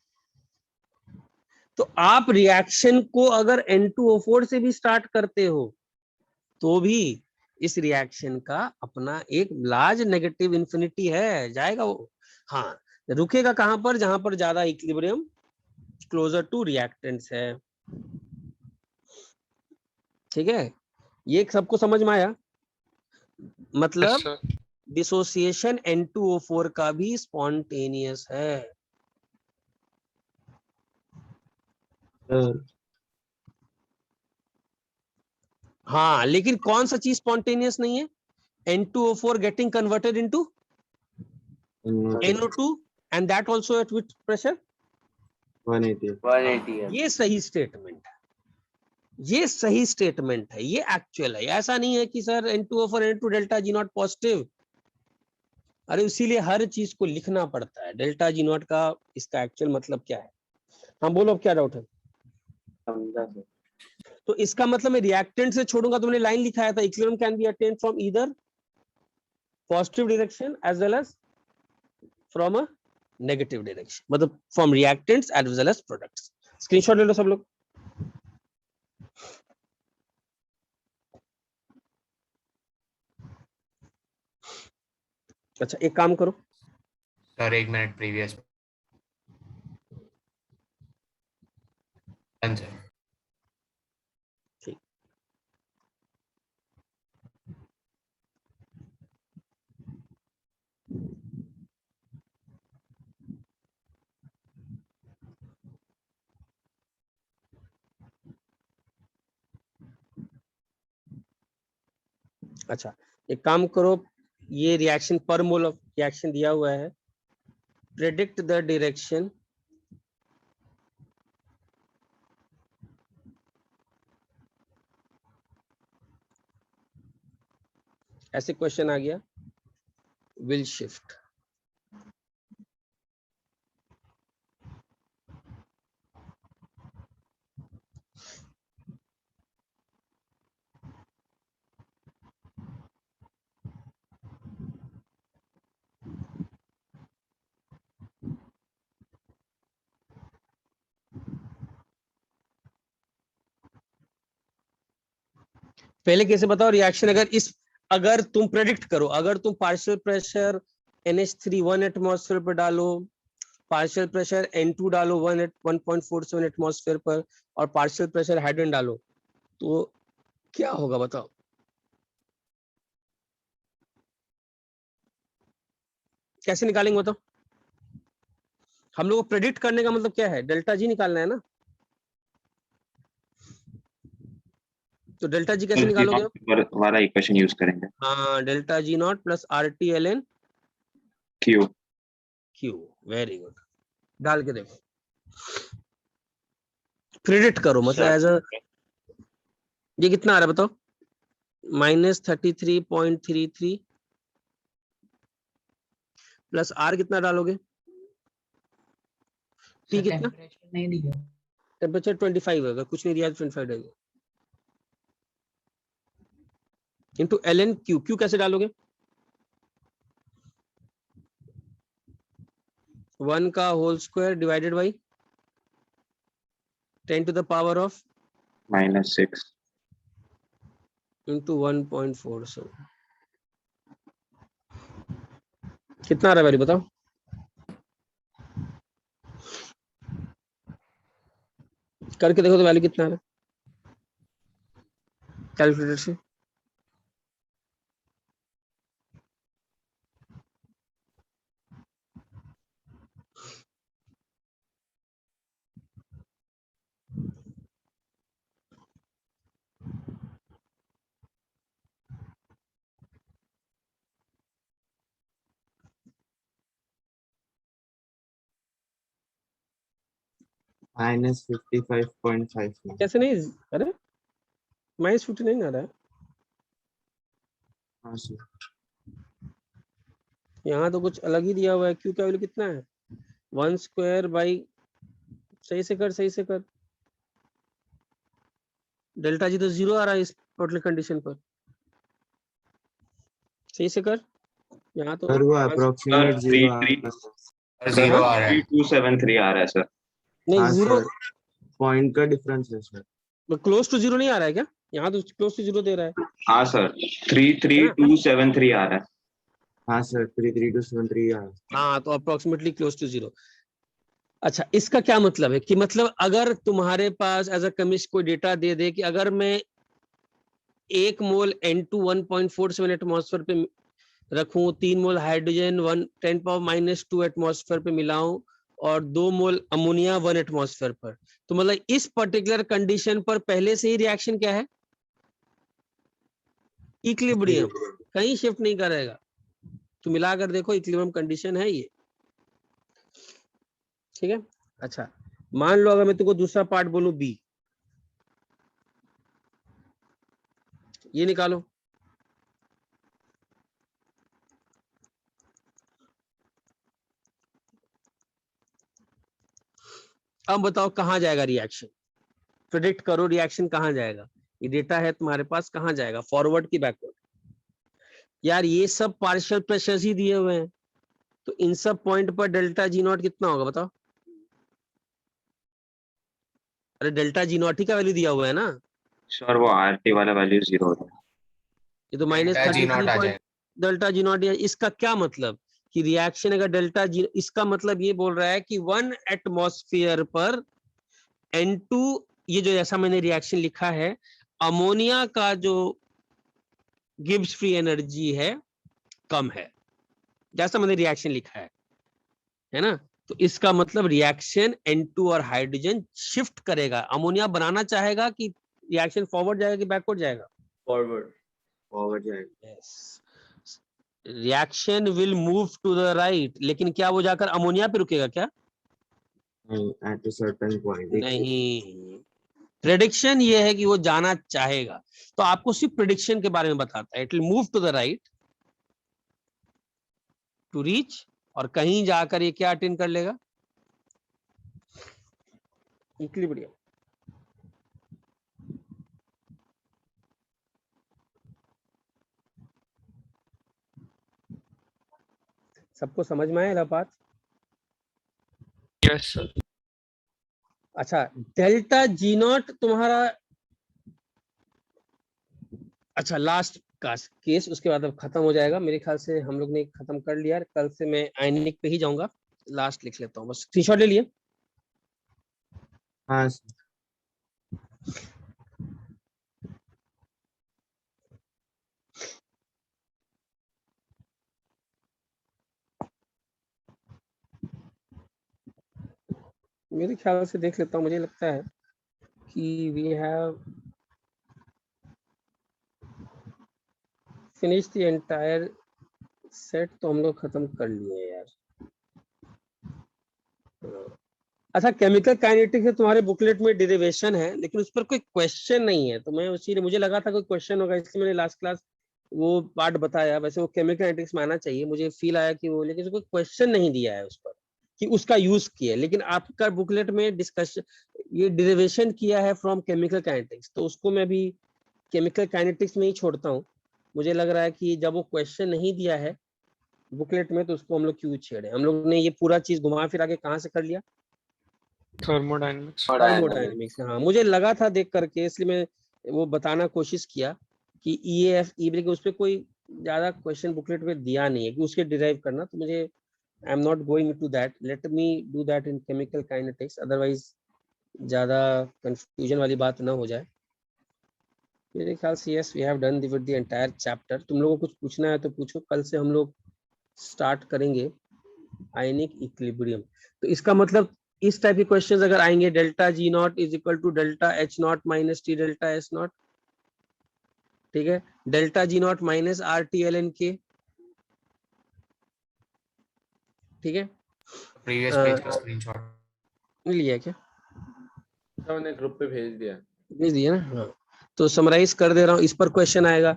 तो आप रिएक्शन को अगर N2O4 से भी स्टार्ट करते हो तो भी इस रिएक्शन का अपना एक लार्ज नेगेटिव इन्फिनिटी है, जाएगा वो। हाँ, रुकेगा कहां पर? जहां पर ज्यादा इक्विलिब्रियम क्लोजर टू रिएक्टेंट्स है। ठीक है, ये सबको समझ में आया? मतलब सर डिसोसिएशन N2O4 का भी स्पॉन्टेनियस है। हाँ, लेकिन कौन सा चीज स्पॉन्टेनियस नहीं है? N2O4 getting converted into NO2 and that also at which pressure? 180। 180 है। ये सही स्टेटमेंट है, ये सही स्टेटमेंट है, ये एक्चुअल है। ऐसा नहीं है कि sir N2O4 N2 delta G not positive. अरे इसीलिए हर चीज को लिखना पड़ता है। डेल्टा जी नॉट का इसका एक्चुअल मतलब क्या है? हम बोलो, अब क्या डाउट है? समझा सर। तो इसका मतलब मैं रिएक्टेंट से छोड़ूंगा। तुमने लाइन लिखाया था equilibrium can be attained from either positive direction as well as from a negative direction, मतलब from reactants as well as products. Screenshot ले लो सब लोग। अच्छा, एक काम करो, सर 1 मिनट प्रीवियस सर। ठीक। अच्छा, एक काम करो, ये रिएक्शन पर मोल ऑफ रिएक्शन दिया हुआ है। प्रेडिक्ट द डायरेक्शन ऐसे क्वेश्चन आ गया, विल शिफ्ट। पहले कैसे बताओ रिएक्शन? अगर तुम प्रेडिक्ट करो, अगर तुम पार्शियल प्रेशर NH3 1 एटमॉस्फेयर पर डालो, पार्शियल प्रेशर N2 डालो 1.47 एटमॉस्फेयर पर, और पार्शियल प्रेशर हाइड्रोजन डालो, तो क्या होगा बताओ? कैसे निकालेंगे बताओ? हम लोग को प्रेडिक्ट करने का मतलब क्या है? डेल्टा जी निकालना है ना। तो डेल्टा जी कैसे निकालोगे आप? वाला इक्वेशन यूज करेंगे। हाँ, delta G not plus RT ln Q. Q। Very good, डाल के देखो, प्रेडिक्ट करो, मतलब एज अ, ये कितना आ रहा है बताओ? -33.33 प्लस R कितना डालोगे? T कितना? टेम्परेचर नहीं दिया। टेम्परेचर 25 होगा, कुछ नहीं दिया तो 25 डालोगे, इंटू ln Q। Q कैसे डालोगे? 1 का whole square divided by 10 to the power of -6 into 1.47। कितना आ रहा है वैल्यू बताओ? करके देखो तो वैल्यू कितना आ रहा है कैलकुलेटर से। -55.59। कैसे नहीं, अरे -50 नहीं आ रहा है, हाँ सर। यहाँ तो कुछ अलग ही दिया हुआ है। क्यू का वैल्यू कितना है 1 स्क्वायर बाई, सही से कर, सही से कर। डेल्टा जी तो 0 आ रहा है इस टोटल कंडीशन पर, सही से कर। यहाँ तो सर वो पाँच- अप्रोक्सीमेट 0 आ रहा है। 0 आ रहा है। 3273 आ रहा है सर। नहीं हाँ 0 सर, पॉइंट का डिफरेंस है सर। क्लोज टू 0 नहीं आ रहा है क्या? यहाँ तो क्लोज टू 0 दे रहा है। हाँ सर, 33273 आ रहा है। हाँ सर, 33273 आ रहा है। हाँ तो अप्रोक्सीमेटली क्लोज टू 0। अच्छा, इसका क्या मतलब है कि मतलब अगर तुम्हारे पास एज अ केमिस्ट कोई डेटा दे दे कि अगर मैं 1 मोल N2 1.47 एटमॉस्फेयर पे रखूं, 3 मोल हाइड्रोजन 10⁻⁻2 एटमॉस्फेयर पे मिलाऊं और 2 मोल अमोनिया 1 एटमॉस्फेयर पर, तो मतलब इस पर्टिकुलर कंडीशन पर पहले से ही रिएक्शन क्या है, इक्विलिब्रियम, कहीं शिफ्ट नहीं करेगा। तो मिलाकर देखो इक्विलिब्रियम कंडीशन है ये, ठीक है। अच्छा, मान लो अगर मैं तुमको दूसरा पार्ट बोलूं बी, ये निकालो। अब बताओ कहां जाएगा रिएक्शन, प्रेडिक्ट करो रिएक्शन कहां जाएगा। ये डेटा है तुम्हारे पास, कहां जाएगा, फॉरवर्ड की बैकवर्ड? यार ये सब पार्शियल प्रेशर्स ही दिए हुए हैं, तो इन सब पॉइंट पर डेल्टा जी नॉट कितना होगा बताओ? अरे डेल्टा जी नॉट ही का वैल्यू दिया हुआ है ना, सर वो RT वाला वैल्यू 0 होता है। ये तो डेल्टा जी नॉट आ -33 जाएगा। Delta G not. इसका क्या मतलब कि रिएक्शन अगर डेल्टा जी, इसका मतलब ये बोल रहा है कि 1 एटमॉस्फेयर पर N2, ये जो जैसा मैंने रिएक्शन लिखा है, अमोनिया का जो गिब्स फ्री एनर्जी है कम है, जैसा मैंने रिएक्शन लिखा है ना। तो इसका मतलब रिएक्शन N2 और हाइड्रोजन शिफ्ट करेगा, अमोनिया बनाना चाहेगा कि रिएक्शन फॉरवर्ड जाएगा कि बैकवर्ड जाएगा? फॉरवर्ड। फॉरवर्ड जाएगा। Yes, reaction will move to the right, लेकिन क्या वो जाकर अमोनिया पे रुकेगा क्या? At a certain point. नहीं, प्रेडिक्शन ये है कि वो जाना चाहेगा, तो आपको सिर्फ प्रेडिक्शन के बारे में बताता है। It will move to the right to reach, और कहीं जाकर ये क्या अटेन कर लेगा, इक्विलिब्रियम। सबको समझ में आया बात? Yes sir. अच्छा, डेल्टा जी नॉट तुम्हारा, अच्छा लास्ट का केस, उसके बाद अब खत्म हो जाएगा मेरे ख्याल से। हम लोग ने खत्म कर लिया, कल से मैं आयनिक पे ही जाऊंगा। लास्ट लिख लेता हूँ बस, स्क्रीनशॉट ले लिए। हाँ सर। मेरे ख्याल से देख लेता हूँ, मुझे लगता है कि we have finish the entire set, तो हम लोग खत्म कर लिए यार। अच्छा, केमिकल काइनेटिक्स में तुम्हारे बुकलेट में डेरिवेशन है, लेकिन उस पर कोई क्वेश्चन नहीं है, तो मैं उसी, मुझे लगा था कोई क्वेश्चन होगा, इसलिए मैंने लास्ट क्लास वो पार्ट बताया। वैसे वो केमिकल काइनेटिक्स में आना चाहिए, मुझे फील आया कि वो, लेकिन कोई क्वेश्चन नहीं दिया है उस पर कि उसका यूज किया। लेकिन आपका बुकलेट में डिस्कशन, ये डेरिवेशन किया है फ्रॉम केमिकल काइनेटिक्स, तो उसको मैं भी केमिकल काइनेटिक्स में ही छोड़ता हूँ। मुझे लग रहा है कि जब वो क्वेश्चन नहीं दिया है बुकलेट में, तो उसको हम लोग क्यों छेड़े। हम लोग ने ये पूरा चीज घुमा फिरा के कहाँ से कर लिया, थर्मोडायनेमिक्स। थर्मोडायनेमिक्स। हाँ, मुझे लगा था देख करके, इसलिए मैं वो बताना कोशिश किया कि EAF के उस पर कोई ज्यादा क्वेश्चन बुकलेट में दिया नहीं है कि उसके डिराइव करना, तो मुझे I am not going to that, let me do that in chemical kinetics. Otherwise ज्यादा कंफ्यूजन वाली बात ना हो जाए। मेरे ख्याल से yes we have done with the entire chapter. तुम लोगों को कुछ पूछना है तो पूछो। कल से हम लोग स्टार्ट करेंगे आयनिक इक्विलिब्रियम। तो इसका मतलब इस टाइप के क्वेश्चंस अगर आएंगे, delta G not is equal to delta H not minus T delta S not, ठीक है, delta G not minus R T L N K, ठीक है। प्रीवियस पेज का स्क्रीनशॉट लिया क्या? मैंने ग्रुप पे भेज दिया। भेज दिया ना? हाँ, तो समराइज कर दे रहा हूँ। इस पर क्वेश्चन आएगा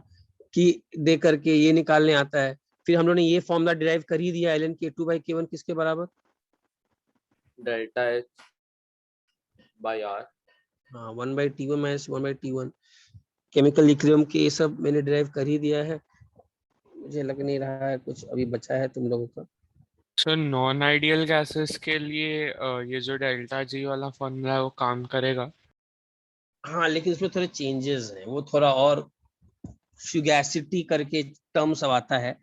कि दे करके ये निकालने आता है। फिर हम लोगों ने ये फॉर्मूला डिराइव कर ही दिया, ln k2 by k1 किसके बराबर? Delta H by R. हाँ, 1 by t1 minus 1 by t1। Chemical equilibrium के ये सब मैंने डिराइव कर ही दिया है। मुझे लग नहीं रहा है कुछ अभी बचा है तुम लोगों का। सर नॉन आइडियल गैसेस के लिए ये जो डेल्टा जी वाला फॉर्मूला है वो काम करेगा? हाँ, लेकिन इसमें थोड़े चेंजेस हैं। वो थोड़ा और फ्यूगैसिटी करके टर्म सब आता है,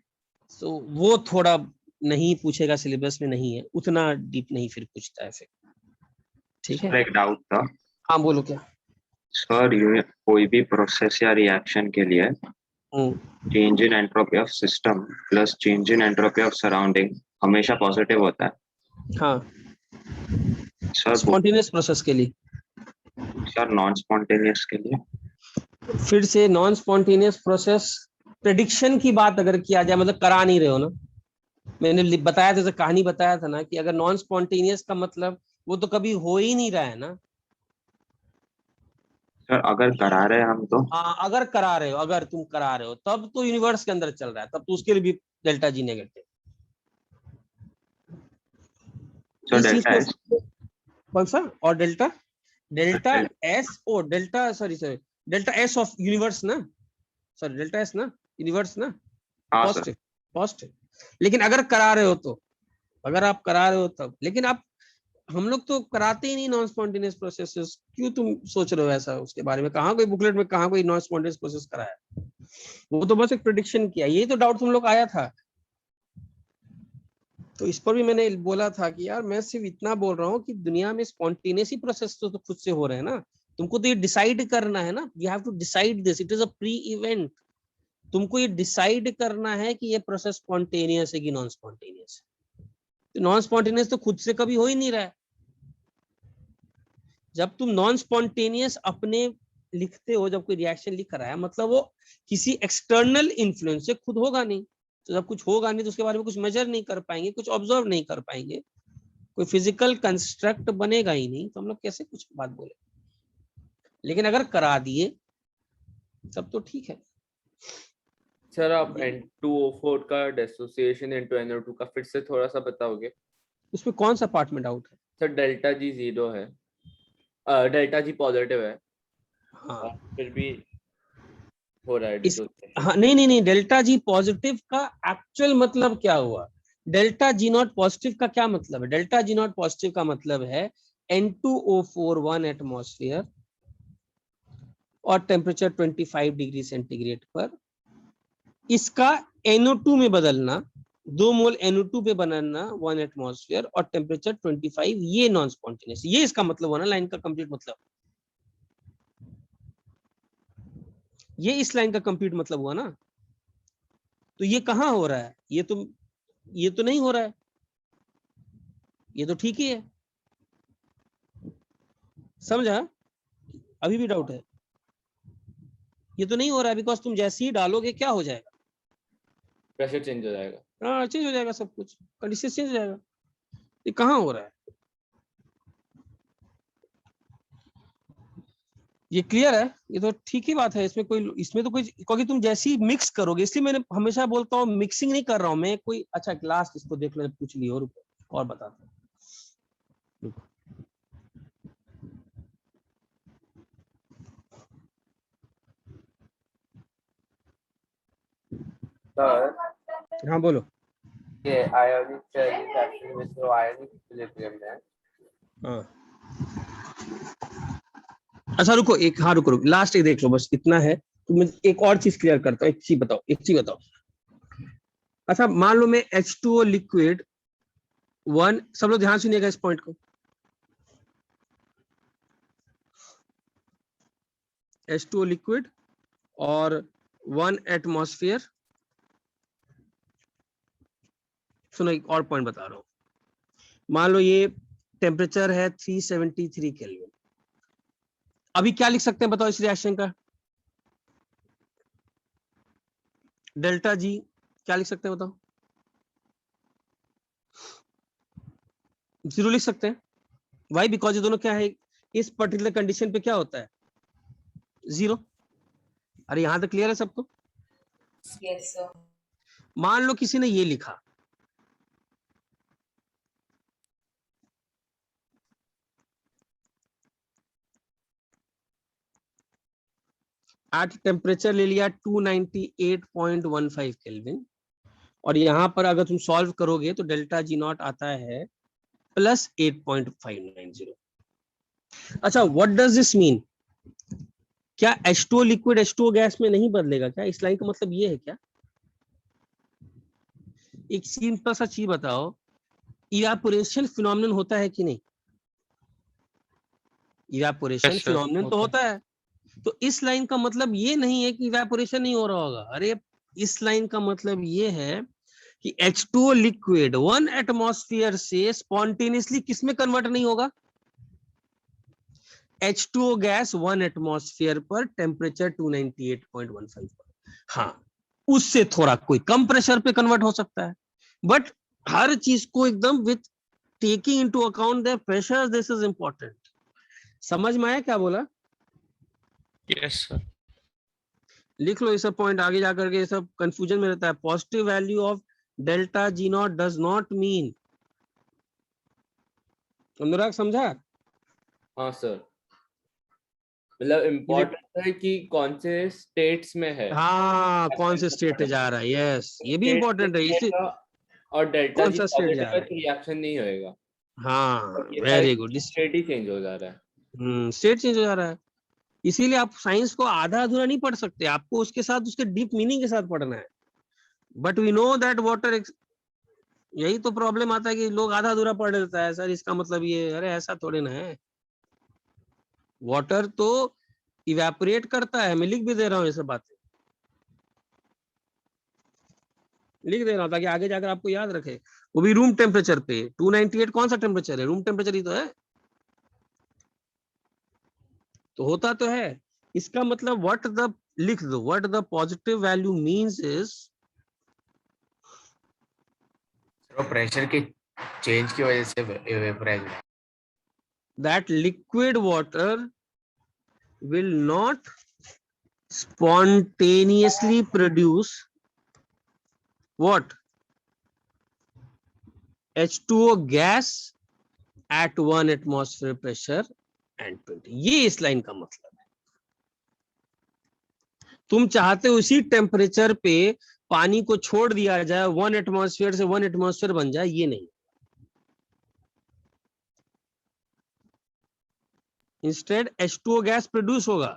तो वो थोड़ा नहीं पूछेगा, सिलेबस में नहीं है, उतना डीप नहीं फिर पूछता है फिर। ठीक है, सर एक डाउट था। हाँ बोलो क्या? सर ये कोई भी प्रोसेस या रिएक्शन के लिए change in entropy of system plus change in entropy of surrounding हमेशा पॉजिटिव होता है। हाँ, सर स्पॉन्टेनियस प्रोसेस के लिए। सर नॉन स्पॉन्टेनियस के लिए फिर से नॉन स्पॉन्टेनियस प्रोसेस प्रेडिक्शन की बात अगर किया जाए, मतलब करा नहीं रहे हो ना, मैंने बताया था, कहानी बताया था ना कि अगर नॉन स्पॉन्टेनियस का मतलब वो तो कभी हो ही नहीं रहा है ना। सर अगर करा रहे हम तो हाँ, अगर करा रहे हो, अगर तुम करा रहे हो तब तो यूनिवर्स के अंदर चल रहा है, तब तो उसके लिए भी डेल्टा जी नेगेटिव। कौन सा? और delta S O delta sorry delta S of universe ना, सॉरी डेल्टा एस ना, यूनिवर्स ना, पॉजिटिव पॉजिटिव। लेकिन अगर करा रहे हो तो, अगर आप करा रहे हो तब, लेकिन आप हम लोग तो कराते ही नहीं नॉन स्पॉन्टेनियस प्रोसेसेस। क्यों तुम सोच रहे हो ऐसा? उसके बारे में कहाँ कोई बुकलेट में कहाँ कोई नॉन स्पॉन्टेनियस प्रोसेस कराया? वो तो बस एक प्रेडिक्शन किया। यही तो डाउट तुम लोग आया था। तो इस पर भी मैंने बोला था कि यार मैं सिर्फ इतना बोल रहा हूँ कि दुनिया में स्पॉन्टेनियस ही प्रोसेस तो खुद से हो रहे हैं ना। तुमको तो ये डिसाइड करना है ना, you have to decide this, it is a pre event. तुमको ये डिसाइड करना है कि ये प्रोसेस स्पॉन्टेनियस है कि नॉन स्पॉन्टेनियस है। तो नॉन स्पॉन्टेनियस तो खुद से कभी हो ही नहीं रहा है। जब तुम नॉन स्पॉन्टेनियस अपने लिखते हो, जब कोई रिएक्शन लिख रहा है, मतलब वो किसी एक्सटर्नल इन्फ्लुएंस से खुद होगा नहीं। तो जब कुछ होगा नहीं तो उसके बारे में कुछ मेजर नहीं कर पाएंगे, कुछ ऑब्जर्व नहीं कर पाएंगे, कोई फिजिकल कंस्ट्रक्ट बनेगा ही नहीं, तो हम लोग कैसे कुछ बात बोले। लेकिन अगर करा दिए तब तो ठीक है। सर आप N2O4 का डिसोसिएशन into NO2 का फिर से थोड़ा सा बताओगे? उसमें कौन सा पार्ट में डाउट है? सर डेल्टा जी 0 है, डेल्टा जी पॉजिटिव है। हाँ, फिर भी हो रहा है डिसोसिएशन। हाँ, नहीं, डेल्टा जी पॉजिटिव का एक्चुअल मतलब क्या हुआ? डेल्टा जी नॉट पॉजिटिव का क्या मतलब है? डेल्टा जी नॉट पॉजिटिव का मतलब है N2O4 1 एटमॉस्फेयर और टेम्परेचर 25 डिग्री सेंटीग्रेड पर इसका NO2 में बदलना, 2 मोल NO2 पे बनाना 1 एटमॉस्फेयर और टेम्परेचर 25, ये नॉन स्पॉन्टेनियस, ये इसका मतलब हुआ ना, लाइन का कंप्लीट मतलब। ये इस लाइन का कंप्लीट मतलब हुआ ना। तो ये कहाँ हो रहा है? ये तो नहीं हो रहा है, ये तो ठीक ही है। समझा? अभी भी डाउट है? ये तो नहीं हो रहा है बिकॉज तुम जैसे ही डालोगे क्या हो जाएगा? प्रेशर चेंज हो जाएगा। हाँ, चेंज हो जाएगा, सब कुछ कंडीशन चेंज हो जाएगा। ये कहाँ हो रहा है? ये क्लियर है? ये तो ठीक ही बात है। इसमें तो कोई, क्योंकि तुम जैसे ही मिक्स करोगे, इसलिए मैंने हमेशा बोलता हूँ मिक्सिंग नहीं कर रहा हूँ मैं कोई। अच्छा लास्ट इसको देख लो, पूछ लियो, रुको और बताता हूँ। सर हाँ बोलो। ये आयोनिक रिएक्शन में जो आयोनिक इक्विलिब्रियम है। हाँ, अच्छा रुको एक, हाँ रुको लास्ट एक देख लो, बस इतना है। तो मैं एक और चीज क्लियर करता हूँ। एक चीज बताओ। अच्छा मान लो मैं H2O लिक्विड 1, सब लोग ध्यान सुनिएगा इस पॉइंट को। H2O लिक्विड और 1 एटमॉस्फेयर। सुनो एक और पॉइंट बता रहा हूं, मान लो ये टेम्परेचर है 373 केल्विन। अभी क्या लिख सकते हैं बताओ इस रिएक्शन का? डेल्टा जी क्या लिख सकते हैं बताओ? 0 लिख सकते हैं। वाई? बिकॉज ये दोनों क्या है, इस पर्टिकुलर कंडीशन पे क्या होता है? 0। अरे यहां तक क्लियर है सबको? Yes, sir. मान लो किसी ने ये लिखा, एट टेम्परेचर ले लिया 298.15 केल्विन, और यहां पर अगर तुम सॉल्व करोगे तो डेल्टा जी नॉट आता है प्लस 8.590। अच्छा, व्हाट डज दिस मीन? क्या H2O लिक्विड H2O गैस में नहीं बदलेगा क्या? इस लाइन का मतलब ये है क्या? एक सिंपल सा चीज बताओ, इवेपोरेशन फिनोमेनन होता है कि नहीं? इवेपोरेशन Yes, sir, फिनोमेनन तो होता होता है। तो इस लाइन का मतलब ये नहीं है कि इवेपोरेशन नहीं हो रहा होगा। अरे इस लाइन का मतलब ये है कि H2O लिक्विड 1 एटमॉस्फेयर से स्पॉन्टेनियसली किसमें कन्वर्ट नहीं होगा? H2O गैस 1 एटमॉस्फेयर पर टेम्परेचर 298.15 पर। हाँ, उससे थोड़ा कोई कम प्रेशर पे कन्वर्ट हो सकता है, बट हर चीज को एकदम with taking into account the pressure, this is important. समझ में आया क्या बोला? yes sir, लिख लो ये सब पॉइंट, आगे जाकर के ये सब कंफ्यूजन में रहता है। Positive value of delta G not does not mean, Anurag समझा? हाँ सर, मतलब इम्पोर्टेंट है कि कौन से स्टेट्स में है, हाँ, कौन से स्टेट जा रहा है, यस, ये भी इंपॉर्टेंट है। इसी और डेल्टा कौन जी सा स्टेट जा पॉजिटिव रहा है है? तो रिएक्शन नहीं होएगा। हाँ, ये वेरी गुड। स्टेट ही चेंज हो जा रहा है। स्टेट चेंज हो जा रहा है, इसीलिए आप साइंस को आधा अधूरा नहीं पढ़ सकते, आपको उसके साथ उसके डीप मीनिंग के साथ पढ़ना है। But we know that water, यही तो प्रॉब्लम आता है कि लोग आधा अधूरा पढ़ लेता है, सर इसका मतलब ये, अरे ऐसा थोड़े ना है। वाटर तो इवेपोरेट करता है, मैं लिख भी दे रहा हूँ ये सब बातें, लिख दे रहा हूँ ताकि आगे जाकर आपको याद रखे। वो भी रूम टेम्परेचर पे। 298 कौन सा टेम्परेचर है? रूम टेम्परेचर ही तो है, तो होता तो है। इसका मतलब व्हाट द, लिख दो, what the positive value means is, तो प्रेशर के चेंज की वजह से इवेपोराइज हो, that liquid water will not spontaneously produce what? H2O gas at 1 atmosphere pressure and 20। ये इस लाइन का मतलब है। तुम चाहते हो उसी टेम्परेचर पे पानी को छोड़ दिया जाए, 1 एटमॉस्फेयर से 1 एटमॉस्फेयर बन जाए, ये नहीं। इंस्टेड H2O गैस प्रोड्यूस होगा।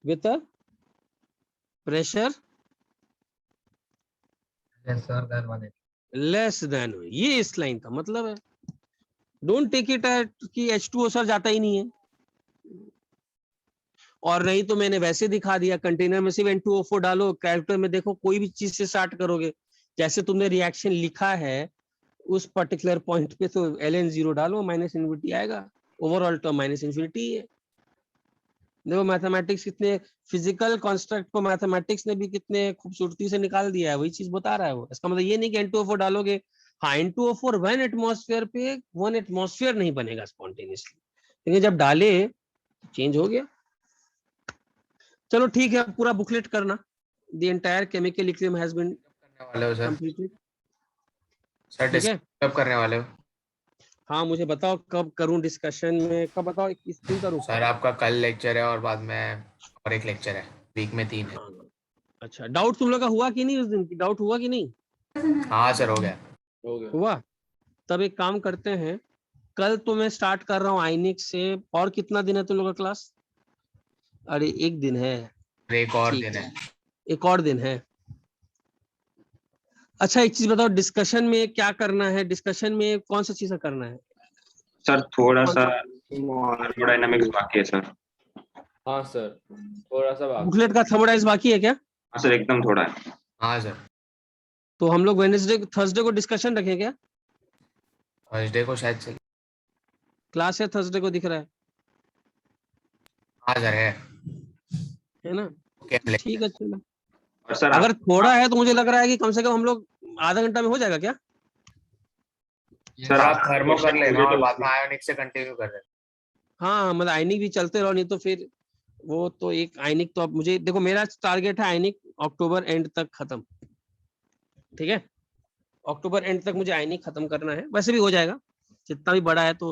With a pressure less than, ये इस लाइन का मतलब है। डोंट टेक इट कि H2O सर जाता ही नहीं है, और नहीं तो मैंने वैसे दिखा दिया, कंटेनर में सिर्फ N2O4 डालो, कैरेक्टर में देखो कोई भी चीज से स्टार्ट करोगे, जैसे तुमने रिएक्शन लिखा है उस पर्टिकुलर पॉइंट पे तो ln0 डालो, माइनस इन्फिनिटी आएगा, ओवरऑल टर्म माइनस इन्फिनिटी है। देखो मैथमेटिक्स कितने, फिजिकल कॉन्स्ट्रक्ट को मैथमेटिक्स ने भी कितने खूबसूरती से निकाल दिया है, वही चीज बता रहा है वो। इसका मतलब ये नहीं कि N2O4 डालोगे, हाँ N2O4 1 एटमॉस्फेयर पे 1 एटमॉस्फेयर नहीं बनेगा स्पॉन्टेनियसली, लेकिन जब डाले चेंज हो गया। चलो ठीक है, पूरा बुकलेट करना। The entire chemical equilibrium has been करने वाले हो सर? कंप्लीटेड। सर ठीक है, कब करने वाले हो? हाँ मुझे बताओ कब करूं डिस्कशन में, कब बताओ, किस दिन करूं? सर आपका कल लेक्चर है और बाद में और एक लेक्चर है, वीक में 3 है। हाँ, अच्छा, डाउट तुम लोग का हुआ कि नहीं उस दिन? डाउट हुआ कि नहीं? हाँ सर, हो गया। हुआ? तब एक काम करते हैं, कल तो मैं स्टार्ट कर रहा हूँ आइनिक से। और कितना दिन है तुम लोग का क्लास? अरे एक दिन है, एक और ठीक दिन है, है। एक और दिन है। अच्छा एक चीज बताओ, डिस्कशन में क्या करना है, डिस्कशन में कौन सा चीज करना है? सर थोड़ा सा थर्मोडायनामिक्स बाकी है सर। हाँ सर, थोड़ा सा बाकी बुकलेट का थर्मोडायनामिक्स बाकी है क्या? हाँ सर एकदम थोड़ा है। हाँ सर, तो हम लोग वेडनेसडे थर्सडे को डिस्कशन रखें क्या? थर्सडे को शायद से। क्लास है थर्सडे को दिख रहा है हाँ सर है ना? ओके हम लेते ठीक है चलो। और सर अगर थोड़ा है तो मुझे लग रहा है कि कम से कम हम लोग आधा घंटा में हो जाएगा क्या? सर हैं। आप थर्मो कर लेना और बाद में आयोनिक से कंटिन्यू कर देना। हाँ मतलब आयनिक भी चलते रहो, नहीं तो फिर वो तो एक आयनिक तो अब मुझे देखो, मेरा टारगेट है आयनिक अक्टूबर एंड तक खत्म, ठीक है? अक्टूबर एंड तक मुझे आयनिक खत्म करना है, वैसे भी हो जाएगा, जितना भी बड़ा है तो